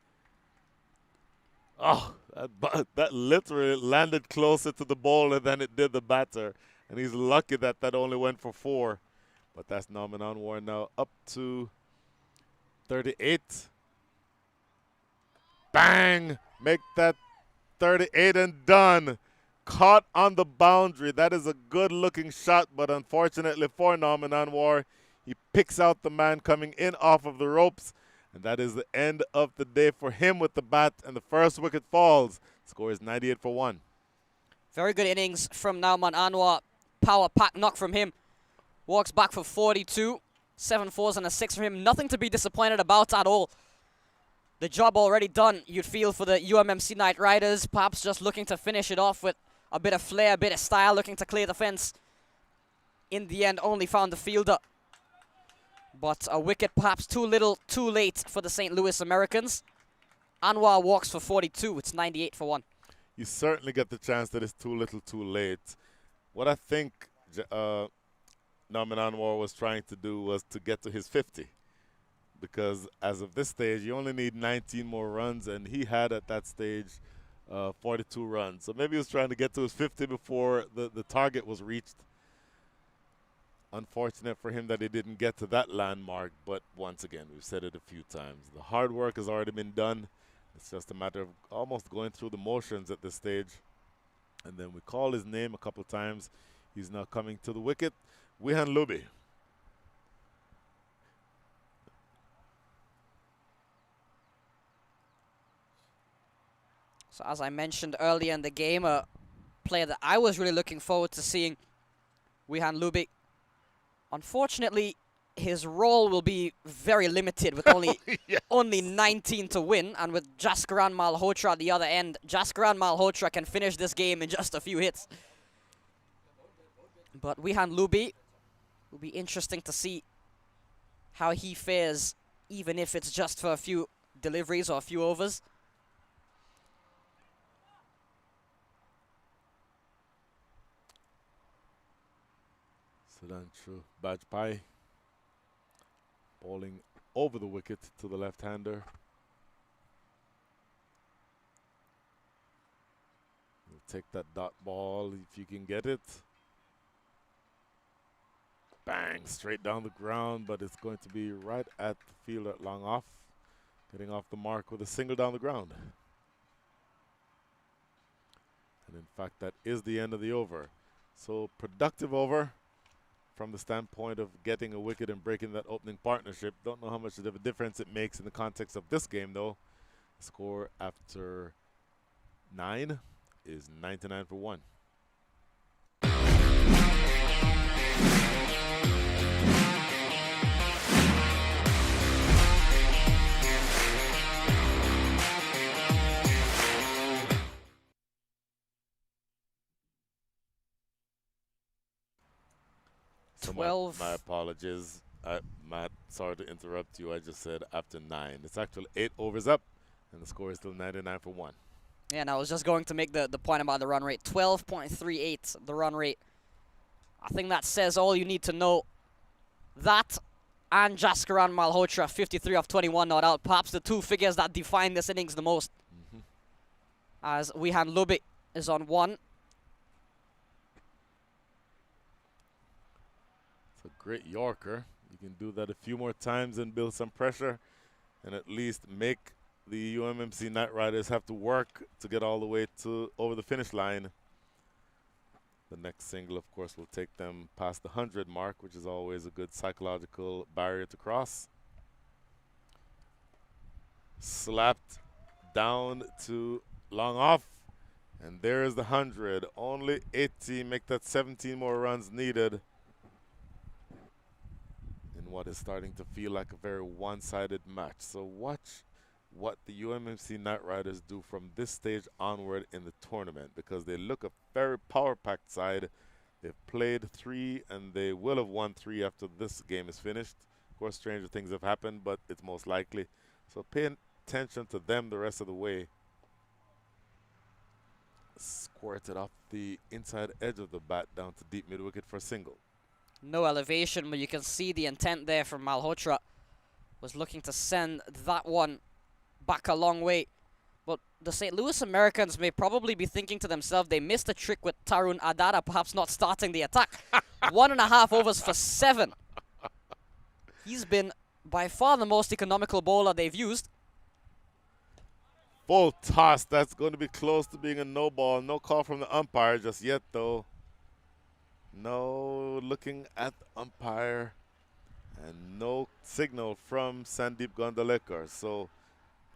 oh, that literally landed closer to the bowler than it did the batter. And he's lucky that that only went for 4. But that's Nauman Anwar now up to 38. Bang! Make that 38 and done. Caught on the boundary. That is a good-looking shot, but unfortunately for Nauman Anwar, he picks out the man coming in off of the ropes. And that is the end of the day for him with the bat, and the first wicket falls. Score is 98 for 1. Very good innings from Nauman Anwar. Power pack knock from him. Walks back for 42. 7 fours and a 6 from him. Nothing to be disappointed about at all. The job already done, you'd feel, for the UMMC Knight Riders. Perhaps just looking to finish it off with a bit of flair, a bit of style, looking to clear the fence. In the end, only found the fielder. But a wicket perhaps too little, too late for the St. Louis Americans. Anwar walks for 42. It's 98 for 1. you certainly get the chance that it's too little too late. What I think Norman Anwar was trying to do was to get to his 50, because as of this stage, you only need 19 more runs, and he had at that stage 42 runs. So maybe he was trying to get to his 50 before the target was reached. Unfortunate for him that he didn't get to that landmark, but once again, we've said it a few times. The hard work has already been done. It's just a matter of almost going through the motions at this stage. And then we call his name a couple times. He's now coming to the wicket. Wihan Luby. So as I mentioned earlier in the game, a player that I was really looking forward to seeing, Wihan Luby. Unfortunately, his role will be very limited with only Yes. only 19 to win, and with Jaskaran Malhotra at the other end. Jaskaran Malhotra can finish this game in just a few hits. But Wihan Luby will be interesting to see how he fares, even if it's just for a few deliveries or a few overs. Sudhanshu Bajpai bowling over the wicket to the left-hander. He'll take that dot ball if you can get it. Bang, straight down the ground, but it's going to be right at the fielder at long off, getting off the mark with a single down the ground. And in fact, that is the end of the over. So productive over from the standpoint of getting a wicket and breaking that opening partnership. Don't know how much of a difference it makes in the context of this game, though. Score after 9 is 99 for 1. So 12. my apologies. Matt, sorry to interrupt you. I just said after 9. It's actually 8 overs up, and the score is still 99 for 1. Yeah, and I was just going to make the point about the run rate. 12.38, the run rate. I think that says all you need to know. That and Jaskaran Malhotra, 53 of 21 not out. Perhaps the two figures that define this innings the most. As Wihan Luby is on 1. It's a great Yorker. You can do that a few more times and build some pressure and at least make the UMMC Knight Riders have to work to get all the way to over the finish line. The next single, of course, will take them past the 100 mark, which is always a good psychological barrier to cross. Slapped down to long off, and there is the 100. Only 80, make that 17 more runs needed in what is starting to feel like a very one-sided match. So watch what the UMMC Knight Riders do from this stage onward in the tournament, because they look a very power-packed side. They've played 3, and they will have won 3 after this game is finished. Of course, stranger things have happened, but it's most likely. So pay attention to them the rest of the way. Squirted off the inside edge of the bat down to deep mid-wicket for a single. No elevation, but you can see the intent there from Malhotra. Was looking to send that one back a long way. But the St. Louis Americans may probably be thinking to themselves they missed a trick with Tarun Adada perhaps not starting the attack. 1.5 overs for 7. He's been by far the most economical bowler they've used. Full toss. That's going to be close to being a no ball. No call from the umpire just yet, though. No looking at the umpire. And no signal from Sandeep Gondolekar. So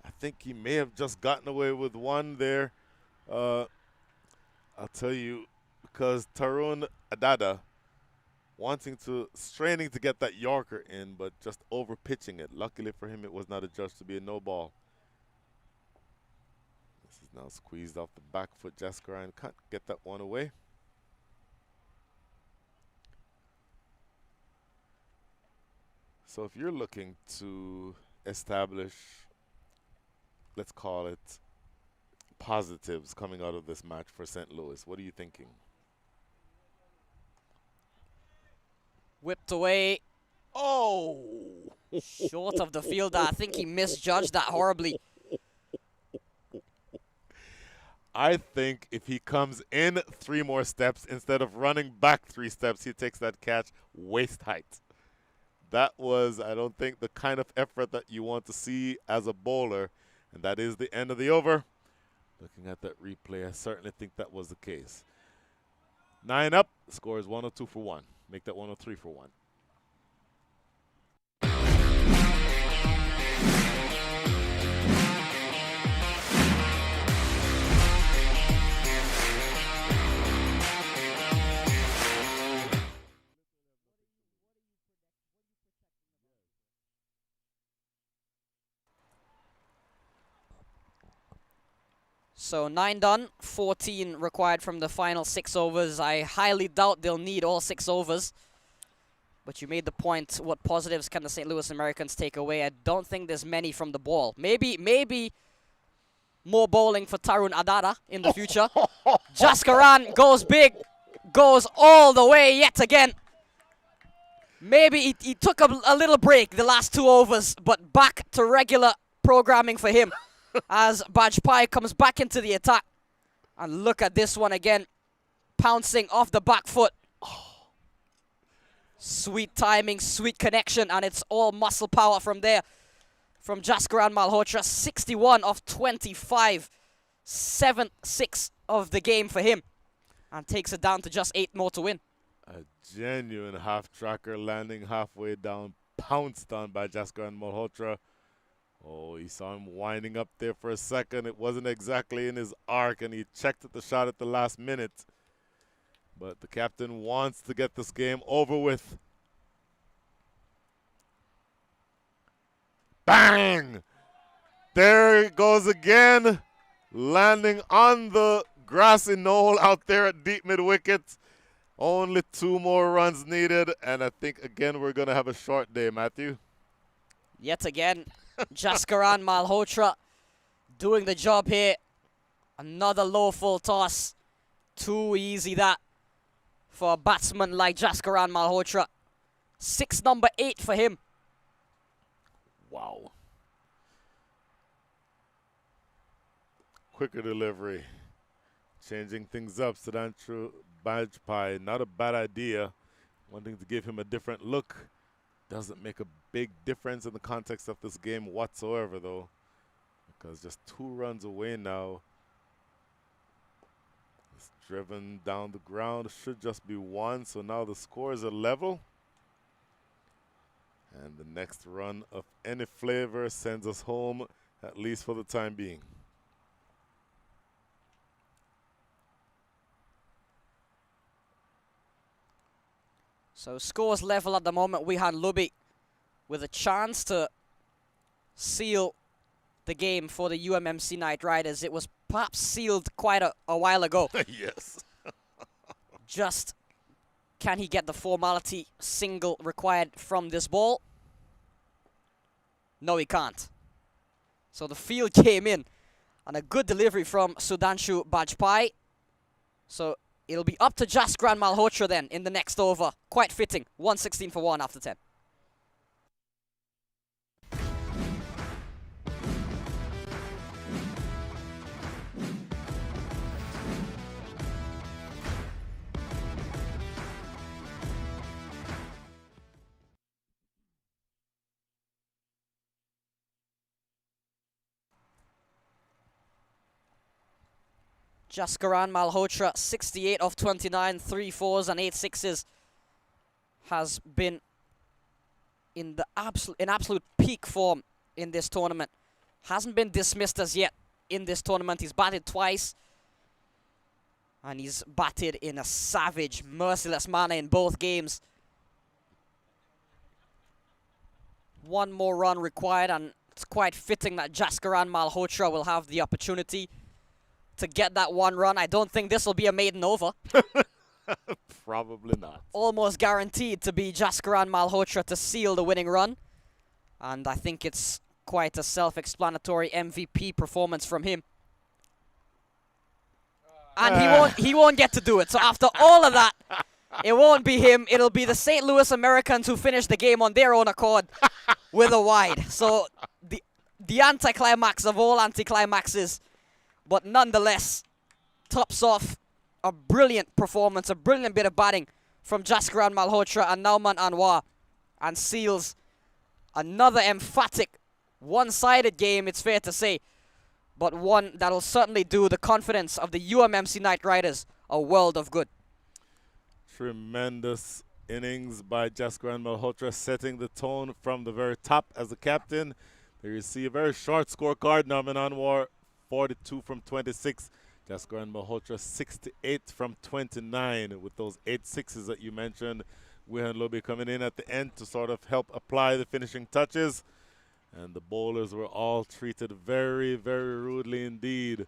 I think he may have just gotten away with one there. I'll tell you, because Tarun Adada straining to get that Yorker in, but just over pitching it. Luckily for him, it was not adjudged to be a no ball. This is now squeezed off the back foot. Jaskaran can't get that one away. So if you're looking to establish, let's call it, positives coming out of this match for St. Louis? What are you thinking? Whipped away. Oh! Short of the fielder. I think he misjudged that horribly. I think if he comes in 3 more steps instead of running back 3 steps, he takes that catch waist height. That was, I don't think, the kind of effort that you want to see as a bowler. And that is the end of the over. Looking at that replay, I certainly think that was the case. 9 up, score is 102 for 1. Make that 103 for 1. So 9 done, 14 required from the final 6 overs. I highly doubt they'll need all 6 overs. But you made the point, what positives can the St. Louis Americans take away? I don't think there's many from the ball. Maybe more bowling for Tarun Adada in the future. Jaskaran goes big, goes all the way yet again. Maybe he took a little break the last 2 overs, but back to regular programming for him. As Bajpai comes back into the attack. And look at this one again. Pouncing off the back foot. Oh. Sweet timing, sweet connection, and it's all muscle power from there. From Jaskaran Malhotra, 61 of 25. 7-6 of the game for him. And takes it down to just 8 more to win. A genuine half-tracker landing halfway down, pounced on by Jaskaran Malhotra. Oh, he saw him winding up there for a second. It wasn't exactly in his arc, and he checked at the shot at the last minute. But the captain wants to get this game over with. Bang! There it goes again, landing on the grassy knoll out there at deep mid-wicket. Only 2 more runs needed, and I think, again, we're going to have a short day, Matthew. Yet again. Jaskaran Malhotra doing the job here. Another low full toss. Too easy that for a batsman like Jaskaran Malhotra. 6 number 8 for him. Wow. Quicker delivery. Changing things up. Sudhanshu Bajpai, not a bad idea. Wanting to give him a different look. Doesn't make a big difference in the context of this game whatsoever, though, because just 2 runs away now. It's driven down the ground. Should just be 1, so now the scores are level. And the next run of any flavor sends us home, at least for the time being. So scores level at the moment. Wihan Lubi with a chance to seal the game for the UMMC Knight Riders. It was perhaps sealed quite a while ago. Yes. Just can he get the formality single required from this ball? No, he can't. So the field came in and a good delivery from Sudhanshu Bajpai. So it'll be up to Jaskaran Malhotra then in the next over. Quite fitting. 116 for 1 after 10. Jaskaran Malhotra, 68 of 29, 3 4s and 8 6s, has been in the absolute peak form in this tournament. Hasn't been dismissed as yet in this tournament. He's batted twice, and he's batted in a savage, merciless manner in both games. 1 more run required, and it's quite fitting that Jaskaran Malhotra will have the opportunity to get that 1 run. I don't think this will be a maiden over. Probably not. Almost guaranteed to be Jaskaran Malhotra to seal the winning run. And I think it's quite a self-explanatory MVP performance from him. and he won't get to do it. So after all of that, it won't be him. It'll be the St. Louis Americans who finish the game on their own accord with a wide. So the anticlimax of all anticlimaxes, but nonetheless, tops off a brilliant performance, a brilliant bit of batting from Jaskaran Malhotra and Nauman Anwar, and seals another emphatic one-sided game, it's fair to say, but one that'll certainly do the confidence of the UMMC Knight Riders a world of good. Tremendous innings by Jaskaran Malhotra, setting the tone from the very top as the captain. There you see a very short scorecard. Nauman Anwar, 42 from 26. Jaskaran Malhotra, 68 from 29, with those 8 sixes that you mentioned. Wihan Lobi coming in at the end to sort of help apply the finishing touches. And the bowlers were all treated very, very rudely indeed.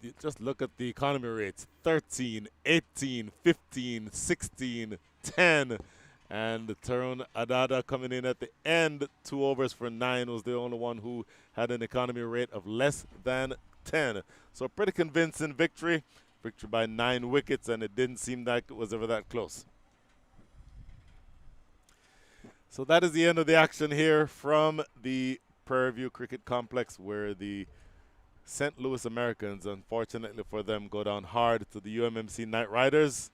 You just look at the economy rates: 13, 18, 15, 16, 10. And Tarun Adada coming in at the end, 2 overs for 9, was the only one who had an economy rate of less than 10. So a pretty convincing victory. Victory by 9 wickets, and it didn't seem like it was ever that close. So that is the end of the action here from the Prairie View Cricket Complex, where the St. Louis Americans, unfortunately for them, go down hard to the UMMC Knight Riders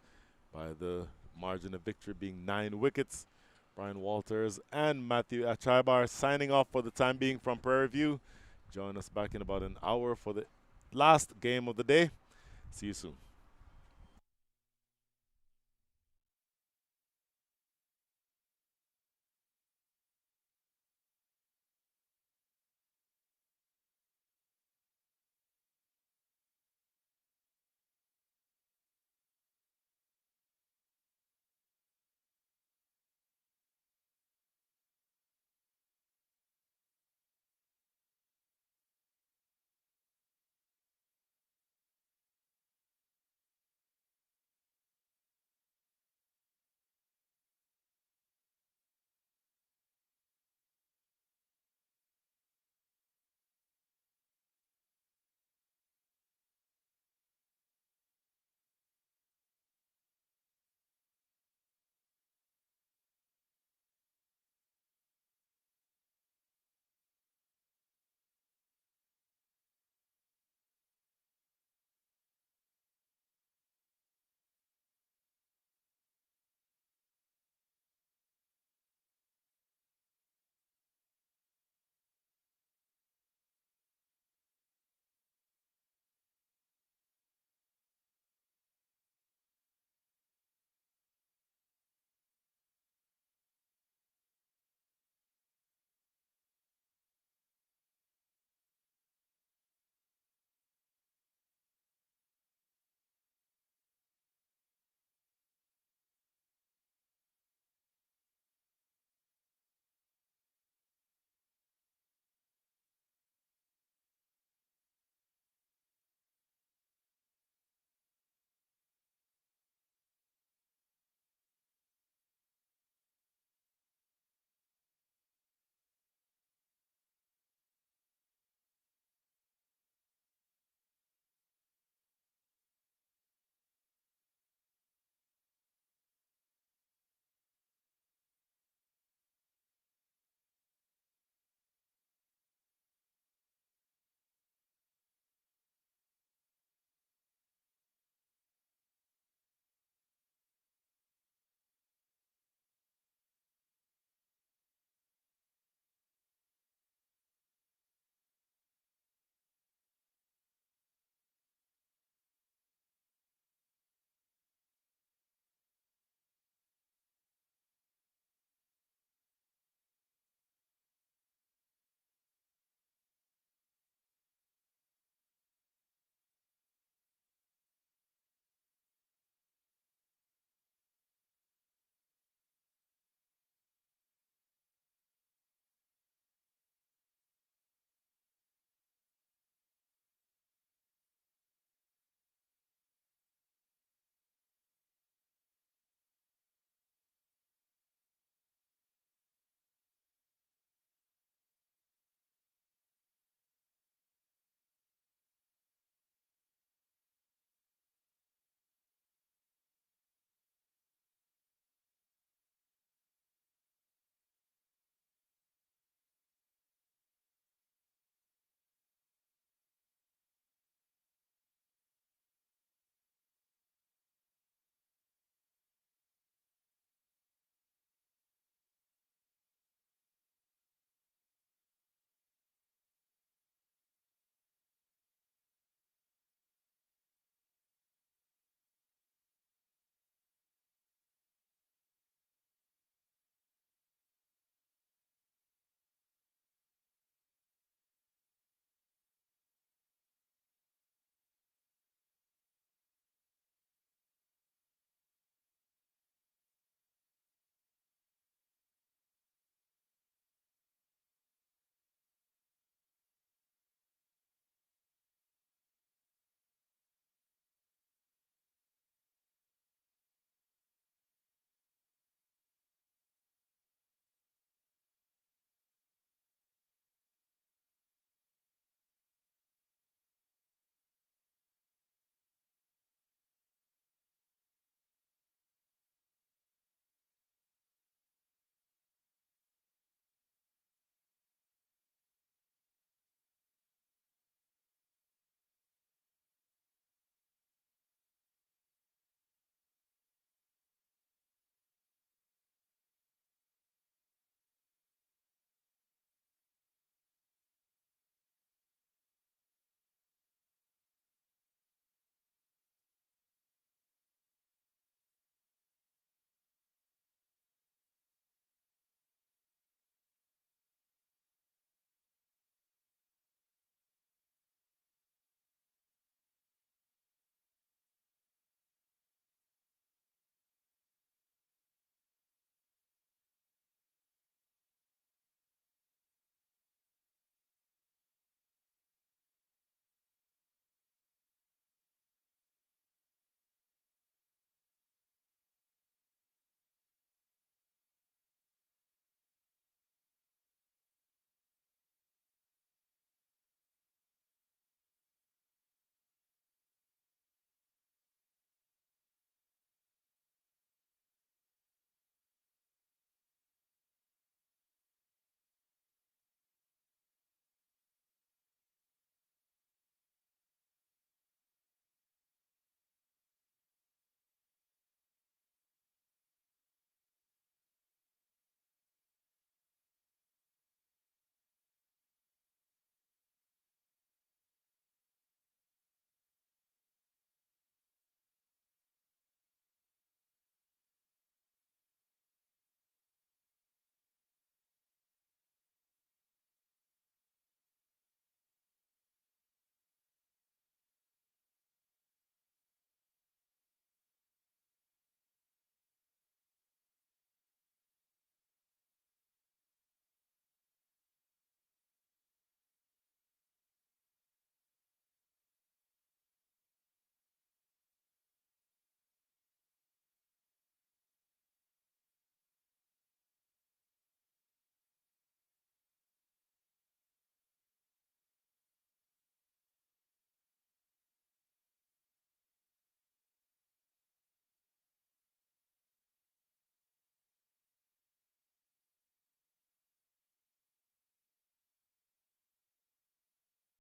by the margin of victory being 9 wickets. Brian Walters and Matthew Achaibar signing off for the time being from Prairie View. Join us back in about an hour for the last game of the day. See you soon.